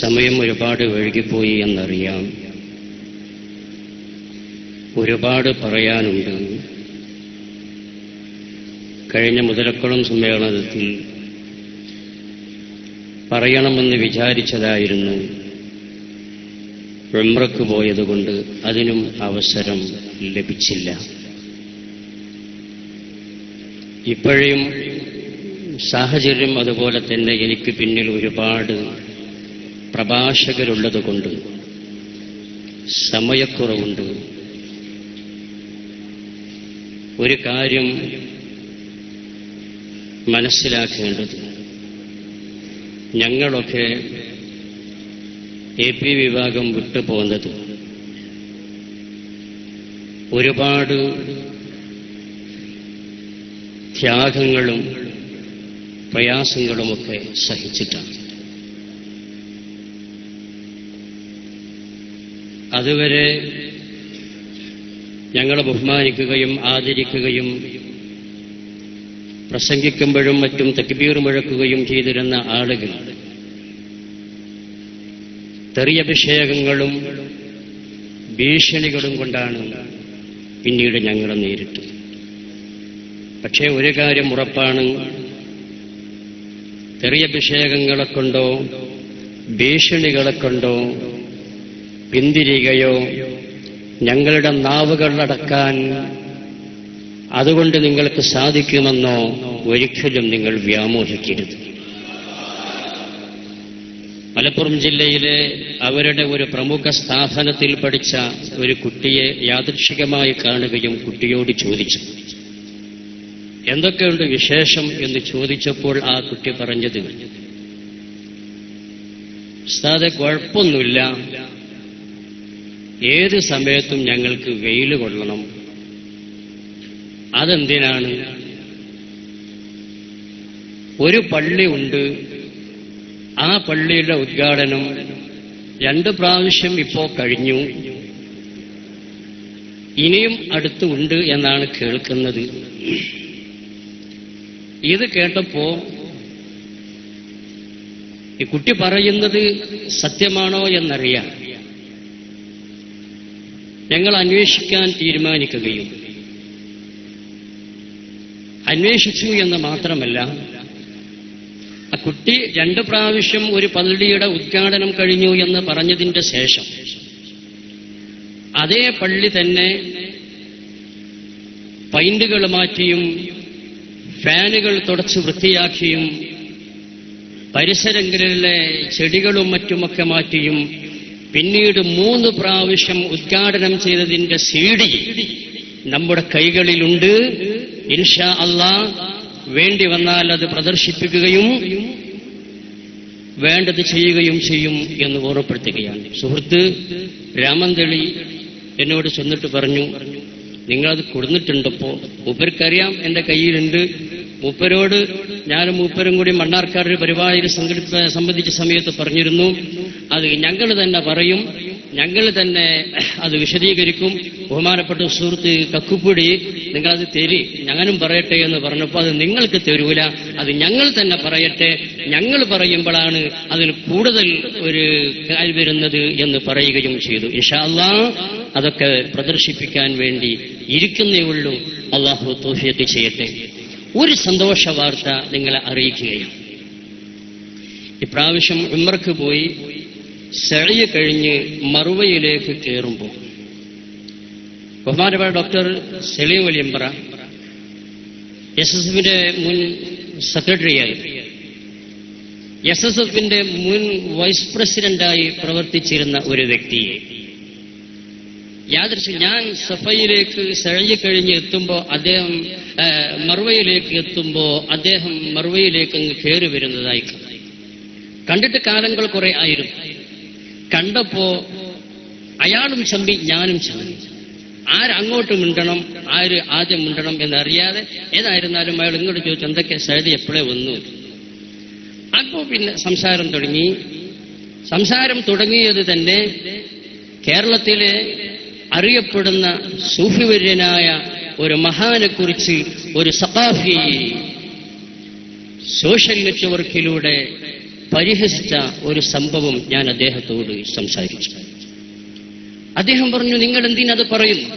സമയം ഒരുപാട് വൈകിപ്പോയി എന്നറിയാം. ഒരുപാട് പറയാനുണ്ട്. കഴിഞ്ഞ മുതലക്കുളം സമ്മേളനത്തിൽ പറയണമെന്ന് വിചാരിച്ചതായിരുന്നു. ഉംറയ്ക്ക് പോയതുകൊണ്ട് അതിനും അവസരം ലഭിച്ചില്ല. ഇപ്പോഴും സാഹചര്യം അതുപോലെ തന്നെ എനിക്ക് പിന്നിൽ ഒരുപാട് പ്രഭാഷകരുള്ളതുകൊണ്ട് സമയക്കുറവുണ്ട്. ഒരു കാര്യം മനസ്സിലാക്കേണ്ടത്, ഞങ്ങളൊക്കെ AP വിഭാഗം വിട്ടുപോകുന്നത് ഒരുപാട് ത്യാഗങ്ങളും പ്രയാസങ്ങളുമൊക്കെ സഹിച്ചിട്ടാണ്. അതുവരെ ഞങ്ങളെ ബഹുമാനിക്കുകയും ആദരിക്കുകയും പ്രസംഗിക്കുമ്പോഴും മറ്റും തക്ബീർ മുഴക്കുകയും ചെയ്തിരുന്ന ആളുകൾ തെറിയഭിഷേകങ്ങളും ഭീഷണികളും കൊണ്ടാണ് പിന്നീട് ഞങ്ങളെ നേരിട്ടത്. പക്ഷേ ഒരു കാര്യം ഉറപ്പാണ്, തെറിയഭിഷേകങ്ങളെ കൊണ്ടോ ഭീഷണികളെ കൊണ്ടോ പിന്തിരികയോ ഞങ്ങളുടെ നാവുകളടക്കാൻ അതുകൊണ്ട് നിങ്ങൾക്ക് സാധിക്കുമെന്നോ ഒരിക്കലും നിങ്ങൾ വ്യാമോഹിക്കരുത്. മലപ്പുറം ജില്ലയിലെ അവരുടെ ഒരു പ്രമുഖ സ്ഥാപനത്തിൽ പഠിച്ച ഒരു കുട്ടിയെ യാദൃച്ഛികമായി കാണുകയും കുട്ടിയോട് ചോദിച്ചു, എന്തൊക്കെയുണ്ട് വിശേഷം എന്ന് ചോദിച്ചപ്പോൾ ആ കുട്ടി പറഞ്ഞത്, ഉസ്താദേ, കുഴപ്പമൊന്നുമില്ല, ഏത് സമയത്തും ഞങ്ങൾക്ക് വെയിൽ കൊള്ളണം. അതെന്തിനാണ്? ഒരു പള്ളി ഉണ്ട്, ആ പള്ളിയുടെ ഉദ്ഘാടനം 2 പ്രാവശ്യം ഇപ്പോ കഴിഞ്ഞു, ഇനിയും അടുത്തുണ്ട് എന്നാണ് കേൾക്കുന്നത്. ഇത് കേട്ടപ്പോ ഈ കുട്ടി പറയുന്നത് സത്യമാണോ എന്നറിയാൻ ഞങ്ങൾ അന്വേഷിക്കാൻ തീരുമാനിക്കുകയും അന്വേഷിച്ചു എന്ന് മാത്രമല്ല, ആ കുട്ടി 2 പ്രാവശ്യം ഒരു പള്ളിയുടെ ഉദ്ഘാടനം കഴിഞ്ഞു എന്ന് പറഞ്ഞതിന്റെ ശേഷം അതേ പള്ളി തന്നെ പൈന്റുകൾ മാറ്റിയും ഫാനുകൾ തുടച്ച് വൃത്തിയാക്കിയും പരിസരങ്ങളിലെ ചെടികളും മറ്റുമൊക്കെ മാറ്റിയും പിന്നീട് 3 പ്രാവശ്യം ഉദ്ഘാടനം ചെയ്തതിന്റെ CD നമ്മുടെ കൈകളിലുണ്ട്. ഇൻഷാ അല്ലാഹ് വേണ്ടി വന്നാൽ അത് പ്രദർശിപ്പിക്കുകയും വേണ്ടത് ചെയ്യുകയും ചെയ്യും എന്ന് ഓർമ്മപ്പെടുത്തുകയാണ്. സുഹൃത്ത് രാമന്തളി എന്നോട് ചെന്നിട്ട് പറഞ്ഞു, നിങ്ങളത് കൊടുത്തിട്ടുണ്ടപ്പോ മൂപ്പർക്കറിയാം എന്റെ കയ്യിലുണ്ട്. മൂപ്പരോട് ഞാനും മൂപ്പരും കൂടി മണ്ണാർക്കാട് ഒരു പരിപാടി സംബന്ധിച്ച സമയത്ത് പറഞ്ഞിരുന്നു, അത് ഞങ്ങൾ തന്നെ പറയും, ഞങ്ങൾ തന്നെ അത് വിശദീകരിക്കും. ബഹുമാനപ്പെട്ട സുഹൃത്ത് കക്കുപ്പൊടി, നിങ്ങളത് തരി, ഞാനും പറയട്ടെ എന്ന് പറഞ്ഞപ്പോൾ അത് നിങ്ങൾക്ക് തരൂല, അത് ഞങ്ങൾ തന്നെ പറയട്ടെ, ഞങ്ങൾ പറയുമ്പോഴാണ് അതിൽ കൂടുതൽ ഒരു കാര്യം വരുന്നത് എന്ന് പറയുകയും ചെയ്തു. ഇൻഷാ അല്ലാഹ് അതൊക്കെ പ്രദർശിപ്പിക്കാൻ വേണ്ടി ഇരിക്കുന്നേ ഉള്ളൂ. അല്ലാഹു തൗഫീഖ് ചെയ്യട്ടെ. ഒരു സന്തോഷ വാർത്ത നിങ്ങളെ അറിയിക്കുകയാണ്. ഇപ്രാവശ്യം ഉംറയ്ക്ക് പോയി സഅയ് കഴിഞ്ഞ് മറുവയിലേക്ക് കയറുമ്പോൾ ബഹുമാനപ്പെട്ട ഡോക്ടർ സലീം വലിയമ്പ്ര SSFന്റെ മുൻ സെക്രട്ടറിയായി, SSFന്റെ മുൻ വൈസ് പ്രസിഡന്റായി പ്രവർത്തിച്ചിരുന്ന ഒരു വ്യക്തിയെ ഞാൻ സഫയിലേക്ക് സഴി കഴിഞ്ഞ് എത്തുമ്പോൾ അദ്ദേഹം മർവയിലേക്ക് എത്തുമ്പോൾ അദ്ദേഹം മർവയിലേക്ക് അങ്ങ് കയറി വരുന്നതായി കണ്ടിട്ട് കാലങ്ങൾ കുറെ ആയിരുന്നു. കണ്ടപ്പോ അയാളും ചമ്പി, ഞാനും ചമ്പി. ആരങ്ങോട്ട് മിണ്ടണം, ആര് ആദ്യം മിണ്ടണം എന്നറിയാതെ ഏതായിരുന്നാലും അയാൾ ഇങ്ങോട്ട് ചോദിച്ചു, എന്തൊക്കെ സഴി എപ്പോഴേ വന്നു. അപ്പോ പിന്നെ സംസാരം തുടങ്ങി. സംസാരം തുടങ്ങിയത് തന്നെ കേരളത്തിലെ അറിയപ്പെടുന്ന സൂഫിവര്യനായ ഒരു മഹാനെക്കുറിച്ച് ഒരു സഖാഫി സോഷ്യൽ നെറ്റ്വർക്കിലൂടെ പരിഹസിച്ച ഒരു സംഭവം ഞാൻ അദ്ദേഹത്തോട് സംസാരിച്ചു. അദ്ദേഹം പറഞ്ഞു, നിങ്ങൾ എന്തിനത് പറയുന്നു?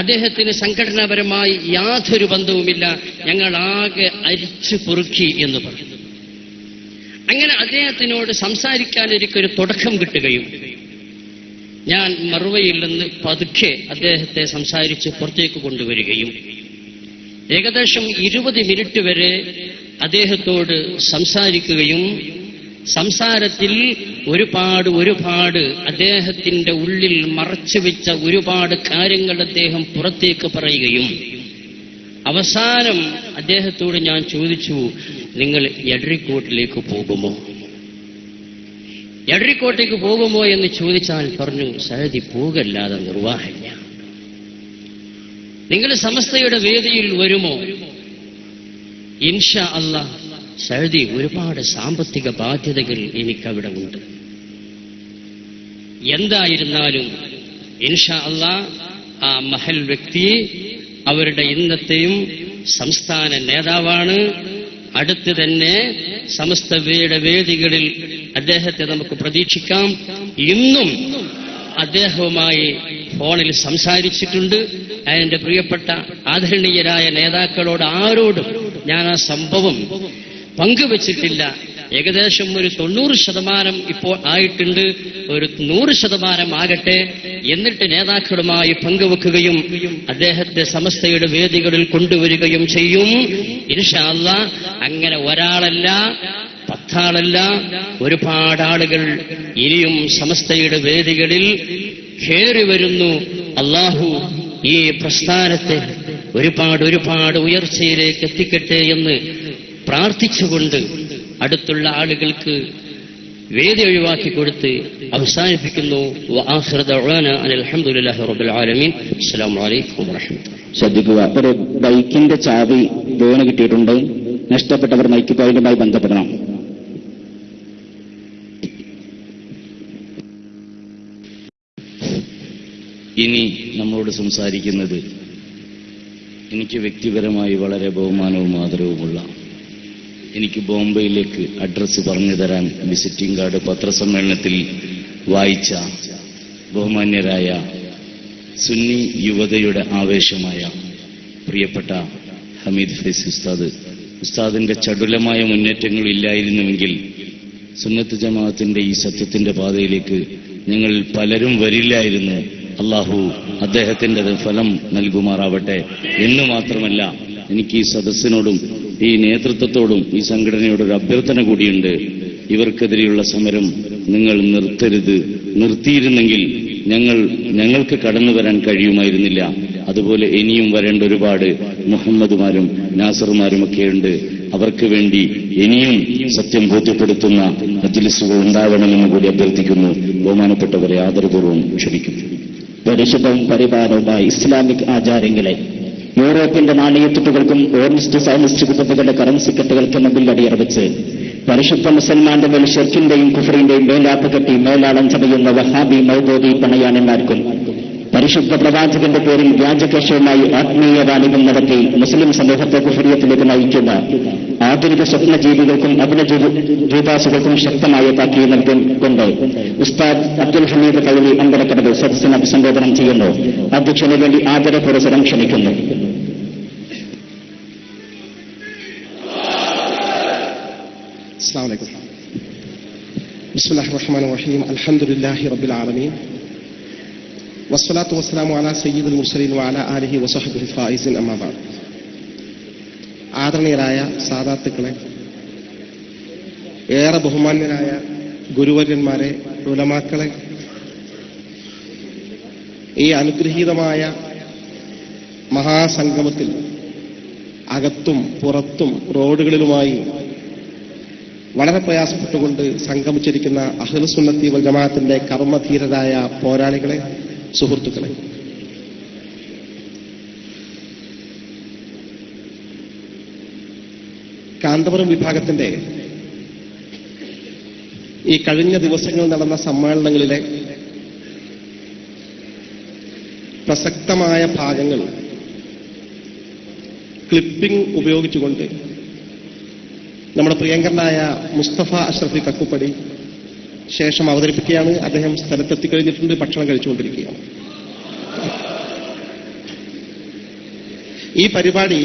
അദ്ദേഹത്തിന് സംഘടനാപരമായി യാതൊരു ബന്ധവുമില്ല, ഞങ്ങൾ ആകെ അരിച്ചു പൊറുക്കി എന്ന് പറഞ്ഞു. അങ്ങനെ അദ്ദേഹത്തിനോട് സംസാരിക്കാൻ എനിക്കൊരു തുടക്കം കിട്ടുകയും ഞാൻ മറുവയിൽ നിന്ന് പതുക്കെ അദ്ദേഹത്തെ സംസാരിച്ച് പുറത്തേക്ക് കൊണ്ടുവരികയും ഏകദേശം 20 മിനിറ്റ് വരെ അദ്ദേഹത്തോട് സംസാരിക്കുകയും സംസാരത്തിൽ ഒരുപാട് അദ്ദേഹത്തിന്റെ ഉള്ളിൽ മറച്ചു വെച്ച ഒരുപാട് കാര്യങ്ങൾ അദ്ദേഹം പുറത്തേക്ക് പറയുകയും അവസാനം അദ്ദേഹത്തോട് ഞാൻ ചോദിച്ചു, നിങ്ങൾ എഡ്രിക്കോട്ടിലേക്ക് പോകുമോ? എഡ്രിക്കോട്ടേക്ക് പോകുമോ എന്ന് ചോദിച്ചാൽ പറഞ്ഞു, സഅദി പോകല്ലാതെ നിർവാഹമില്ല. നിങ്ങൾ സമസ്തയുടെ വേദിയിൽ വരുമോ? ഇൻഷാ അല്ലാഹ് സഅദി, ഒരുപാട് സാമ്പത്തിക ബാധ്യതകൾ എനിക്കവിടെ ഉണ്ട്. എന്തായിരുന്നാലും ഇൻഷാ അല്ലാഹ് ആ മഹൽ വ്യക്തി അവരുടെ ഇന്നത്തെയും സംസ്ഥാന നേതാവാണ്. അടുത്ത് തന്നെ സമസ്തയുടെ വേദികളിൽ അദ്ദേഹത്തെ നമുക്ക് പ്രതീക്ഷിക്കാം. ഇന്നും അദ്ദേഹവുമായി ഫോണിൽ സംസാരിച്ചിട്ടുണ്ട്. അതിന്റെ പ്രിയപ്പെട്ട ആദരണീയരായ നേതാക്കളോട് ആരോടും ഞാൻ ആ സംഭവം പങ്കുവച്ചിട്ടില്ല. ഏകദേശം ഒരു 90% ഇപ്പോൾ ആയിട്ടുണ്ട്. ഒരു 100% ആകട്ടെ. എന്നിട്ട് നേതാക്കളുമായി പങ്കുവെക്കുകയും അദ്ദേഹത്തെ സമസ്തയുടെ വേദികളിൽ കൊണ്ടുവരികയും ചെയ്യും ഇൻഷാ അല്ലാഹ്. അങ്ങനെ ഒരാളല്ല, 10 ആളല്ല, ഒരുപാട് ആളുകൾ ഇനിയും സമസ്തയുടെ വേദികളിൽ കയറി വരുന്നു. അല്ലാഹു ഈ പ്രസ്ഥാനത്തെ ഒരുപാട് ഉയർച്ചയിലേക്ക് എത്തിക്കട്ടെ എന്ന് പ്രാർത്ഥിച്ചുകൊണ്ട് അടുത്തുള്ള ആളുകൾക്ക് വേദി ഒഴിവാക്കി കൊടുത്ത് അവസാനിപ്പിക്കുന്നു. വആഖിറു ദഅ്വാനാ അനിൽ ഹംദുലില്ലാഹി റബ്ബിൽ ആലമീൻ. അസ്സലാമു അലൈക്കും വറഹ്മത്തുള്ളാഹി. ശ്രദ്ധിക്കുക, ഒരു ബൈക്കിന്റെ ചാവി വീണ് കിട്ടിയിട്ടുണ്ട്. നഷ്ടപ്പെട്ടവർ മൈക്ക് പോയിന്റുമായി ബന്ധപ്പെടണം. ഇനി നമ്മോട് സംസാരിക്കുന്നത് എനിക്ക് വ്യക്തിപരമായി വളരെ ബഹുമാനവും ആദരവുമുള്ള, എനിക്ക് ബോംബെയിലേക്ക് അഡ്രസ്സ് പറഞ്ഞു തരാൻ വിസിറ്റിംഗ് കാർഡ് പത്രസമ്മേളനത്തിൽ വായിച്ച ബഹുമാന്യരായ സുന്നി യുവതയുടെ ആവേശമായ പ്രിയപ്പെട്ട ഹമീദ് ഫൈസി ഉസ്താദിന്റെ ചടുലമായ മുന്നേറ്റങ്ങൾ ഇല്ലായിരുന്നുവെങ്കിൽ സുന്നത്ത് ജമാഅത്തിന്റെ ഈ സത്യത്തിന്റെ പാതയിലേക്ക് ഞങ്ങൾ പലരും വരില്ലായിരുന്നു. അള്ളാഹു അദ്ദേഹത്തിന്റെ ഫലം നൽകുമാറാവട്ടെ. എന്ന് മാത്രമല്ല, എനിക്ക് ഈ സദസ്സിനോടും ഈ നേതൃത്വത്തോടും ഈ സംഘടനയോടൊരു അഭ്യർത്ഥന കൂടിയുണ്ട്. ഇവർക്കെതിരെയുള്ള സമരം നിങ്ങൾ നിർത്തരുത്. നിർത്തിയിരുന്നെങ്കിൽ ഞങ്ങൾക്ക് കടന്നു വരാൻ കഴിയുമായിരുന്നില്ല. അതുപോലെ ഇനിയും വരേണ്ട ഒരുപാട് മുഹമ്മദുമാരും നാസറുമാരുമൊക്കെയുണ്ട്. അവർക്ക് വേണ്ടി ഇനിയും സത്യം ബോധ്യപ്പെടുത്തുന്ന മജ്ലിസുകൾ ഉണ്ടാവണമെന്ന് കൂടി അഭ്യർത്ഥിക്കുന്നു. ബഹുമാനപ്പെട്ടവരെ ആദരപൂർവ്വം ക്ഷണിക്കുന്നു. പരിശുദ്ധവും പരിപാലനവുമായ ഇസ്ലാമിക് ആചാരങ്ങളെ യൂറോപ്യന്റെ നാണയത്തുട്ടുകൾക്കും ഓർണിസ്റ്റ് സയനിസ്റ്റ് കുത്തപ്പുകളുടെ കറൻസി കെട്ടുകൾക്ക് മുമ്പിൽ അടിയറവിച്ച് പരിശുദ്ധ മുസൽമാന്റെ മേൽ ഷിർക്കിന്റെയും കുഫറിന്റെയും മേലാപ്പ് കെട്ടി മേലാളം ചമയുന്ന വഹാബി മൗദൂദി പണയാനന്മാർക്കും പരിശുദ്ധ പ്രവാചകന്റെ പേരിൽ വ്യാജകേശവുമായി ആത്മീയ റാലികൾ നടത്തി മുസ്ലിം സമൂഹത്തെ കുഫറിയത്തിലേക്ക് നയിക്കുന്ന ആധുനിക സ്വപ്നജീവികൾക്കും അഭിനജീതാസുകൾക്കും ശക്തമായ താക്കീത് നൽകിക്കൊണ്ട് ഉസ്താദ് അബ്ദുൽ ഹമീദ് കൗലി അമ്പലക്കടവ് സദസ്സിനെ അഭിസംബോധന ചെയ്യുന്നു. അധ്യക്ഷന് വേണ്ടി ആദരപൂർവ്വം ക്ഷണിക്കുന്നു. അസ്സലാമു അലൈക്കും. ബിസ്മില്ലാഹിർ റഹ്മാനിർ റഹീം. അൽഹംദുലില്ലാഹി റബ്ബിൽ ആലമീൻ. വസ്സലാത്തു വസ്സലാമു അലാ സയ്യിദുൽ മുർസലീൻ വഅലാ ആലിഹി വസഹ്ബിഹിൽ ഫായിസിൻ. അമ്മാ ബഅദ്. ആദരണീയരായ സാദാത്തുക്കളെ, ഏറെ ബഹുമാന്യരായ ഗുരുവര്യന്മാരെ, ഉലമാക്കളെ, ഈ അനുഗ്രഹീതമായ മഹാസംഗമത്തിൽ അകത്തും പുറത്തും റോഡുകളിലുമായി വളരെ പ്രയാസപ്പെട്ടുകൊണ്ട് സംഗമിച്ചിരിക്കുന്ന അഹ്ലുസുന്നത്തി വൽ ജമാഅത്തിന്റെ കർമ്മധീരരായ പോരാളികളെ, സുഹൃത്തുക്കളെ, കാന്തപുരം വിഭാഗത്തിന്റെ ഈ കഴിഞ്ഞ ദിവസങ്ങളിൽ നടന്ന സമ്മേളനങ്ങളിലെ പ്രസക്തമായ ഭാഗങ്ങൾ ക്ലിപ്പിംഗ് ഉപയോഗിച്ചുകൊണ്ട് നമ്മുടെ പ്രിയങ്കരനായ മുസ്തഫ അഷ്റഫി കക്കുപ്പടി ശേഷം അവതരിപ്പിക്കുകയാണ്. അദ്ദേഹം സ്ഥലത്തെത്തിക്കഴിഞ്ഞിട്ടുണ്ട്, ഭക്ഷണം കഴിച്ചുകൊണ്ടിരിക്കുകയാണ്. ഈ പരിപാടി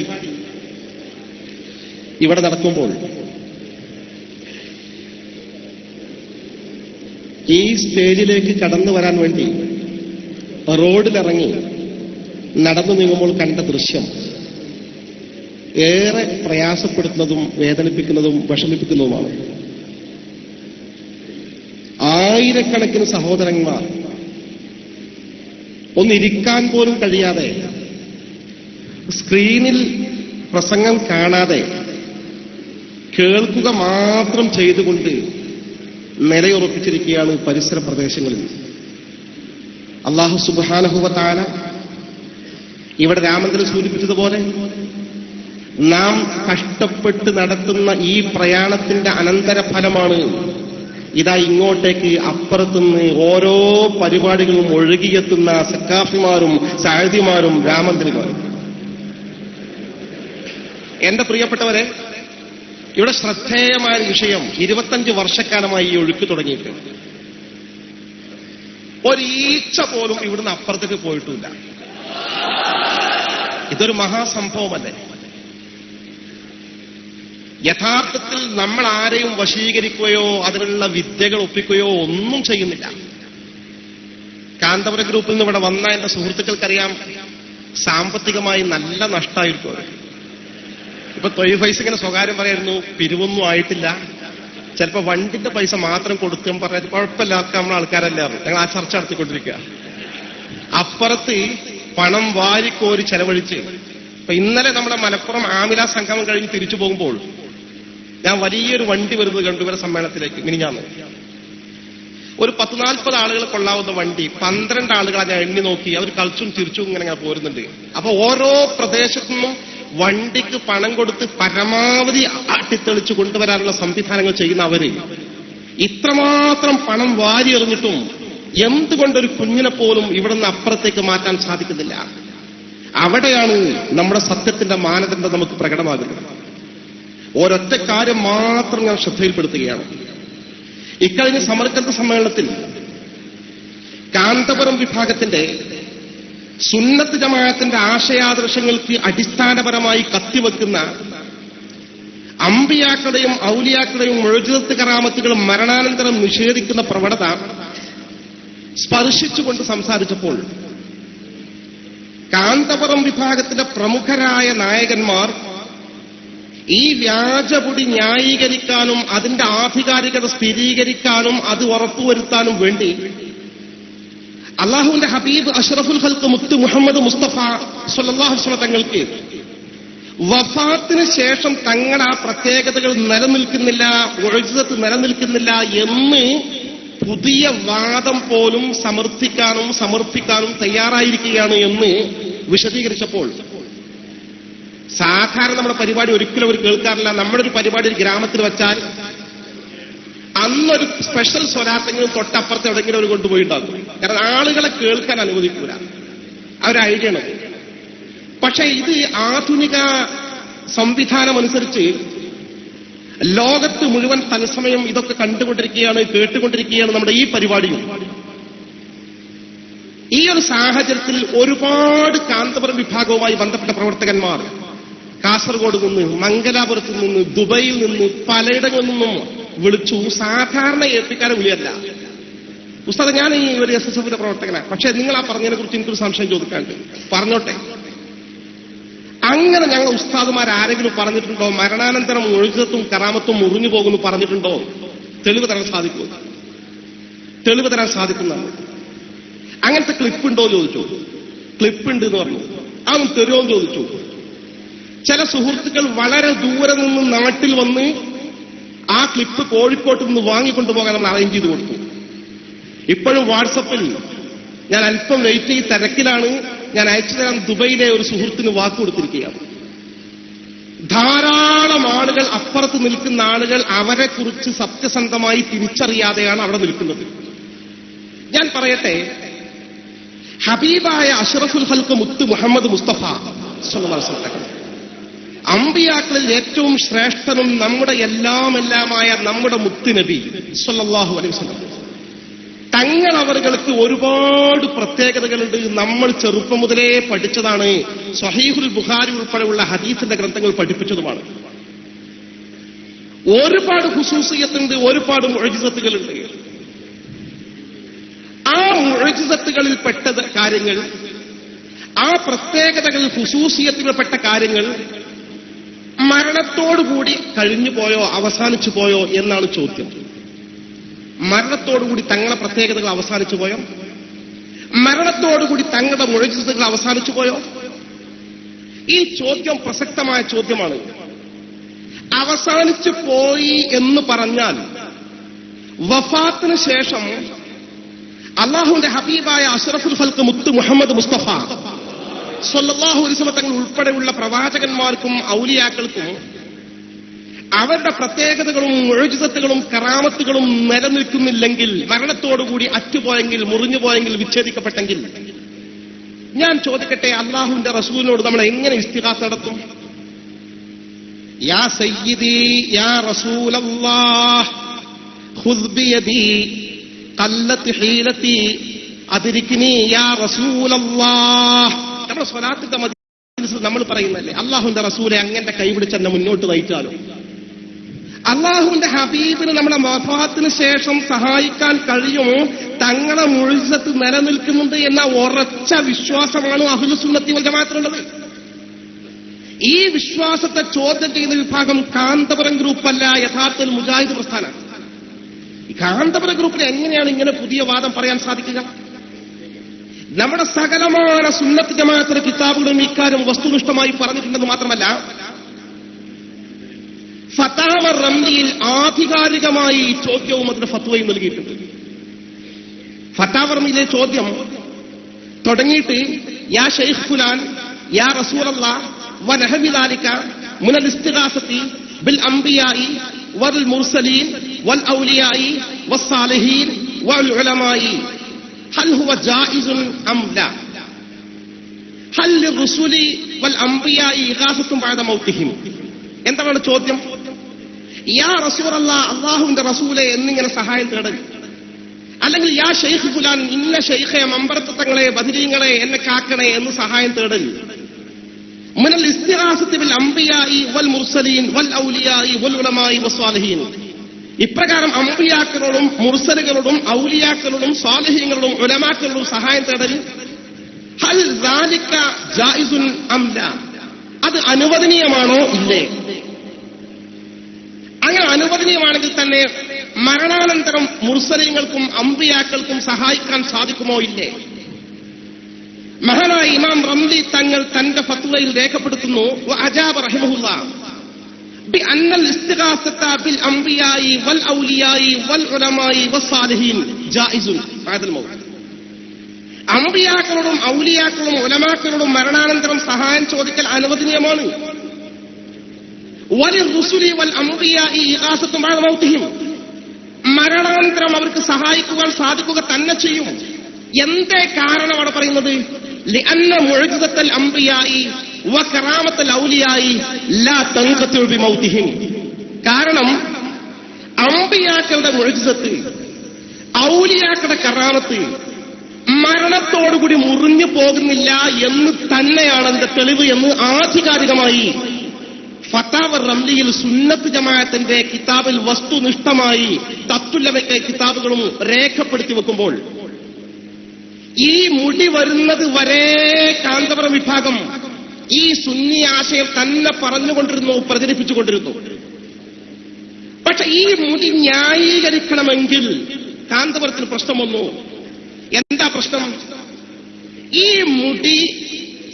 ഇവിടെ നടക്കുമ്പോൾ ഈ സ്റ്റേജിലേക്ക് കടന്നു വരാൻ വേണ്ടി റോഡിലിറങ്ങി നടന്നു നീങ്ങുമ്പോൾ കണ്ട ദൃശ്യം ഏറെ പ്രയാസപ്പെടുത്തുന്നതും വേദനിപ്പിക്കുന്നതും വിഷമിപ്പിക്കുന്നതുമാണ്. ആയിരക്കണക്കിന് സഹോദരന്മാർ ഒന്നിരിക്കാൻ പോലും കഴിയാതെ, സ്ക്രീനിൽ പ്രസംഗം കാണാതെ കേൾക്കുക മാത്രം ചെയ്തുകൊണ്ട് നിലയുറപ്പിച്ചിരിക്കുകയാണ് പരിസര പ്രദേശങ്ങളിൽ. അല്ലാഹു സുബ്ഹാനഹു വ തആല ഇവിടെ രാമചന്ദ്രൻ സൂചിപ്പിച്ചതുപോലെ നാം കഷ്ടപ്പെട്ട് നടത്തുന്ന ഈ പ്രയാണത്തിന്റെ അനന്തരഫലമാണ് ഇതാ ഇങ്ങോട്ടേക്ക് അപ്പുറത്തുനിന്ന് ഓരോ പരിപാടികളും ഒഴുകിയെത്തുന്ന സക്കാഫിമാരും സാഹിതിമാരും രാമചന്ദ്രന്മാരും. എന്റെ പ്രിയപ്പെട്ടവരെ, ഇവിടെ ശ്രദ്ധേയമായ വിഷയം, 25 വർഷക്കാലമായി ഈ ഒഴുക്ക് തുടങ്ങിയിട്ട് ഒരീച്ച പോലും ഇവിടുന്ന് അപ്പുറത്തേക്ക് പോയിട്ടില്ല. ഇതൊരു മഹാസംഭവമല്ലേ? യഥാർത്ഥത്തിൽ നമ്മൾ ആരെയും വശീകരിക്കുകയോ അതിനുള്ള വിദ്യകൾ ഒപ്പിക്കുകയോ ഒന്നും ചെയ്യുന്നില്ല. കാന്തപുര ഗ്രൂപ്പിൽ നിന്ന് ഇവിടെ വന്ന എന്റെ സുഹൃത്തുക്കൾക്കറിയാം, സാമ്പത്തികമായി നല്ല നഷ്ടമായിരിക്കും. ഇപ്പൊ തൊഴിൽ പൈസ ഇങ്ങനെ സ്വകാര്യം പറയായിരുന്നു, പിരിവൊന്നും ആയിട്ടില്ല, ചിലപ്പോ വണ്ടിന്റെ പൈസ മാത്രം കൊടുക്കാൻ പറഞ്ഞാൽ കുഴപ്പമില്ലാത്ത നമ്മളെ ആൾക്കാരല്ലായിരുന്നു. ഞങ്ങൾ ആ ചർച്ച നടത്തിക്കൊണ്ടിരിക്കുക. അപ്പുറത്ത് പണം വാരിക്കോരി ചെലവഴിച്ച് ഇപ്പൊ ഇന്നലെ നമ്മുടെ മലപ്പുറം ആമില സംഗമം കഴിഞ്ഞ് തിരിച്ചു പോകുമ്പോൾ ഞാൻ വലിയൊരു വണ്ടി വരുന്നത് കണ്ടു. ഇവരെ സമ്മേളനത്തിലേക്ക് മിനിഞ്ഞാന്ന് ഒരു 10-40 ആളുകൾ കൊള്ളാവുന്ന വണ്ടി, 12 ആളുകളെ ഞാൻ എണ്ണി നോക്കി. അവർ കളിച്ചും തിരിച്ചും ഇങ്ങനെ പോരുന്നുണ്ട്. അപ്പൊ ഓരോ പ്രദേശത്തു നിന്നും വണ്ടിക്ക് പണം കൊടുത്ത് പരമാവധി ആട്ടിത്തെളിച്ച് കൊണ്ടുവരാനുള്ള സംവിധാനങ്ങൾ ചെയ്യുന്ന അവര് ഇത്രമാത്രം പണം വാരി എറിഞ്ഞിട്ടും എന്തുകൊണ്ടൊരു കുഞ്ഞിനെ പോലും ഇവിടെ നിന്ന് അപ്പുറത്തേക്ക് മാറ്റാൻ സാധിക്കുന്നില്ല? അവിടെയാണ് നമ്മുടെ സത്യത്തിന്റെ മാനദണ്ഡം നമുക്ക് പ്രകടമാകുന്നത്. ഒരൊറ്റ കാര്യം മാത്രം ഞാൻ ശ്രദ്ധയിൽപ്പെടുത്തുകയാണ്. ഇക്കഴിഞ്ഞ സമർക്കന്ത സമ്മേളനത്തിൽ കാന്തപുരം വിഭാഗത്തിന്റെ സുന്നത്ത് ജമാഅത്തിന്റെ ആശയാദർശങ്ങൾക്ക് അടിസ്ഥാനപരമായി കത്തിവെക്കുന്ന അമ്പിയാക്കളുടെയും ഔലിയാക്കളുടെയും മുഅ്ജിസത്ത് കറാമത്തുകളും മരണാനന്തരം നിഷേധിക്കുന്ന പ്രവണത സ്പർശിച്ചുകൊണ്ട് സംസാരിച്ചപ്പോൾ കാന്തപുരം വിഭാഗത്തിന്റെ പ്രമുഖരായ നായകന്മാർ ഈ വ്യാജപൊടി ന്യായീകരിക്കാനും അതിന്റെ ആധികാരികത സ്ഥിരീകരിക്കാനും അത് ഉറപ്പുവരുത്താനും വേണ്ടി അള്ളാഹുവിന്റെ ഹബീബ് അഷ്റഫുൽ ഖൽഖ് മുത്ത് മുഹമ്മദ് മുസ്തഫ സ്വല്ലല്ലാഹു അലൈഹി വസല്ലം തങ്ങൾക്ക് വഫാത്തിന് ശേഷം തങ്ങളുടെ ആ പ്രത്യേകതകൾ നിലനിൽക്കുന്നില്ല, മുഅ്ജിസത്ത് നിലനിൽക്കുന്നില്ല എന്ന് പുതിയ വാദം പോലും സമർപ്പിക്കാനും തയ്യാറായിരിക്കുകയാണ് എന്ന് വിശദീകരിച്ചപ്പോൾ, സാധാരണ നമ്മുടെ പരിപാടി ഒരിക്കലും അവർ കേൾക്കാറില്ല. നമ്മുടെ ഒരു പരിപാടി ഒരു ഗ്രാമത്തിൽ വെച്ചാൽ അന്നൊരു സ്പെഷ്യൽ സ്വലാത്തെങ്കിലും തൊട്ടപ്പുറത്ത് എവിടെയെങ്കിലും അവർ കൊണ്ടുപോയിണ്ടാകും. കാരണം ആളുകളെ കേൾക്കാൻ അനുവദിക്കൂല. ആ ഒരു ഐഡിയ ആണ്. പക്ഷെ ഇത് ആധുനിക സംവിധാനം അനുസരിച്ച് ലോകത്ത് മുഴുവൻ തത്സമയം ഇതൊക്കെ കണ്ടുകൊണ്ടിരിക്കുകയാണ്, കേട്ടുകൊണ്ടിരിക്കുകയാണ് നമ്മുടെ ഈ പരിപാടിയും. ഈ ഒരു സാഹചര്യത്തിൽ ഒരുപാട് കാന്തപുരം വിഭാഗവുമായി ബന്ധപ്പെട്ട പ്രവർത്തകന്മാർ കാസർഗോഡ് നിന്ന്, മംഗലാപുരത്ത് നിന്ന്, ദുബൈയിൽ നിന്ന്, പലയിടങ്ങളിൽ നിന്നും വിളിച്ചു. സാധാരണ ഏൽപ്പിക്കാരെ വിളിയല്ല. ഉസ്താദ്, ഞാൻ ഈ ഒരു SSFന്റെ പ്രവർത്തകനാണ്, പക്ഷെ നിങ്ങൾ ആ പറഞ്ഞതിനെ കുറിച്ച് എനിക്കൊരു സംശയം ചോദിക്കാണ്ട്, പറഞ്ഞോട്ടെ. അങ്ങനെ ഞങ്ങൾ ഉസ്താദുമാരാരെങ്കിലും പറഞ്ഞിട്ടുണ്ടോ മരണാനന്തരം മുഅ്ജിസത്തും കറാമത്തും മുറിഞ്ഞു പോകുന്നു പറഞ്ഞിട്ടുണ്ടോ? തെളിവ് തരാൻ സാധിക്കുന്നതാണ്. അങ്ങനത്തെ ക്ലിപ്പ് ഉണ്ടോ എന്ന് ചോദിച്ചു. ക്ലിപ്പ് ഉണ്ട് എന്ന് പറഞ്ഞു. അവൻ തരുമോ എന്ന് ചോദിച്ചു. ചില സുഹൃത്തുക്കൾ വളരെ ദൂരെ നിന്ന് നാട്ടിൽ വന്ന് ആ ക്ലിപ്പ് കോഴിക്കോട്ട് നിന്ന് വാങ്ങിക്കൊണ്ടുപോകാൻ നമ്മൾ അറേഞ്ച് ചെയ്ത് കൊടുത്തു. ഇപ്പോഴും വാട്സപ്പിൽ ഞാൻ അല്പം വെയിറ്റ് ചെയ്ത് തിരക്കിലാണ്, ഞാൻ അയച്ചു തരാൻ ദുബൈയിലെ ഒരു സുഹൃത്തിന് വാക്ക് കൊടുത്തിരിക്കുകയാണ്. ധാരാളം ആളുകൾ, അപ്പുറത്ത് നിൽക്കുന്ന ആളുകൾ അവരെ കുറിച്ച് സത്യസന്ധമായി തിരിച്ചറിയാതെയാണ് അവിടെ നിൽക്കുന്നത്. ഞാൻ പറയട്ടെ, ഹബീബായ അഷ്റഫുൽ ഖൽഖ് മുത്ത് മുഹമ്മദ് മുസ്തഫ സ്വല്ലല്ലാഹു അലൈഹി വസല്ലം, അമ്പിയാക്കളിൽ ഏറ്റവും ശ്രേഷ്ഠനും നമ്മുടെ എല്ലാമായ നമ്മുടെ മുത്ത് നബി സ്വല്ലല്ലാഹു അലൈഹി വസല്ലം, തങ്ങൾ അവർക്ക് ഒരുപാട് പ്രത്യേകതകളുണ്ട്. നമ്മൾ ചെറുപ്പം മുതലേ പഠിച്ചതാണ്. സ്വഹീഹുൽ ബുഖാരി ഉൾപ്പെടെയുള്ള ഹദീസിന്റെ ഗ്രന്ഥങ്ങൾ പഠിപ്പിച്ചതുമാണ്. ഒരുപാട് ഖുസൂസിയത്തുണ്ട്, ഒരുപാട് മുഅ്ജിസത്തുകളുണ്ട്. ആ മുഅ്ജിസത്തുകളിൽ പെട്ട കാര്യങ്ങൾ, ആ പ്രത്യേകതകൾ, ഖുസൂസിയത്തിൽപ്പെട്ട കാര്യങ്ങൾ മരണത്തോടുകൂടി കഴിഞ്ഞു പോയോ, അവസാനിച്ചു പോയോ എന്നാണ് ചോദ്യം. മരണത്തോടുകൂടി തങ്ങളുടെ പ്രത്യേകതകൾ അവസാനിച്ചു പോയോ? മരണത്തോടുകൂടി തങ്ങളുടെ മുഅ്ജിസത്തുകൾ അവസാനിച്ചു പോയോ? ഈ ചോദ്യം പ്രസക്തമായ ചോദ്യമാണ്. അവസാനിച്ചു പോയി എന്ന് പറഞ്ഞാൽ വഫാത്തിന് ശേഷം അള്ളാഹുവിന്റെ ഹബീബായ അഷ്റഫുൽ ഖൽഖ് മുത്ത് മുഹമ്മദ് മുസ്തഫ സ്വല്ലല്ലാഹു അലൈഹി വസല്ലം തങ്ങൾ ഉൾപ്പെടെയുള്ള പ്രവാചകന്മാർക്കും ഔലിയാക്കൾക്കും അവരുടെ പ്രത്യേകതകളും മുഅ്ജിസത്തുകളും കറാമത്തുകളും നിലനിൽക്കുന്നില്ലെങ്കിൽ, മരണത്തോടുകൂടി അറ്റുപോയെങ്കിൽ, മുറിഞ്ഞുപോയെങ്കിൽ, വിച്ഛേദിക്കപ്പെട്ടെങ്കിൽ, ഞാൻ ചോദിക്കട്ടെ, അള്ളാഹുവിന്റെ റസൂലിനോട് നമ്മൾ എങ്ങനെ ഇസ്തിഗാസ നടത്തും? യാ സയ്യിദി യാ റസൂലല്ലാഹ് ഖുദ് ബിയദി ഖല്ലത്ത് ഹീലതി അദ്രിക്നി യാ റസൂലല്ലാഹ്. നമ്മുടെ സ്വലാത്തിന്റെ മജ്ലിസിൽ നമ്മൾ പറയുന്നല്ലേ, അള്ളാഹുവിന്റെ റസൂലെ അങ്ങന്റെ കൈപിടിച്ച് എന്നെ മുന്നോട്ട് നയിച്ചാലോ? അള്ളാഹുവിന്റെ ഹബീബിന് നമ്മുടെ വഫാത്തിന് ശേഷം സഹായിക്കാൻ കഴിയുമോ? തങ്ങളുടെ മുഅ്ജിസത്ത് നിലനിൽക്കുന്നുണ്ട് എന്ന ഉറച്ച വിശ്വാസമാണ് അഹ്ലുസുന്നത്തി വൽ ജമാഅത്തിനുള്ളത്. ഈ വിശ്വാസത്തെ ചോദ്യം ചെയ്യുന്ന വിഭാഗം കാന്തപുരം ഗ്രൂപ്പല്ല, യഥാർത്ഥത്തിൽ മുജാഹിദ് പ്രസ്ഥാനം. ഈ കാന്തപുരം ഗ്രൂപ്പിന് എങ്ങനെയാണ് ഇങ്ങനെ പുതിയ വാദം പറയാൻ സാധിക്കുക? നമ്മുടെ സകലമായ സുന്നത്ത് ജമാഅത്തിന്റെ കിതാബുകളും ഇക്കാര്യം വസ്തുനിഷ്ഠമായി പറഞ്ഞിട്ടുണ്ടെന്ന് മാത്രമല്ല, ഫതാവ റംലിയിൽ ആധികാരികമായി ചോദ്യവും അതിന് ഫത്വയും നൽകിയിട്ടുണ്ട്. ഫതാവ റംലിയിലെ ചോദ്യം തുടങ്ങിയിട്ട് യാ ശൈഖ് ഫുലാൻ യാ റസൂലല്ലാഹ് വനഹവി ദാലിക മിനൽ ഇസ്തിഗാസത്തി ബിൽ അംബിയാഇ വൽ മുർസലീൻ വൽ ഔലിയാഇ വസ്സാലിഹീൻ വൽ ഉലമാഇ ഹൽ ഹുവ ജായിസുൻ അം ലാ ഹൽ ലിർറുസുലി വൽ അംബിയാഇ ഇഗാസത്തുൻ ബഅദ മൗതിഹിം. എന്താണ് ചോദ്യം? യാ റസൂലല്ലാഹ്, അല്ലാഹുവിന്റെ റസൂലെ എന്നിങ്ങനെ സഹായം തേടൽ, അല്ലെങ്കിൽ യാ ശൈഖ് ഫുലാൻ, ഇന്ന ശൈഖെ, മമ്പറത്തങ്ങളെ, ബദരീങ്ങളെ, എന്നെ കാക്കണേ എന്ന് സഹായം തേടൽ. മിനൽ ഇസ്തിഗാസത്തി ബിൽ അംബിയാഇ വൽ മുർസലീൻ വൽ ഔലിയാഇ വൽ ഉലമാഇ വസ്സാലിഹീൻ. ഇപ്രകാരം അംബിയാക്കളോടും മുർസലുകളോടും ഔലിയാക്കളോടും സ്വാലിഹീങ്ങളോടും ഉലമാക്കളോടും സഹായം തേടൽ ഹൽ ദാലിക ജായിസുൻ അം ലാ, അത് അനുവദനീയമാണോ ഇല്ലേ? അങ്ങനെ അനുവദനീയമാണെങ്കിൽ തന്നെ മരണാനന്തരം മുർസലീങ്ങൾക്കും അംബിയാക്കൾക്കും സഹായിക്കാൻ സാധിക്കുമോ ഇല്ലേ? മഹാനായ ഇമാം റംലി തങ്ങൾ തന്റെ ഫത്വയിൽ രേഖപ്പെടുത്തുന്നു, അജാബ റഹിമഹുല്ലാഹ് ബി അന്നൽ ഇസ്തിഗാസത ബിൽ അംബിയാഇ വൽ ഔലിയാഇ വൽ ഉലമാഇ വസ്സാലിഹീൻ ജായിസുൻ ബഅദൽ മൗത്ത്. അംബിയാക്കളോടും ഔലിയാക്കളോടും ഉലമാക്കളോടും മരണാനന്തരം സഹായം ചോദിക്കൽ അനുവദനീയമാണ്. വലിർറുസുലി വൽ അംബിയാഇ ഇഗാസത്തു ബഅദ മൗതിഹിം, മരണാനന്തരം അവർക്ക് സഹായിക്കുവാൻ സാധിക്കുക തന്നെ ചെയ്യും. എന്തേ കാരണം അവിടെ പറയുന്നത്? ലിഅന്ന മുഅ്ജിസത്തൽ അംബിയാഇ വ കറാമത്തൽ ഔലിയാഇ ലാ തൻഖതു ബി മൗതിഹിം. കാരണം അംബിയാക്കളുടെ മുഅ്ജിസത്ത്, ഔലിയാക്കളുടെ കറാമത്ത് മരണത്തോടുകൂടി മുറിഞ്ഞു പോകുന്നില്ല എന്ന് തന്നെയാണ് അതിന്റെ തെളിവ് എന്ന് ആധികാരികമായി ഫതാവ റംലിയിൽ സുന്നത്ത് ജമാഅത്തിന്റെ കിതാബിൽ വസ്തുനിഷ്ഠമായി തത്തുല്ലമയ്ക്ക് കിതാബുകളും രേഖപ്പെടുത്തി വെക്കുമ്പോൾ, ഈ മുടി വരുന്നത് വരെ കാന്തപുരം വിഭാഗം ഈ സുന്നി ആശയം തന്നെ പറഞ്ഞുകൊണ്ടിരുന്നു, പ്രചരിപ്പിച്ചുകൊണ്ടിരുന്നു. പക്ഷെ ഈ മുടി ന്യായീകരിക്കണമെങ്കിൽ കാന്തപുരത്തിന് പ്രശ്നം വന്നു. എന്താ പ്രശ്നം? ഈ മുടി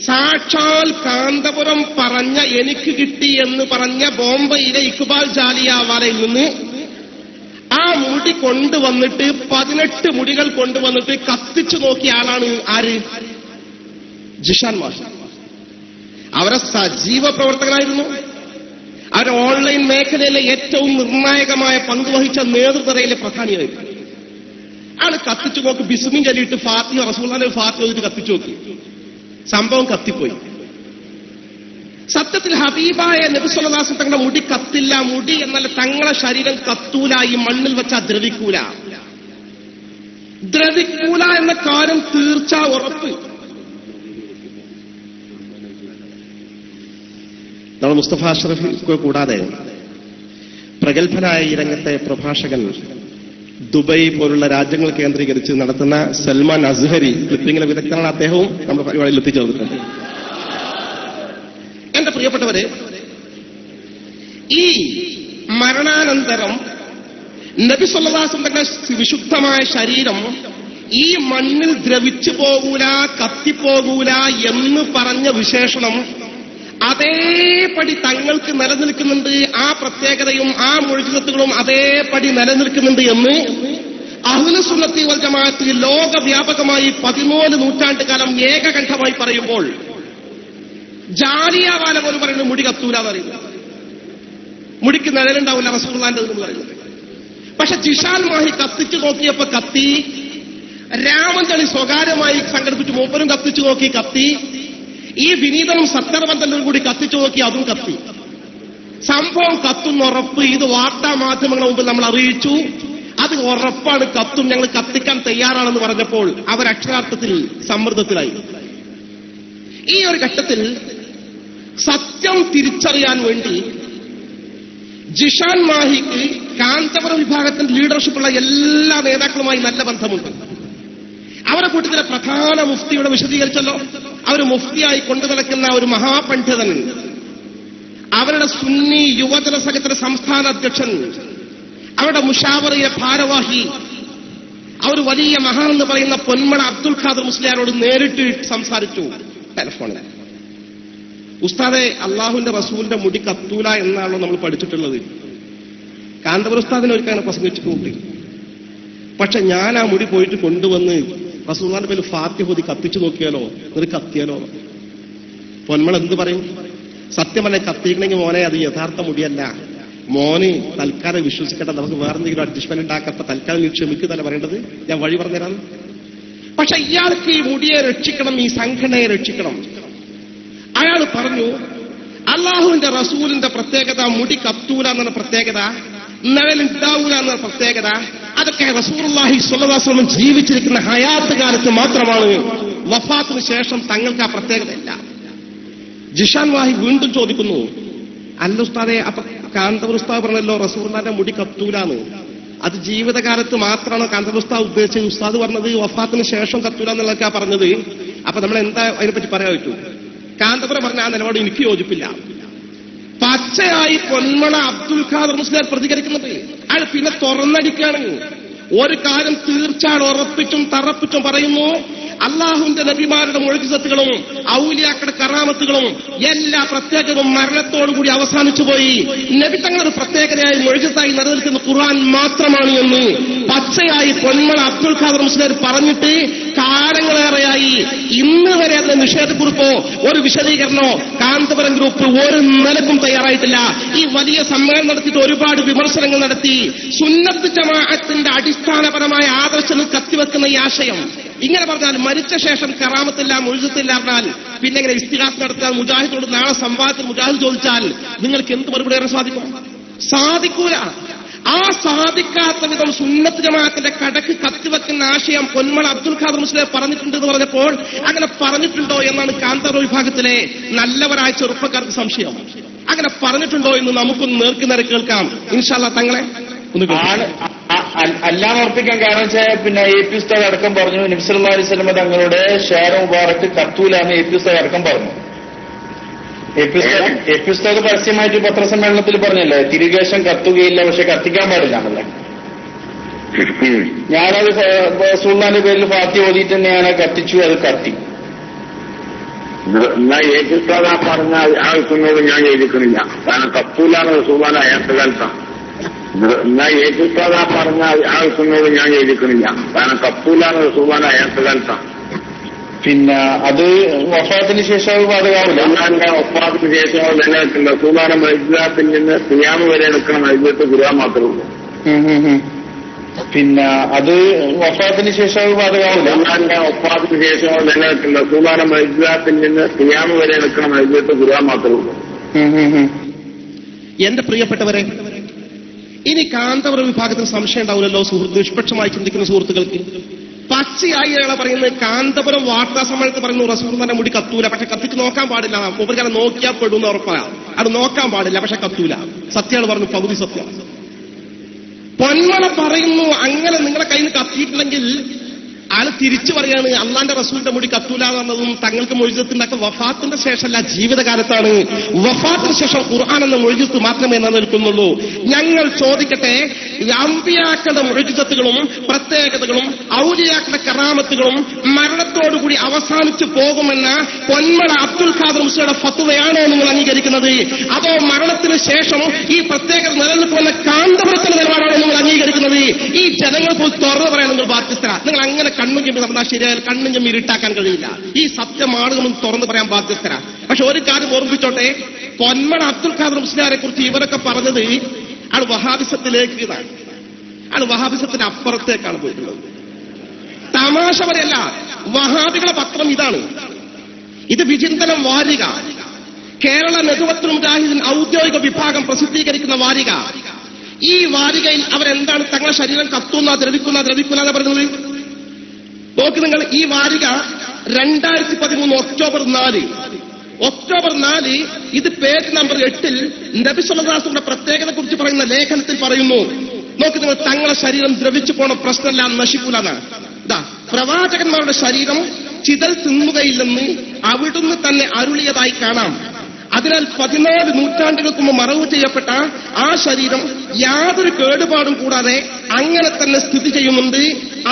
സാക്ഷാൽ കാന്തപുരം പറഞ്ഞ എനിക്ക് കിട്ടി എന്ന് പറഞ്ഞ ബോംബെയിലെ ഇക്ബാൽ ജാലിയാവാലയിൽ നിന്ന് ആ മുടി കൊണ്ടുവന്നിട്ട് 18 മുടികൾ കൊണ്ടുവന്നിട്ട് കത്തിച്ചു നോക്കിയ ആളാണ് ആര്? ജിഷാൻ മാഷ്. അവരെ സജീവ പ്രവർത്തകനായിരുന്നു. അവർ ഓൺലൈൻ മേഖലയിലെ ഏറ്റവും നിർണായകമായ പങ്കുവഹിച്ച നേതൃത്വതയിലെ പ്രധാനിയായിരുന്നു. ആണ് കത്തിച്ചു നോക്കി ബിസ്മിൻ ചൊല്ലിയിട്ട് ഫാത്തിഹ റസൂലുള്ളാഹിന്റെ ഫാത്തിഹ ഓതിട്ട് കത്തിച്ചു നോക്കി. സംഭവം കത്തിപ്പോയി. സത്യത്തിൽ ഹബീബായ നബി സല്ലല്ലാഹു അലൈഹി വസല്ലം തങ്ങളുടെ മുടി കത്തില്ല, മുടി എന്നല്ല തങ്ങളെ ശരീരം കത്തൂല, ഈ മണ്ണിൽ വെച്ചാൽ ദ്രവിക്കൂല. ദ്രവിക്കൂല എന്ന കാര്യം തീർച്ച ഉറപ്പ്. നമ്മൾ മുസ്തഫ അഷ്റഫ് കൂടാതെ പ്രഗത്ഭനായ ഈ രംഗത്തെ പ്രഭാഷകൻ ദുബൈ പോലുള്ള രാജ്യങ്ങൾ കേന്ദ്രീകരിച്ച് നടത്തുന്ന സൽമാൻ അസ്ഹരി ക്ലിപ്പിങ്ങിലെ വിദഗ്ധനാണ്. അദ്ദേഹവും നമ്മുടെ പരിപാടിയിൽ എത്തിച്ചേർന്നിട്ടുണ്ട്. എന്റെ പ്രിയപ്പെട്ടവരെ, ഈ മരണാനന്തരം നബി സല്ലല്ലാഹു അലൈഹി വസല്ലം വിശുദ്ധമായ ശരീരം ഈ മണ്ണിൽ ദ്രവിച്ചു പോകൂല, കത്തിപ്പോകൂല എന്ന് പറഞ്ഞ വിശേഷണം അതേപടി തങ്ങൾക്ക് നിലനിൽക്കുന്നുണ്ട്. ആ പ്രത്യേകതയും ആ മുഅ്ജിസത്തുകളും അതേപടി നിലനിൽക്കുന്നുണ്ട് എന്ന് അഹ്ലു സുന്നത്തി വൽ ജമാഅത്ത് ലോകവ്യാപകമായി 14 നൂറ്റാണ്ട് കാലം ഏകകണ്ഠമായി പറയുമ്പോൾ ജാലിയാവാല പോലും പറയുന്നത് മുടി കത്തൂല പറയുന്നത്, മുടിക്ക് നിഴലുണ്ടാവില്ല റസൂലുള്ളാഹിന്റെ എന്ന് പറയുന്നത്. പക്ഷെ ജിഷാൻ മാഹി കത്തിച്ചു നോക്കിയപ്പോ കത്തി, രാമൻതളി സ്വകാര്യമായി സംഘടിപ്പിച്ച് മൂപ്പരും കത്തിച്ചു നോക്കി കത്തി, ഈ വിനീതനും സത്തർബന്ധനും കൂടി കത്തിച്ചു നോക്കി അതും കത്തി. സംഭവം കത്തുന്ന ഉറപ്പ് ഇത് വാർത്താ മാധ്യമങ്ങളുടെ മുമ്പിൽ നമ്മൾ അറിയിച്ചു. അത് ഉറപ്പാണ്, കത്തും, ഞങ്ങൾ കത്തിക്കാൻ തയ്യാറാണെന്ന് പറഞ്ഞപ്പോൾ അവർ അക്ഷരാർത്ഥത്തിൽ സമ്മർദ്ദത്തിലായി. ഈ ഒരു ഘട്ടത്തിൽ സത്യം തിരിച്ചറിയാൻ വേണ്ടി ജിഷാൻ മാഹിക്ക് കാന്തപുരം വിഭാഗത്തിന്റെ ലീഡർഷിപ്പുള്ള എല്ലാ നേതാക്കളുമായി നല്ല ബന്ധമുണ്ട്. അവരെ കൂട്ടത്തിലെ പ്രധാന മുഫ്തി ഇവിടെ വിശദീകരിച്ചല്ലോ. അവർ മുഫ്തിയായി കൊണ്ടുനടക്കുന്ന ഒരു മഹാപണ്ഡിതൻ, അവരുടെ സുന്നി യുവജന സംഘത്തിന്റെ സംസ്ഥാന അധ്യക്ഷൻ, അവരുടെ മുഷാവറയിലെ ഭാരവാഹി, അവർ വലിയ മഹാൻ എന്ന് പറയുന്ന പൊന്മള അബ്ദുൽ ഖാദർ മുസ്ലിയാരോട് നേരിട്ട് സംസാരിച്ചു ടെലിഫോണിൽ. ഉസ്താദെ, അള്ളാഹുവിന്റെ റസൂലിന്റെ മുടി കത്തൂല എന്നാണല്ലോ നമ്മൾ പഠിച്ചിട്ടുള്ളത്. കാന്തപുര ഉസ്താദിനെ ഒരിക്കലും പ്രസംഗിച്ചിട്ട് കൂട്ടി. പക്ഷെ ഞാൻ ആ മുടി പോയിട്ട് കൊണ്ടുവന്ന് റസൂലുള്ളാഹിന്റെ പേരിൽ ഫാത്തിഹ ഓതി കത്തിച്ചു നോക്കിയാലോ, ഒരു കത്തിയാലോ? പൊന്മൾ എന്ത് പറയും? സത്യമല്ലേ, കത്തിക്കണമെങ്കിൽ മോനെ അത് യഥാർത്ഥ മുടിയല്ല, മോന് തൽക്കാലം വിശ്വസിക്കട്ടെ, നമുക്ക് വേറെ എന്തെങ്കിലും അഡ്ജസ്റ്റ്മെന്റ് ഉണ്ടാക്കപ്പോ തൽക്കാലം നീ ക്ഷമിക്കുന്നല്ല പറയേണ്ടത്, ഞാൻ വഴി പറഞ്ഞുതരാം. പക്ഷെ ഇയാൾക്ക് ഈ മുടിയെ രക്ഷിക്കണം, ഈ സംഘടനയെ രക്ഷിക്കണം. അയാൾ പറഞ്ഞു, അള്ളാഹുവിന്റെ റസൂലിന്റെ പ്രത്യേകത മുടി കത്തൂല എന്ന പ്രത്യേകത, നിഴലുണ്ടാവൂല എന്ന പ്രത്യേകത, അതൊക്കെ റസൂലുള്ളാഹി സ്വല്ലല്ലാഹു അലൈഹി വസല്ലം ജീവിച്ചിരിക്കുന്ന ഹയാത്ത് കാലത്ത് മാത്രമാണ്. വഫാത്തിന് ശേഷം തങ്ങൾക്ക് ആ പ്രത്യേകതയില്ല. ജിഷാൻ വാഹി വീണ്ടും ചോദിക്കുന്നു, അല്ല ഉസ്താദെ, അപ്പൊ കാന്തപുര ഉസ്താദ് പറഞ്ഞല്ലോ റസൂലുള്ളാഹിന്റെ മുടി കത്തൂലാന്ന്, അത് ജീവിതകാലത്ത് മാത്രമാണ് കാന്തപുര ഉസ്താദ് ഉദ്ദേശിച്ചത്? ഉസ്താദ് പറഞ്ഞത് വഫാത്തിന് ശേഷം കത്തൂല എന്നുള്ളതൊക്കെയാ പറഞ്ഞത്. അപ്പൊ നമ്മൾ എന്താ അതിനെപ്പറ്റി പറയാൻ പറ്റൂ? കാന്തപുരം പറഞ്ഞ ആ നിലപാട് എനിക്ക് യോജിപ്പില്ല. പച്ചയായി പൊന്മള അബ്ദുൽ ഖാദർ മുസ്ലിയാർ പ്രതികരിക്കുന്നത്. അയാൾ പിന്നെ തുറന്നടിക്കാണ്. ഒരു കാര്യം തീർച്ചയായും ഉറപ്പിച്ചും തറപ്പിച്ചും പറയുന്നു, അള്ളാഹുവിന്റെ നബിമാരുടെ മുഅ്ജിസത്തുകളും ഔലിയാക്കളുടെ കറാമത്തുകളും എല്ലാ പ്രത്യേകതയും മരണത്തോടുകൂടി അവസാനിച്ചു പോയി. നബി തങ്ങളുടെ പ്രത്യേകതയായി മുഅ്ജിസത്തായി നിലനിൽക്കുന്ന ഖുർആൻ മാത്രമാണ് എന്ന് പച്ചയായി പൊന്മള അബ്ദുൽ ഖാദർ മുസ്ലിയാർ പറഞ്ഞിട്ട് കാലങ്ങളേറെയായി ഇന്ന് വരെ അതിന്റെ നിഷേധക്കുറിപ്പോ ഒരു വിശദീകരണോ കാന്തപുരം ഗ്രൂപ്പ് ഒരു നിലക്കും തയ്യാറായിട്ടില്ല. ഈ വലിയ സമ്മേളനം നടത്തിയിട്ട് ഒരുപാട് വിമർശനങ്ങൾ നടത്തി. സുന്നത്ത് ജമാഅത്തിന്റെ അടിസ്ഥാനപരമായ ആദർശങ്ങൾ കത്തിവെക്കുന്ന ഈ ആശയം ഇങ്ങനെ പറഞ്ഞാൽ മരിച്ച ശേഷം കറാമത്തില്ല മുഴുവത്തില്ല പറഞ്ഞാൽ പിന്നെ ഇങ്ങനെ ഇസ്തിഹാസ് നടത്താൻ മുജാഹിദോട് നാളെ സംവാദത്തിൽ മുജാഹിദ് ചോദിച്ചാൽ നിങ്ങൾക്ക് എന്ത് മറുപടി പറയാൻ സാധിക്കും? സാധിക്കൂല. ആ സാധിക്കാത്ത വിധം സുന്നത്ത് ജമാഅത്തിന്റെ കടക്ക് കത്തിവെക്കുന്ന ആശയം പൊന്മള അബ്ദുൽ ഖാദർ മുസ്ലിയാർ പറഞ്ഞിട്ടുണ്ട് എന്ന് പറഞ്ഞപ്പോൾ അങ്ങനെ പറഞ്ഞിട്ടുണ്ടോ എന്നാണ് കാന്തപുര വിഭാഗത്തിലെ നല്ലവരായ ചെറുപ്പക്കാർക്ക് സംശയം. അങ്ങനെ പറഞ്ഞിട്ടുണ്ടോ എന്ന് നമുക്കൊന്ന് നേർക്കുനേരെ കേൾക്കാം ഇൻഷാ അല്ലാഹ്. തങ്ങളെ അല്ലാൻ ഉറപ്പിക്കാൻ കാരണം വെച്ചാൽ പിന്നെ എ പി ഉസ്താദ് അടക്കം പറഞ്ഞു, നബി സല്ലല്ലാഹു അലൈഹി വസല്ലം തങ്ങളുടെ ഷേർ മുബാറക്ക് കത്തൂല എന്ന് എ പി ഉസ്താദ് അടക്കം പറഞ്ഞു. എ പി ഉസ്താദ് പരസ്യമായിട്ട് പത്രസമ്മേളനത്തിൽ പറഞ്ഞല്ലേ, തിരികേശം കത്തുകയില്ല, പക്ഷെ കത്തിക്കാൻ പാടില്ല എന്നല്ലേ. ഞാനത് റസൂലുള്ളാഹിന്റെ പേരിൽ ഫാത്തിഹ ഓതിയിട്ട് തന്നെയാണ് കത്തിച്ചു, അത് കത്തി. എന്നാ ഏറ്റുസ്താദാ പറഞ്ഞ ആൾക്കുന്നോട് ഞാൻ എഴുതിക്കണില്ല. കാരണം കപ്പൂലാണ് റസൂലുള്ളാഹി അയാത്ത കാലത്താണ്. എന്നാ ഏറ്റുസ്താദാ പറഞ്ഞ ആൾക്കുന്നോട് ഞാൻ എഴുതിക്കണില്ല. കാരണം കപ്പൂലാണ് റസൂലുള്ളാഹി അയാത്ത കാലത്താണ്. പിന്നെ അത് വഫാത്തിന് ശേഷം ബാധകാവില്ല. അള്ളാന്റെ വഫാത്തിന് ശേഷം നിലനിൽക്കുന്ന റസൂലുള്ളാഹിയുടെ മജ്ലിസിൽ നിന്ന് ഖിയാമ വരെ നിൽക്കുന്ന മജ്ലിസ് ഖുർആൻ മാത്രമേ ഉള്ളൂ. പിന്നെ അത് വഫാത്തിന് ശേഷം ബാധകാവില്ല. അള്ളാന്റെ വഫാത്തിന് ശേഷം നിലനിൽക്കുന്ന റസൂലുള്ളാഹിയുടെ മജ്ലിസിൽ നിന്ന് ഖിയാമ വരെ നിൽക്കുന്ന മജ്ലിസ് ഖുർആൻ മാത്രമേ ഉള്ളൂ. എന്റെ പ്രിയപ്പെട്ടവരെ, ഇനി കാന്തപുര വിഭാഗത്തിന് സംശയം ഉണ്ടാവില്ലല്ലോ സുഹൃത്ത്, നിഷ്പക്ഷമായി ചിന്തിക്കുന്ന സുഹൃത്തുക്കൾക്ക്. പച്ചയായി അയാളെ പറയുന്നത് കാന്തപുരം വാർത്താ സമ്മേളനത്തിൽ പറയുന്നു റസൂലുള്ളാഹിന്റെ മുടി കത്തൂല, പക്ഷെ കത്തിച്ച് നോക്കാൻ പാടില്ല. മൂപ്പർക്കാരെ നോക്കിയാൽ പെടുന്ന ഉറപ്പാ. അത് നോക്കാൻ പാടില്ല, പക്ഷെ കത്തൂല. സത്യമാണ് പറഞ്ഞു, പകുതി സത്യം. പൊന്മള പറയുന്നു അങ്ങനെ നിങ്ങളെ കയ്യിൽ നിന്ന് കത്തിയിട്ടില്ലെങ്കിൽ ആള് തിരിച്ചു പറയാണ് അള്ളാന്റെ റസൂലിന്റെ മുടി കത്തൂല എന്നതും തങ്ങൾക്ക് മൊഴിജത്തുണ്ടാക്കുക വഫാത്തിന്റെ ശേഷമല്ല, ജീവിതകാലത്താണ്. വഫാത്തിന് ശേഷം ഖുർആൻ എന്ന മൊഴിജത്ത് മാത്രമേ നിലനിൽക്കുന്നുള്ളൂ. ഞങ്ങൾ ചോദിക്കട്ടെ, അമ്പിയാക്കളുടെ മൊഴിജത്തുകളും പ്രത്യേകതകളും ഔലിയാക്കളുടെ കറാമത്തുകളും മരണത്തോടുകൂടി അവസാനിച്ചു പോകുമെന്ന പൊന്മള അബ്ദുൽ ഖാദർ മുസ്ലിയുടെ ഫത്വയാണോ നിങ്ങൾ അംഗീകരിക്കുന്നത്? അതോ മരണത്തിന് ശേഷം ഈ പ്രത്യേകത നിലനിൽക്കുമെന്ന കാന്തപുരത്തിന്റെ നിലപാടാണോ നിങ്ങൾ അംഗീകരിക്കുന്നത്? ഈ ജനങ്ങൾ പോയി തുറന്നു പറയാൻ നിങ്ങൾ ബാധ്യസ്ഥ. നിങ്ങൾ അങ്ങനെ കണ്ണും ചെമ്മി നടന്നാൽ ശരിയായാൽ കണ്ണും ചെമ്മി ഇരുട്ടാക്കാൻ കഴിയില്ല. ഈ സത്യം ആളുകളും തുറന്നു പറയാൻ ബാധ്യസ്ഥരാ. പക്ഷെ ഒരു കാര്യം ഓർമ്മിച്ചോട്ടെ, പൊന്മള അബ്ദുൽ ഖാദർ മുസ്ലിയാരെ കുറിച്ച് ഇവരൊക്കെ പറഞ്ഞത് ആണ് വഹാബിസത്തിലേക്ക് ഇതാണ്. ആണ് വഹാബിസത്തിന് അപ്പുറത്തേക്കാണ് പോയിട്ടുള്ളത്. തമാശ പറയല്ല, വഹാബികളെ പത്രം ഇതാണ്. ഇത് വിചിന്തനം വാരിക, കേരള നെതുവത്തുൽ മുജാഹിദീൻ ഔദ്യോഗിക വിഭാഗം പ്രസിദ്ധീകരിക്കുന്ന വാരിക. ഈ വാരികയിൽ അവരെന്താണ് തങ്ങളുടെ ശരീരം കത്തുന്ന ദ്രവിക്കുന്ന പറയുന്നത് നോക്ക് നിങ്ങൾ. ഈ വാരിക 2013 ഒക്ടോബർ 4 ഇത് പേജ് നമ്പർ 8 നബി സല്ലല്ലാഹു അലൈഹി വസല്ലമയുടെ പ്രത്യേകതയെ കുറിച്ച് പറയുന്ന ലേഖനത്തിൽ പറയുന്നു. നോക്ക് നിങ്ങൾ, തങ്ങളുടെ ശരീരം ദ്രവിച്ചു പോണ പ്രശ്നമല്ല, നശിക്കൂലാണ്. പ്രവാചകന്മാരുടെ ശരീരം ചിതൽ തിന്നുകയില്ലെന്ന് അവിടുന്ന് തന്നെ അരുളിയതായി കാണാം. അതിനാൽ 14 നൂറ്റാണ്ടുകൾക്ക് മുമ്പ് മറവ് ചെയ്യപ്പെട്ട ആ ശരീരം യാതൊരു കേടുപാടും കൂടാതെ അങ്ങനെ തന്നെ സ്ഥിതി ചെയ്യുന്നുണ്ട്.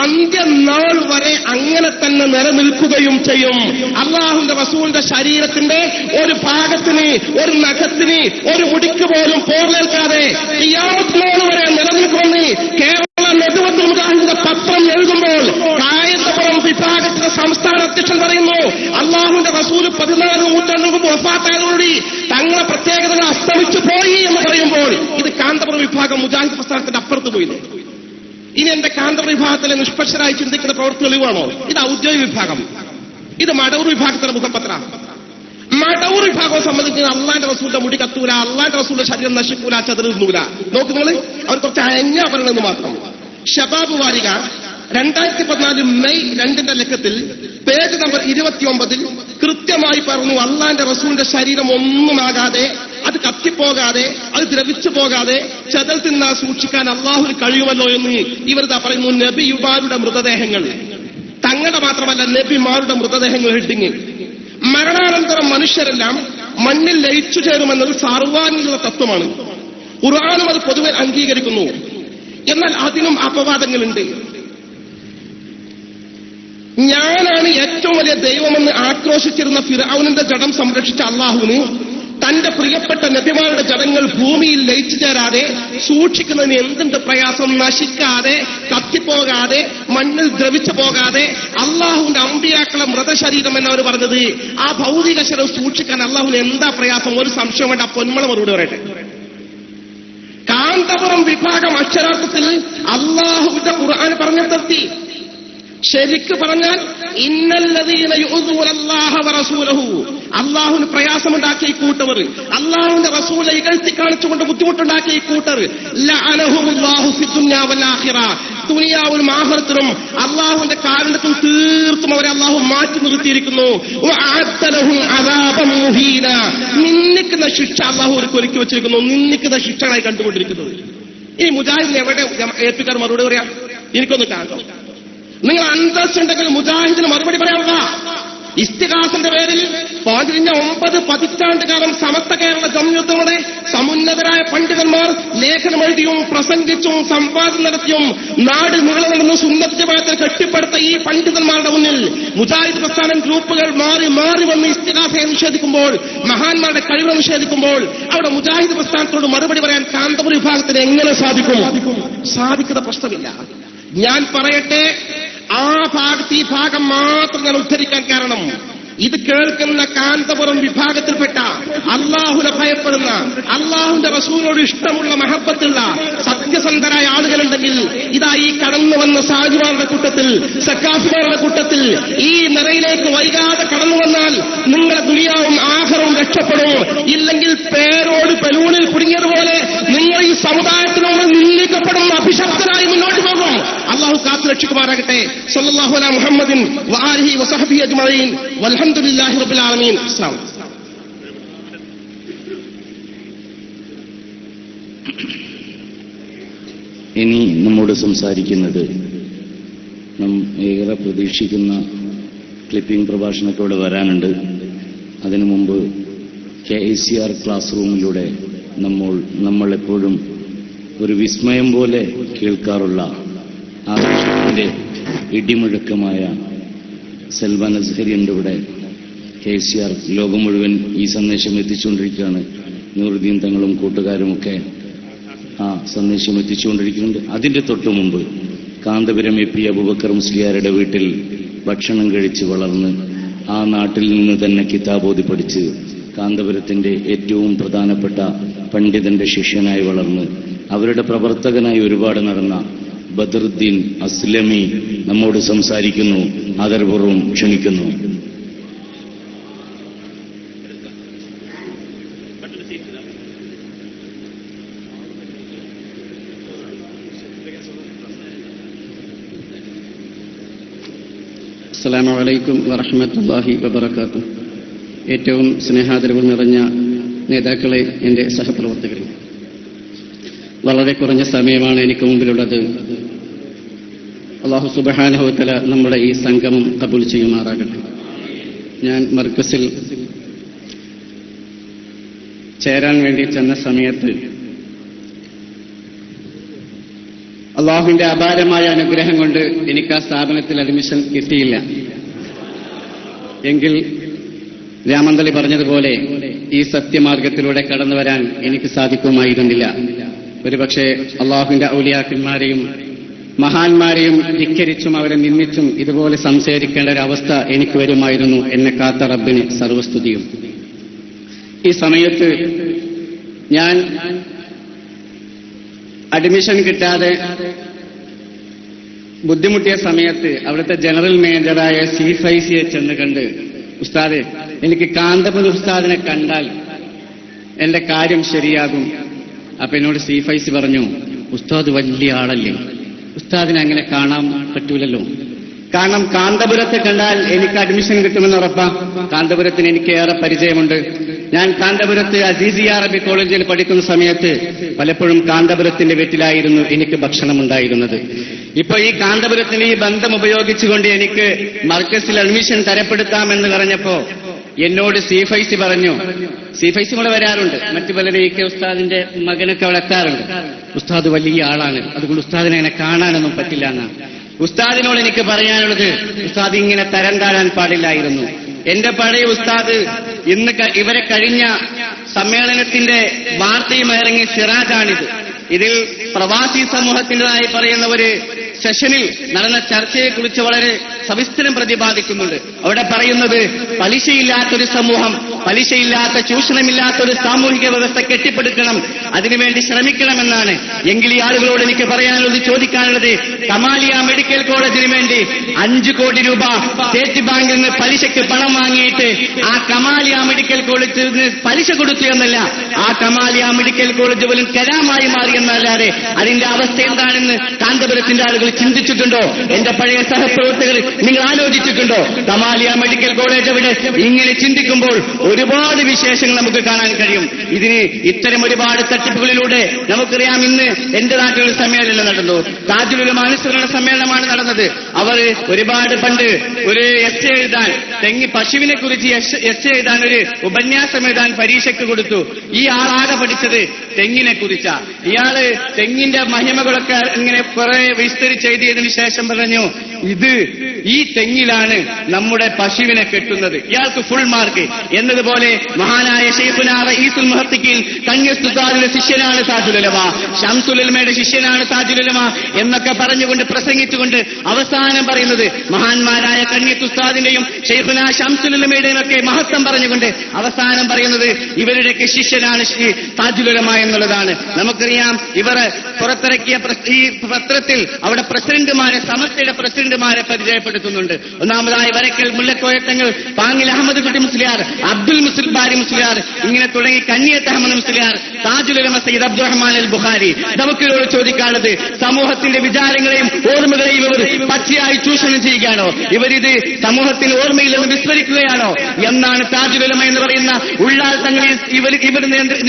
അന്ത്യനാൾ വരെ അങ്ങനെ തന്നെ നിലനിൽക്കുകയും ചെയ്യും. അല്ലാഹുവിന്റെ റസൂലിന്റെ ശരീരത്തിന്റെ ഒരു ഭാഗത്തിന്, ഒരു നഖത്തിന്, ഒരു മുടിക്ക് പോലും പോർലേൽക്കാതെ ഖിയാമത്ത് നാൾ വരെ നിലനിൽക്കുമെന്ന് കേരള നെതുവത്തുൽ മുജാഹിദീന്റെ പത്രം എഴുതുമ്പോൾ കായന്തപുരം വിഭാഗത്തിന്റെ സംസ്ഥാന അധ്യക്ഷൻ പറയുന്നു അല്ലാഹുവിന്റെ റസൂൽ 14 നൂറ്റാണ്ടുകൾക്ക് മുമ്പ് വഫാത്തായതോടുകൂടി തങ്ങളെ പ്രത്യേകതകൾ അസ്തമിച്ചു പോയി എന്ന് പറയുമ്പോൾ ഇത് കാന്തപുരം വിഭാഗം മുജാഹിദ് പ്രസ്ഥാനത്തിന്റെ അപ്പുറത്ത് പോയില്ലേ? ഇനി എന്റെ കാന്തപുരം വിഭാഗത്തിലെ നിഷ്പക്ഷരായി ചിന്തിക്കുന്ന പ്രവൃത്തി തെളിവാണോ? ഇത് ഔദ്യോഗിക വിഭാഗം, ഇത് മടവൂർ വിഭാഗത്തിന്റെ മുഖപത്ര. മടവൂർ വിഭാഗം സംബന്ധിച്ച് അള്ളാന്റെ റസൂലിന്റെ മുടി കത്തൂല, അള്ളാന്റെ റസൂലിന്റെ ശരീരം നശിക്കൂല, ചതുരുന്നൂല. നോക്കുങ്ങൾ അവർ കുറച്ച് അയഞ്ഞ പറയണമെന്ന് മാത്രം. ഷബാബ് വാരിക 2014 മെയ് 2 ലക്കത്തിൽ പേജ് നമ്പർ 29 കൃത്യമായി പറഞ്ഞു അള്ളാന്റെ റസൂലിന്റെ ശരീരം ഒന്നുമാകാതെ, അത് കത്തിപ്പോകാതെ, അത് ദ്രവിച്ചു പോകാതെ ചതൽ തിന്നാ സൂക്ഷിക്കാൻ അള്ളാഹുവിന് കഴിയുമല്ലോ എന്ന് ഇവരിതാ പറയുന്നു. നബിമാരുടെ മൃതദേഹങ്ങൾ, തങ്ങളുടെ മാത്രമല്ല നബിമാരുടെ മൃതദേഹങ്ങൾ ഹെഡിങ്. മരണാനന്തരം മനുഷ്യരെല്ലാം മണ്ണിൽ ലയിച്ചു ചേരുമെന്നത് സാർവാംഗീക തത്വമാണ്. ഖുർആനും അത് പൊതുവെ അംഗീകരിക്കുന്നു. എന്നാൽ അതിനും അപവാദങ്ങളുണ്ട്. ഞാനാണ് ഏറ്റവും വലിയ ദൈവമെന്ന് ആക്രോശിച്ചിരുന്ന ഫിർഔനിന്റെ ജഡം സംരക്ഷിച്ച അള്ളാഹുവിന് തന്റെ പ്രിയപ്പെട്ട നബിമാരുടെ ജഡങ്ങൾ ഭൂമിയിൽ ലയിച്ചു ചേരാതെ സൂക്ഷിക്കുന്നതിന് എന്തുണ്ട് പ്രയാസം? നശിക്കാതെ, കത്തിപ്പോകാതെ, മണ്ണിൽ ദ്രവിച്ചു പോകാതെ അള്ളാഹുവിന്റെ അമ്പിയാക്കളെ മൃതശരീരം എന്നവർ പറഞ്ഞത്. ആ ഭൗതിക ശരീരം സൂക്ഷിക്കാൻ അള്ളാഹുവിന് എന്താ പ്രയാസം? ഒരു സംശയം വേണ്ട, പൊന്മള മറുപടി പറയട്ടെ. കാന്തപുരം വിഭാഗം അക്ഷരാർത്ഥത്തിൽ അള്ളാഹുവിന്റെ ഖുർആൻ പറഞ്ഞു നിർത്തി. ശരിക്ക് പറഞ്ഞാൽ ഇന്നല്ലദീന യുഅ്ദൂന അല്ലാഹ വറസൂലഹു, അള്ളാഹുവിന് പ്രയാസമുണ്ടാക്കിയ ഈ കൂട്ടർ, അള്ളാഹുവിന്റെ റസൂലെ ഇകഴ്ത്തി കാണിച്ചുകൊണ്ട് ബുദ്ധിമുട്ടുണ്ടാക്കിയ ഈ കൂട്ടർ ലഅനഹുമുല്ലാഹു ഫിദ്ദുനിയാ വൽ ആഖിറ, ദുനിയാവിലും ആഖിറത്തിലും അള്ളാഹുവിന്റെ കാരുണ്യത്തിൽ തീർത്തും അവരെ അള്ളാഹു മാറ്റി നിർത്തിയിരിക്കുന്നു. വഅഅദ്ദ ലഹും അദാബൻ മുഹീന, നിന്ദിക്കുന്ന ശിക്ഷ അള്ളാഹു അവർക്ക് ഒരുക്കി വെച്ചിരിക്കുന്നു. നിന്ദിക്കുന്ന ശിക്ഷകളായി കണ്ടുകൊണ്ടിരിക്കുന്നത്. ഈ മുജാഹിദിനെ എവിടെ ഏൽപ്പിക്കാൻ മറുപടി പറയാം? എനിക്കൊന്ന് കാണണം. നിങ്ങൾ അന്തസ്സുണ്ടെങ്കിൽ മുജാഹിദിന് മറുപടി പറയാനുള്ള ഇസ്തിഗാസന്റെ പേരിൽ കഴിഞ്ഞ 9 പതിറ്റാണ്ടുകാലം സമസ്ത കേരള ജംഇയ്യത്തുകളുടെ സമുന്നതരായ പണ്ഡിതന്മാർ ലേഖനം എഴുതിയും പ്രസംഗിച്ചും സംവാദം നടത്തിയും നാട് മുഴുവൻ നടന്ന് സുന്നത്ത് ജമാഅത്തിനെ കെട്ടിപ്പടുത്ത ഈ പണ്ഡിതന്മാരുടെ മുന്നിൽ മുജാഹിദ് പ്രസ്ഥാനം ഗ്രൂപ്പുകൾ മാറി മാറി വന്ന് ഇസ്തിഗാസയെ നിഷേധിക്കുമ്പോൾ, മഹാന്മാരുടെ കഴിവ് നിഷേധിക്കുമ്പോൾ അവിടെ മുജാഹിദ് പ്രസ്ഥാനത്തോട് മറുപടി പറയാൻ കാന്തപുരം വിഭാഗത്തിന് എങ്ങനെ സാധിക്കും? സാധിക്കുന്ന പ്രശ്നമില്ല. ഞാൻ പറയട്ടെ, ഈ ഭാഗം മാത്രം ഞാൻ ഉദ്ധരിക്കാൻ കാരണം, ഇത് കേൾക്കുന്ന കാന്തപുരം വിഭാഗത്തിൽപ്പെട്ട അള്ളാഹുനെ ഭയപ്പെടുന്ന, അള്ളാഹുന്റെ റസൂലിനോട് ഇഷ്ടമുള്ള മഹബത്തുള്ള സത്യസന്ധരായ ആളുകളുണ്ടെങ്കിൽ ഇതാ ഈ കടന്നു വന്ന സാജുമാരുടെ കൂട്ടത്തിൽ, സക്കാഫിമാരുടെ കൂട്ടത്തിൽ ഈ നിറയിലേക്ക് വൈകാതെ കടന്നു വന്നാൽ നിങ്ങളുടെ ദുനിയാവും ആഖിറവും രക്ഷപ്പെടും. ഇല്ലെങ്കിൽ പേരോട് ബലൂണിൽ കുടുങ്ങിയതുപോലെ നിങ്ങൾ ഈ സമുദായത്തിനോട് നിന്ദിക്കപ്പെടും, അഭിശപ്തരായി മുന്നോട്ട് പോകും. അള്ളാഹു കാത്തു രക്ഷിക്കുമാറാകട്ടെ. സ്വല്ലല്ലാഹു അലാ മുഹമ്മദിൻ വആലിഹി വസഹ്ബിഹി അജ്മഈൻ വൽഹംദുലില്ലാഹി റബ്ബിൽ ആലമീൻ. അസ്സലാമു ഇനി നമ്മോട് സംസാരിക്കുന്നത് ഏറെ പ്രതീക്ഷിക്കുന്ന ക്ലിപ്പിംഗ് പ്രഭാഷണത്തോടെ വരാനുണ്ട്. അതിനു മുമ്പ് KICR ക്ലാസ് റൂമിലൂടെ നമ്മളെപ്പോഴും ഒരു വിസ്മയം പോലെ കേൾക്കാറുള്ള ആകാശത്തിന്റെ ഇടിമുഴക്കമായ സൽമാൻ അസ്ഹരിയുടെ ഇവിടെ KICR ലോകം മുഴുവൻ ഈ സന്ദേശം എത്തിച്ചുകൊണ്ടിരിക്കുകയാണ്. നൂറുദ്ദീൻ തങ്ങളും കൂട്ടുകാരുമൊക്കെ ആ സന്ദേശം എത്തിച്ചുകൊണ്ടിരിക്കുന്നുണ്ട്. അതിന്റെ തൊട്ടു മുമ്പ് കാന്തപുരം AP അബൂബക്കർ മുസ്ലിയാരുടെ വീട്ടിൽ ഭക്ഷണം കഴിച്ച് വളർന്ന് ആ നാട്ടിൽ നിന്ന് തന്നെ കിതാബോധി പഠിച്ച് കാന്തപുരത്തിന്റെ ഏറ്റവും പ്രധാനപ്പെട്ട പണ്ഡിതന്റെ ശിഷ്യനായി വളർന്ന് അവരുടെ പ്രവർത്തകനായി ഒരുപാട് നടന്ന ബദറുദ്ദീൻ അസ്ലമി നമ്മോട് സംസാരിക്കുന്നു. ആദരപൂർവ്വം ക്ഷണിക്കുന്നു. അസ്സലാമു അലൈക്കും വറഹ്മത്തുള്ളാഹി വബറകാതുഹു. ഏറ്റവും സ്നേഹാദരവ് നിറഞ്ഞ നേതാക്കളെ, എൻ്റെ സഹപ്രവർത്തകരെ, വളരെ കുറഞ്ഞ സമയമാണ് എനിക്ക് മുമ്പിലുള്ളത്. അല്ലാഹു സുബ്ഹാനഹു വ തആല നമ്മുടെ ഈ സംഗമം കബൂൽ ചെയ്യുമാറാകട്ടെ. ഞാൻ മർക്കസിൽ ചേരാൻ വേണ്ടി ചെന്ന സമയത്ത് അള്ളാഹുവിന്റെ അപാരമായ അനുഗ്രഹം കൊണ്ട് എനിക്ക് ആ സ്ഥാപനത്തിൽ അഡ്മിഷൻ കിട്ടിയില്ല. എങ്കിൽ രാമന്തളി പറഞ്ഞതുപോലെ ഈ സത്യമാർഗത്തിലൂടെ കടന്നു വരാൻ എനിക്ക് സാധിക്കുമായിരുന്നില്ല. ഒരുപക്ഷെ അള്ളാഹുവിന്റെ ഔലിയാക്കന്മാരെയും മഹാന്മാരെയും ധിക്കരിച്ചും അവരെ നിന്ദിച്ചും ഇതുപോലെ സംസാരിക്കേണ്ട ഒരവസ്ഥ എനിക്ക് വരുമായിരുന്നു. എന്നെ കാത്ത റബ്ബിന് സർവസ്തുതിയും. ഈ സമയത്ത് ഞാൻ അഡ്മിഷൻ കിട്ടാതെ ബുദ്ധിമുട്ടിയ സമയത്ത് അവിടുത്തെ ജനറൽ മാനേജറായ സി ഫൈസിയെ ചെന്ന് കണ്ട്, ഉസ്താദെ, എനിക്ക് കാന്തപുരം ഉസ്താദിനെ കണ്ടാൽ എന്റെ കാര്യം ശരിയാകും. അപ്പൊ എന്നോട് സി ഫൈസി പറഞ്ഞു, ഉസ്താദ് വലിയ ആളല്ലേ, ഉസ്താദിനെ അങ്ങനെ കാണാൻ പറ്റൂലല്ലോ. കാരണം കാന്തപുരത്തെ കണ്ടാൽ എനിക്ക് അഡ്മിഷൻ കിട്ടുമെന്ന് ഉറപ്പാ. കാന്തപുരത്തിന് എനിക്ക് ഏറെ പരിചയമുണ്ട്. ഞാൻ കാന്തപുരത്ത് അസീസിയ അറബി കോളേജിൽ പഠിക്കുന്ന സമയത്ത് പലപ്പോഴും കാന്തപുരത്തിന്റെ വീട്ടിലായിരുന്നു എനിക്ക് ഭക്ഷണം ഉണ്ടായിരുന്നത്. ഇപ്പൊ ഈ കാന്തപുരത്തിന് ഈ ബന്ധം ഉപയോഗിച്ചുകൊണ്ട് എനിക്ക് മർക്കസിൽ അഡ്മിഷൻ തരപ്പെടുത്താമെന്ന് പറഞ്ഞപ്പോ എന്നോട് സി ഫൈസി പറഞ്ഞു, സി ഫൈസി ഇവിടെ വരാറുണ്ട്, മറ്റു പലരും ഈ ഉസ്താദിന്റെ മകനൊക്കെ അവിടെ എത്താറുണ്ട്. ഉസ്താദ് വലിയ ആളാണ്, അതുകൊണ്ട് ഉസ്താദിനെ അങ്ങനെ കാണാനൊന്നും പറ്റില്ല എന്നാണ്. ഉസ്താദിനോട് എനിക്ക് പറയാനുള്ളത്, ഉസ്താദ് ഇങ്ങനെ തരം താഴാൻ പാടില്ലായിരുന്നു. എന്റെ പഴയ ഉസ്താദ് ഇന്ന് ഇവരെ കഴിഞ്ഞ സമ്മേളനത്തിന്റെ വാർത്തയും ഇറങ്ങിയ സിറാജാണിത്. ഇതിൽ പ്രവാസി സമൂഹത്തിൻ്റെതായി പറയുന്ന ഒരു സെഷനിൽ നടന്ന ചർച്ചയെക്കുറിച്ച് വളരെ സവിസ്തരം പ്രതിപാദിക്കുന്നുണ്ട്. അവിടെ പറയുന്നത് പലിശയില്ലാത്തൊരു സമൂഹം, പലിശയില്ലാത്ത ചൂഷണമില്ലാത്തൊരു സാമൂഹിക വ്യവസ്ഥ കെട്ടിപ്പടുക്കണം, അതിനുവേണ്ടി ശ്രമിക്കണമെന്നാണ്. എങ്കിൽ ഈ ആളുകളോട് എനിക്ക് പറയാനുള്ളത്, ചോദിക്കാനുള്ളത്, കമാലിയ മെഡിക്കൽ കോളേജിന് വേണ്ടി 5 കോടി രൂപ സ്റ്റേറ്റ് ബാങ്കിൽ നിന്ന് പലിശയ്ക്ക് പണം വാങ്ങിയിട്ട് ആ കമാലിയ മെഡിക്കൽ കോളേജിൽ നിന്ന് പലിശ കൊടുത്തു എന്നല്ല, ആ കമാലിയ മെഡിക്കൽ കോളേജ് പോലും കരാമായി മാറി എന്നല്ലാതെ അതിന്റെ അവസ്ഥ എന്താണെന്ന് കാന്തപുരത്തിന്റെ ആളുകൾ ചിന്തിച്ചിട്ടുണ്ടോ? എന്റെ പഴയ സഹപ്രവർത്തകർ നിങ്ങൾ ആലോചിച്ചിട്ടുണ്ടോ? കമാലിയ മെഡിക്കൽ കോളേജ് അവിടെ ഇങ്ങനെ ചിന്തിക്കുമ്പോൾ ഒരുപാട് വിശേഷങ്ങൾ നമുക്ക് കാണാൻ കഴിയും. ഇതിന് ഇത്തരം ഒരുപാട് തട്ടിപ്പുകളിലൂടെ നമുക്കറിയാം. ഇന്ന് എന്റെ നാട്ടിൽ സമ്മേളനം നടന്നു. താജുൽ ഉലമ അനുസ്മരണ സമ്മേളനമാണ് നടന്നത്. അവർ ഒരുപാട് പണ്ട് ഒരു എസ് എഴുതാൻ പശുവിനെ കുറിച്ച് എസ് എഴുതാൻ ഒരു ഉപന്യാസം എഴുതാൻ പരീക്ഷയ്ക്ക് കൊടുത്തു. ഈ ആളാകെ പഠിച്ചത് തെങ്ങിനെ കുറിച്ചാ. ഇയാള് തെങ്ങിന്റെ മഹിമകളൊക്കെ ഇങ്ങനെ കുറെ വിസ്തരിച്ചെഴുതിയതിനു ശേഷം പറഞ്ഞു, ഈ തെങ്ങിലാണ് നമ്മുടെ പശുവിനെ കെട്ടുന്നത്. ഇയാൾക്ക് ഫുൾ മാർക്ക്. എന്നതുപോലെ മഹാനായ ശൈഖുനാ റഈസുൽ മുഹദ്ദിഖീൻ കന്യസ്തുതാദിന്റെ ശിഷ്യനാണ് താജുൽ ഉലമ, ശംസുൽ ഉലമയുടെ ശിഷ്യനാണ് താജുൽ ഉലമ എന്നൊക്കെ പറഞ്ഞുകൊണ്ട് പ്രസംഗിച്ചുകൊണ്ട് അവസാനം പറയുന്നത് മഹാന്മാരായ കന്യത്തുസ്താദിന്റെയും ശൈഖുനാ ശംസുൽ ഉലമയുടെയും ഒക്കെ മഹത്വം പറഞ്ഞുകൊണ്ട് അവസാനം പറയുന്നത് ഇവരുടെയൊക്കെ ശിഷ്യനാണ് താജുൽ ഉലമ എന്നുള്ളതാണ്. നമുക്കറിയാം, ഇവർ പുറത്തിറക്കിയ ഈ പത്രത്തിൽ അവിടെ പ്രസിഡന്റുമാരെ, സമസ്തയുടെ പ്രസിഡന്റുമാരെ പരിചയപ്പെടുത്തുന്നുണ്ട്. ഒന്നാമതായി വരക്കൽ മുല്ലക്കോയത്തങ്ങൾ, പാങ്ങിൽ അഹമ്മദ് കുട്ടി മുസ്ലിയാർ, അബ്ദുൽ ബാരി മുസ്ലിയാർ, ഇങ്ങനെ തുടങ്ങി കന്നിയത്ത് അഹമ്മദ് മുസ്ലിയാർ, താജുൽ ഉലമ സയ്യിദ് അബ്ദുറഹ്മാൻ അൽ ബുഖാരി. നമുക്കിവരോട് ചോദിക്കാനുള്ളത്, സമൂഹത്തിന്റെ വിചാരങ്ങളെയും ഓർമ്മകളെയും ഇവർ പച്ചയായി ചൂഷണം ചെയ്യുകയാണോ? ഇവരിത് സമൂഹത്തിന് ഓർമ്മയിൽ നിന്ന് വിസ്മരിക്കുകയാണോ എന്നാണ് താജുൽ ഉലമ എന്ന് പറയുന്ന ഉള്ളാൾ തങ്ങളിൽ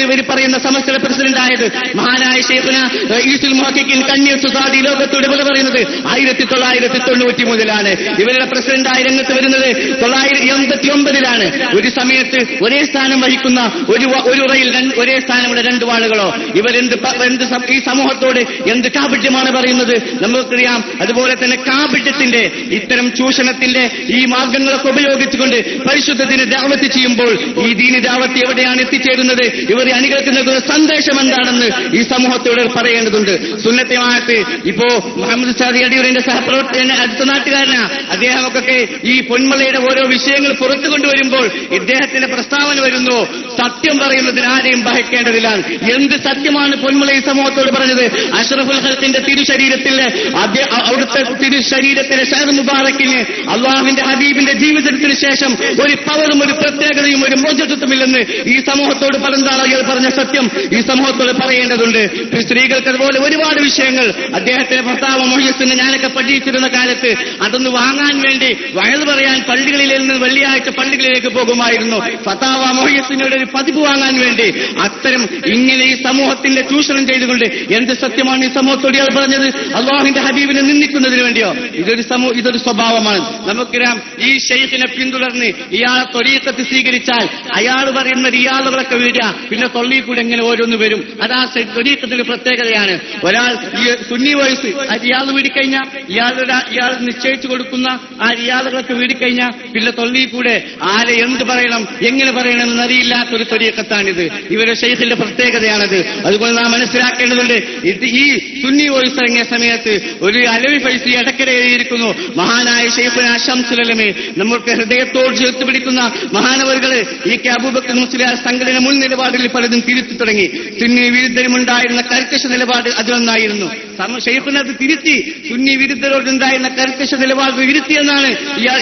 ഇവർ പറയുന്ന സമസ്തയുടെ പ്രസിഡന്റായത് മഹാനായ ശൈഖുനാ റഈസുൽ മുഹദ്ദിഖീൻ കന്യസ്തുതാദി ലോകത്തോട് വില പറയുന്നത് 1990 മുതലാണ്. ഇവരുടെ പ്രസിഡന്റായി രംഗത്ത് വരുന്നത് 1989-ലാണ്. ഒരു സമയത്ത് ഒരേ സ്ഥാനം വഹിക്കുന്ന ഒരു റയിൽ ഒരേ സ്ഥാനമുള്ള രണ്ട് വാളുകളോ? ഈ സമൂഹത്തോട് എന്ത് കാപട്യമാണ് പറയുന്നത് നമുക്കറിയാം. അതുപോലെ തന്നെ കാപട്യത്തിന്റെ ഇത്തരം ചൂഷണത്തിന്റെ ഈ മാർഗങ്ങളൊക്കെ ഉപയോഗിച്ചുകൊണ്ട് പരിശുദ്ധ ദീന ദഅവത്ത് ചെയ്യുമ്പോൾ ഈ ദീന ദഅവത്ത് എവിടെയാണ് എത്തിച്ചേരുന്നത്? ഇവർ അണികൾക്ക് നൽകുന്ന സന്ദേശം എന്താണെന്ന് ഈ സമൂഹത്തോട് പറയേണ്ടതുണ്ട്. സുന്നത്തമായിട്ട് ഇപ്പോ മുഹമ്മദ് സാദി അടിയൂരിന്റെ സഹപ്രവർത്തകൻ, അടുത്ത നാട്ടുകാരനാ, അദ്ദേഹമൊക്കെ ഈ പൊന്മളയുടെ ഓരോ വിഷയങ്ങൾ പുറത്തു കൊണ്ടുവരുമ്പോൾ ഇദ്ദേഹത്തിന്റെ പ്രസ്താവന വരുന്നു, സത്യം പറയുന്നതിന് ആരെയും ഭയക്കേണ്ടതില്ല. എന്ത് സത്യമാണ് പൊന്മള ഈ സമൂഹത്തോട് പറഞ്ഞത്? അഷ്റഫുൽ ഖൽഖിന്റെ തിരുശരീരത്തിലെ അവിടുത്തെ തിരുശരീരത്തിലെ ഷഹർ മുബാറക്കിന് അള്ളാഹുവിന്റെ ഹബീബിന്റെ ജീവിതത്തിന് ശേഷം ഒരു പവറും ഒരു പ്രത്യേകതയും ഒരു മോചത്വമില്ലെന്ന് ഈ സമൂഹത്തോട് പറഞ്ഞതാണ് അയാൾ പറഞ്ഞ സത്യം ഈ സമൂഹത്തോട് പറയേണ്ടതുണ്ട്. സ്ത്രീകൾക്ക് അതുപോലെ ഒരുപാട് വിഷയങ്ങൾ അദ്ദേഹത്തിന്റെ ഭർത്താവ് മൊഹീസിനെ ഞാനൊക്കെ പഠിച്ചിരുന്ന കാലത്ത് അതൊന്ന് വാങ്ങാൻ വേണ്ടി വയത് പറയാൻ പള്ളികളിൽ നിന്ന് വെള്ളിയാഴ്ച പള്ളികളിലേക്ക് പോകുമായിരുന്നു. ഫതാവ മൊഹീസിനോട് ഒരു പതിപ്പ് വാങ്ങാൻ വേണ്ടി. അത്തരം ഇങ്ങനെ ഈ സമൂഹത്തിന്റെ ചൂഷണം ചെയ്തുകൊണ്ട് എന്ത് സത്യമാണ് ഈ സമൂഹത്തോട് ഇയാൾ പറഞ്ഞത്? അള്ളാഹുവിന്റെ ഹബീബിനെ നിന്ദിക്കുന്നതിന് വേണ്ടിയോ? ഇതൊരു സ്വഭാവമാണ്. നമുക്കറിയാം, ഈ ഷെയ്ഖിനെ പിന്തുടർന്ന് ഇയാളെ ത്വരീഖത്ത് സ്വീകരിച്ചാൽ അയാൾ പറയുന്ന ഇയാളുകളൊക്കെ വീഴുക, പിന്നെ തൊള്ളിയിൽ കൂടെ എങ്ങനെ ഓരോന്ന് വരും. അതാ ത്വരീഖത്തിന്റെ പ്രത്യേകതയാണ്. ഒരാൾ ഈ സുന്നി വയസ്സ് ഇയാൾ വീടിക്കഴിഞ്ഞാൽ ഇയാൾ നിശ്ചയിച്ചു കൊടുക്കുന്ന ആ ഇയാളുകളൊക്കെ വീടിക്കഴിഞ്ഞാൽ പിന്നെ തൊള്ളിയിൽ കൂടെ ആരെ എന്ത് പറയണം, എങ്ങനെ പറയണം എന്നറിയില്ലാത്തൊരു ത്വരീഖത്താണിത്. ഇവരുടെ ഷെയ്ഖിന്റെ പ്രത്യേകതയാണത്. അതുകൊണ്ട് നാം മനസ്സിലാക്കേണ്ടതുണ്ട്. ഈ സുന്നി വോയിസ് ഇറങ്ങിയ സമയത്ത് ഒരു അലവി ഫൈസി ഇടയ്ക്കിടെ എഴുതിയിരിക്കുന്നു, മഹാനായ ശൈഖുനാ ശംസുൽ ഉലമ നമ്മൾക്ക് ഹൃദയത്തോട് ചേർത്ത് പിടിക്കുന്ന മഹാനവറുകള് ഈ അബൂബക്കർ മുസ്ലിയാർ സംഘടന മുൻ നിലപാടുകളിൽ പലതും തിരുത്തി തുടങ്ങി. സുന്നി വിരുദ്ധരുമുണ്ടായിരുന്ന കർക്കശ നിലപാട് അതിലൊന്നായിരുന്നു. ശൈഖുന അത് തിരുത്തി. സുന്നി വിരുദ്ധരോടുണ്ടായിരുന്ന കർക്കശ നിലപാട് തിരുത്തിയെന്നാണ്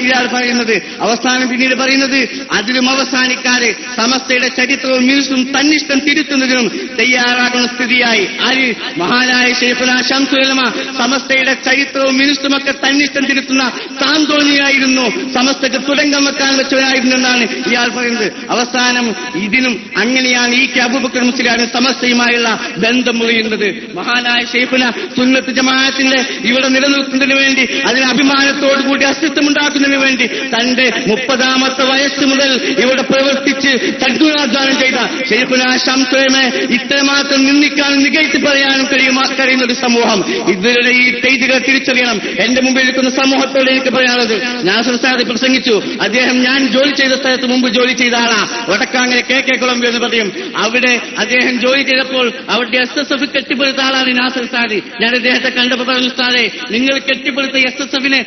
ഇയാൾ പറയുന്നത്. അവസാനം പിന്നീട് പറയുന്നത്, അതിലും അവസാനിക്കാതെ സമസ്തയുടെ ചരിത്രവും ന്യൂസും തന്നിഷ്ടം തിരുത്തുന്നതിനും തയ്യാറാകുന്ന സ്ഥിതിയായി. ആര്? മഹാനായ ശൈഖുനാ ശംസുൽ ഉലമ സമസ്തയുടെ ചരിത്രവും മിനിസ്റ്റുമൊക്കെ തന്നിഷ്ടം തിരുത്തുന്ന സാന്തോനിയായിരുന്നു, സമസ്തക്ക് തുടക്കം വെക്കാൻ വെച്ചവനായിരുന്നു എന്നാണ് ഇയാൾ പറയുന്നത്. അവസാനം ഇതിനും അങ്ങനെയാണ് ഈ അബൂബക്കർ മുസ്ലിയാരും സമസ്തയുമായുള്ള ബന്ധം മുറിയുന്നത്. മഹാനായ ശൈഖുന സുന്നത്ത് ജമാഅത്തിന്റെ ഇവിടെ നിലനിൽക്കുന്നതിന് വേണ്ടി, അതിന് അഭിമാനത്തോടുകൂടി അസ്തിത്വമുണ്ടാക്കുന്നതിന് വേണ്ടി തന്റെ 30ാമത്തെ വയസ്സ് മുതൽ ഇവിടെ പ്രവർത്തിച്ച് തദ്ഗുണാധ്വാനം ചെയ്ത ശൈഖുനാ ശംസുൽ ഉലമ ഇത്രമാത്രം നിന്ദിക്കാനും നികഴ്ത്തി പറയാനും കഴിയുന്ന ഒരു സമൂഹം ഇവരുടെ ഈ തെറ്റുകൾ തിരിച്ചറിയണം. എന്റെ മുമ്പിൽ ഇരിക്കുന്ന സമൂഹത്തോട് എനിക്ക് പറയാനുള്ളത്, നാസർ സാദി പ്രസംഗിച്ചു. അദ്ദേഹം ഞാൻ ജോലി ചെയ്ത സ്ഥലത്ത് മുമ്പ് ജോലി ചെയ്ത ആളാ, വടക്കാങ്ങര KK കൊളംബിയ എന്ന് പറയും. അവിടെ അദ്ദേഹം ജോലി ചെയ്തപ്പോൾ അവിടെ SSF കെട്ടിപ്പടുത്ത ആളാണ് നാസർ സാദി. ഞാൻ അദ്ദേഹത്തെ കണ്ടപ്പോൾ പറഞ്ഞു, ഉസ്താദേ, നിങ്ങൾ കെട്ടിപ്പടുത്ത SSF-നെ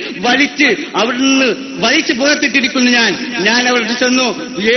വലിച്ച് പുറത്തിട്ടിരിക്കുന്നു. ഞാൻ അവിടെ ചെന്നു.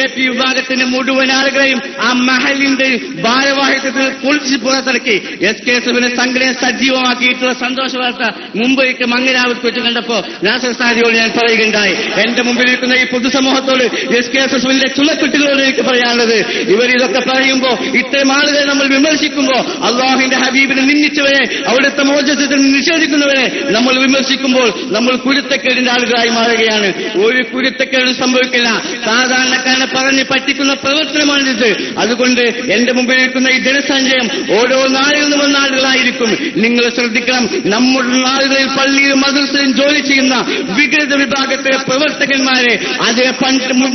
AP വിഭാഗത്തിന്റെ മുഴുവൻ ആളുകളെയും ആ മഹലിന്റെ ഭാരവാഹിത്വത്തിൽ പൊളിച്ച് പുറത്തിറക്കി. SKSF-നെ സംഘടനയെ സജീവമാക്കിയിട്ടുള്ള സന്തോഷ വാർത്ത മുംബൈക്ക് മംഗലാപുരത്ത് വെച്ച് കണ്ടപ്പോ നാസർ സാദിയോട് ഞാൻ പറയുകയുണ്ടായി. എന്റെ മുമ്പിലിരിക്കുന്ന ഈ പൊതുസമൂഹത്തോട് SKSF-ന്റെ ചുള്ളക്കെട്ടുകളോട് എനിക്ക് പറയാനുള്ളത്, ഇവർ ഇതൊക്കെ പറയുമ്പോ, ഇത്തരം ആളുകളെ നമ്മൾ വിമർശിക്കുമ്പോ, അള്ളാഹുവിന്റെ ഹബീബിനെ നിന്ദിച്ചവരെ അവർ അവിടുത്തെ മോചനത്തെ നിഷേധിക്കുന്നവരെ നമ്മൾ വിമർശിക്കുമ്പോൾ നമ്മൾ കുരുത്തക്കേടിന്റെ ആളുകളായി മാറുകയാണ്. ഒരു കുരുത്തക്കേടും സംഭവിക്കില്ല. സാധാരണക്കാരനെ പറഞ്ഞ് പറ്റിക്കുന്ന പ്രവർത്തനമാണിത്. അതുകൊണ്ട് എന്റെ മുമ്പിൽ ഇരിക്കുന്ന ഈ ജനസഞ്ചയം ഓരോ നാളിൽ നിന്നും നാളുകളായിരിക്കും. നിങ്ങൾ ശ്രദ്ധിക്കണം, നമ്മുടെ നാളുകളിൽ പള്ളിയിലും മദ്രസയിലും ജോലി ചെയ്യുന്ന വികൃത വിഭാഗത്തിലെ പ്രവർത്തകന്മാരെ, അതേ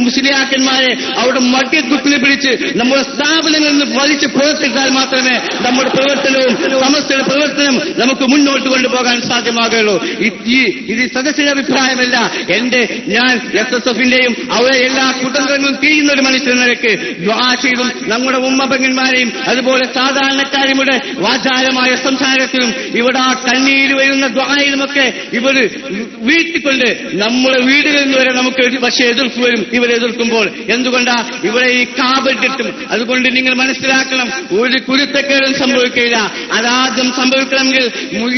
മുസ്ലിയാക്കന്മാരെ അവിടെ മട്ടിക്കുപ്പിൽ പിടിച്ച് നമ്മുടെ സ്ഥാപനങ്ങളിൽ നിന്ന് വലിച്ച് പുറത്തിട്ടാൽ മാത്രമേ നമ്മുടെ പ്രവർത്തനവും സമസ്തയുടെ പ്രവർത്തനം നമുക്ക് മുന്നോട്ട് കൊണ്ടുപോകാൻ സാധ്യമാകുള്ളൂ. ഇത് സദസ്സിന്റെ അഭിപ്രായമല്ല. ഞാൻ SSFന്റെയും അവരെ എല്ലാ കുടുംബങ്ങളും ചെയ്യുന്ന ഒരു മനുഷ്യൻ നിലയ്ക്ക് ദുആ ചെയ്തും നമ്മുടെ ഉമ്മപെങ്ങന്മാരെയും അതുപോലെ സാധാരണക്കാരുടെ വാചാലമായ സംസാരത്തിലും ഇവിടെ ആ കണ്ണീര് വരുന്ന ദുആയിലുമൊക്കെ ഇവർ വീട്ടിക്കൊണ്ട് നമ്മുടെ വീടുകളിൽ നിന്ന് വരെ നമുക്ക് പക്ഷേ എതിർപ്പ് വരും. ഇവരെ എതിർക്കുമ്പോൾ എന്തുകൊണ്ടാ ഇവിടെ ഈ കാബിട്ടും. അതുകൊണ്ട് നിങ്ങൾ മനസ്സിലാക്കണം, ഒരു കുരുത്തക്കേടും സംഭവിക്കില്ല. അതാദ്യം സംഭവിക്കണമെങ്കിൽ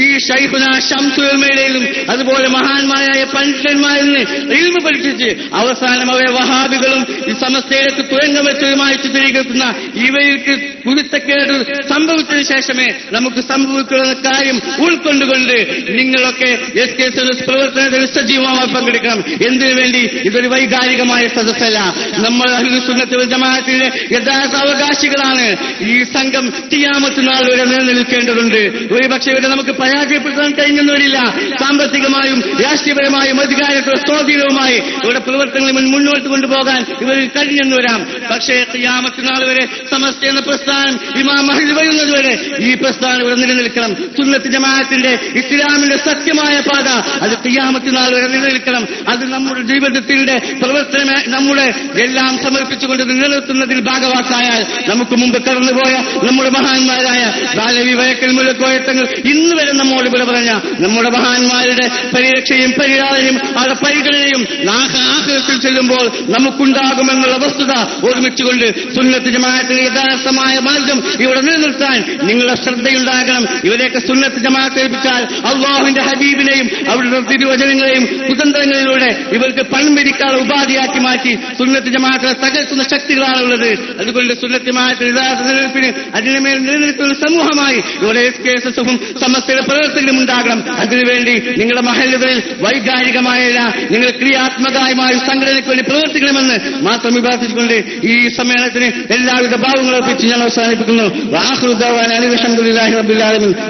ഈ ശൈഖുന ശംസുൽ ഉലമയിലും അതുപോലെ മഹാന്മാരായ പണ്ഡിതന്മാരിൽ നിന്ന് ഇൽമു പഠിപ്പിച്ച് അവസാനം അവരെ വഹാബികളും ഈ സമസ്തയിലേക്ക് തുരങ്കം വെച്ചതുമായി ചിത്രീകരിക്കുന്ന ഇവർക്ക് കുരുത്തക്കേട് സംഭവിച്ചതിന് ശേഷമേ നമുക്ക് സംഭവിക്കുന്ന കാര്യം ഉൾക്കൊണ്ടുകൊണ്ട് നിങ്ങളൊക്കെ SKSS പ്രവർത്തനത്തിൽ സജീവമായി പങ്കെടുക്കണം. എന്തിനു വേണ്ടി? ഇതൊരു വൈകാരികമായ സദസ്സല്ല. നമ്മൾ അഹ്ലുസ് സുന്നത്ത് വൽ ജമാഅത്തിന്റെ യഥാർത്ഥ അവകാശികളാണ്. ഈ സംഘം ഖിയാമത്ത് നാൾ വരെ നിലനിൽക്കേണ്ടതുണ്ട്. ഒരുപക്ഷെ ഇവരെ നമുക്ക് പരാജയപ്പെടുത്താൻ കഴിഞ്ഞെന്നില്ല. സാമ്പത്തികമായും രാഷ്ട്രീയപരമായും അധികാരത്തിന്റെ സ്വാധീനവുമായി ഇവിടെ പ്രവർത്തനങ്ങൾ മുന്നോട്ട് കൊണ്ടുപോകാൻ ഇവർ കഴിഞ്ഞെന്ന് വരാം. പക്ഷേ ഖിയാമത്ത് നാൾ വരെ സമസ്ത എന്ന പ്രസ്ഥാനം ഇമാം മഹ്ദി വരുന്നതുവരെ ഈ പ്രസ്ഥാനം ഇവിടെ നിലനിൽക്കണം. സുന്നത്ത് ജമാഅത്തിന്റെ ഇസ്ലാമിന്റെ സത്യമായ പാത അത് ഖിയാമത്ത് നാൾ വരെ നിലനിൽക്കണം. അത് നമ്മുടെ ജീവിതത്തിന്റെ പ്രവർത്തനം നമ്മുടെ എല്ലാം സമർപ്പിച്ചുകൊണ്ട് നിലനിർത്തുന്നതിൽ ഭാഗവാക്കായാൽ നമുക്ക് മുമ്പ് കടന്നുപോയ നമ്മുടെ മഹാന്മാരായ ബാലവി വയക്കൽ മുലക്കോയത്തങ്ങൾ ഇന്ന് വരെ നമ്മോട് ഇവിടെ പറഞ്ഞ നമ്മുടെ മഹാന്മാരുടെ പരിരക്ഷയും പരിപാലനയും അവരുടെ പരിഗണനയും ആഖിറത്തിൽ ചെല്ലുമ്പോൾ നമുക്കുണ്ടാകുമെന്നുള്ള വസ്തുത ഓർമ്മിച്ചുകൊണ്ട് സുന്നത്ത് ജമാഅത്തിന്റെ യഥാർത്ഥമായ മാർഗം ഇവിടെ നിലനിർത്താൻ നിങ്ങളുടെ ശ്രദ്ധയുണ്ടാകണം. ഇവരെയൊക്കെ സുന്നത്ത് ജമാഅത്ത് ഏൽപ്പിച്ചാൽ അല്ലാഹുവിന്റെ ഹബീബിനെയും അവരുടെ തിരുവചനങ്ങളെയും കുതന്ത്രങ്ങളിലൂടെ ഇവർക്ക് പണം പിരിക്കാനുള്ള ഉപാധിയാക്കി മാറ്റി സുന്നത്ത് ജമാഅത്തിനെ തകർക്കുന്ന ശക്തികളാണുള്ളത്. അതുകൊണ്ട് സുന്നത്ത് ജമാഅത്തിന്റെ യഥാർത്ഥ നിലനിൽപ്പിന് അതിനുമേൽ നിലനിൽക്കുന്ന സമൂഹമായി ഇവിടെ SKSS-ഉം സമസ്തയുടെ പ്രവർത്തകരും ഉണ്ടാകണം. അതിനുവേണ്ടി നിങ്ങളുടെ മഹല്ലുകളിൽ വൈകാരികമായല്ല, നിങ്ങൾ ക്രിയാത്മകമായ സംഘടനയ്ക്ക് വേണ്ടി പ്രവർത്തിക്കണമെന്ന് മാത്രം വിഭാഗിച്ചുകൊണ്ട് ഈ സമ്മേളനത്തിന് എല്ലാവിധ ഭാവങ്ങളും അർപ്പിച്ച് ഞാൻ അവസാനിപ്പിക്കുന്നു.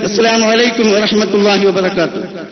അസ്സലാമു അലൈക്കും വറഹ്മത്തുള്ളാഹി വബറകാതുഹു.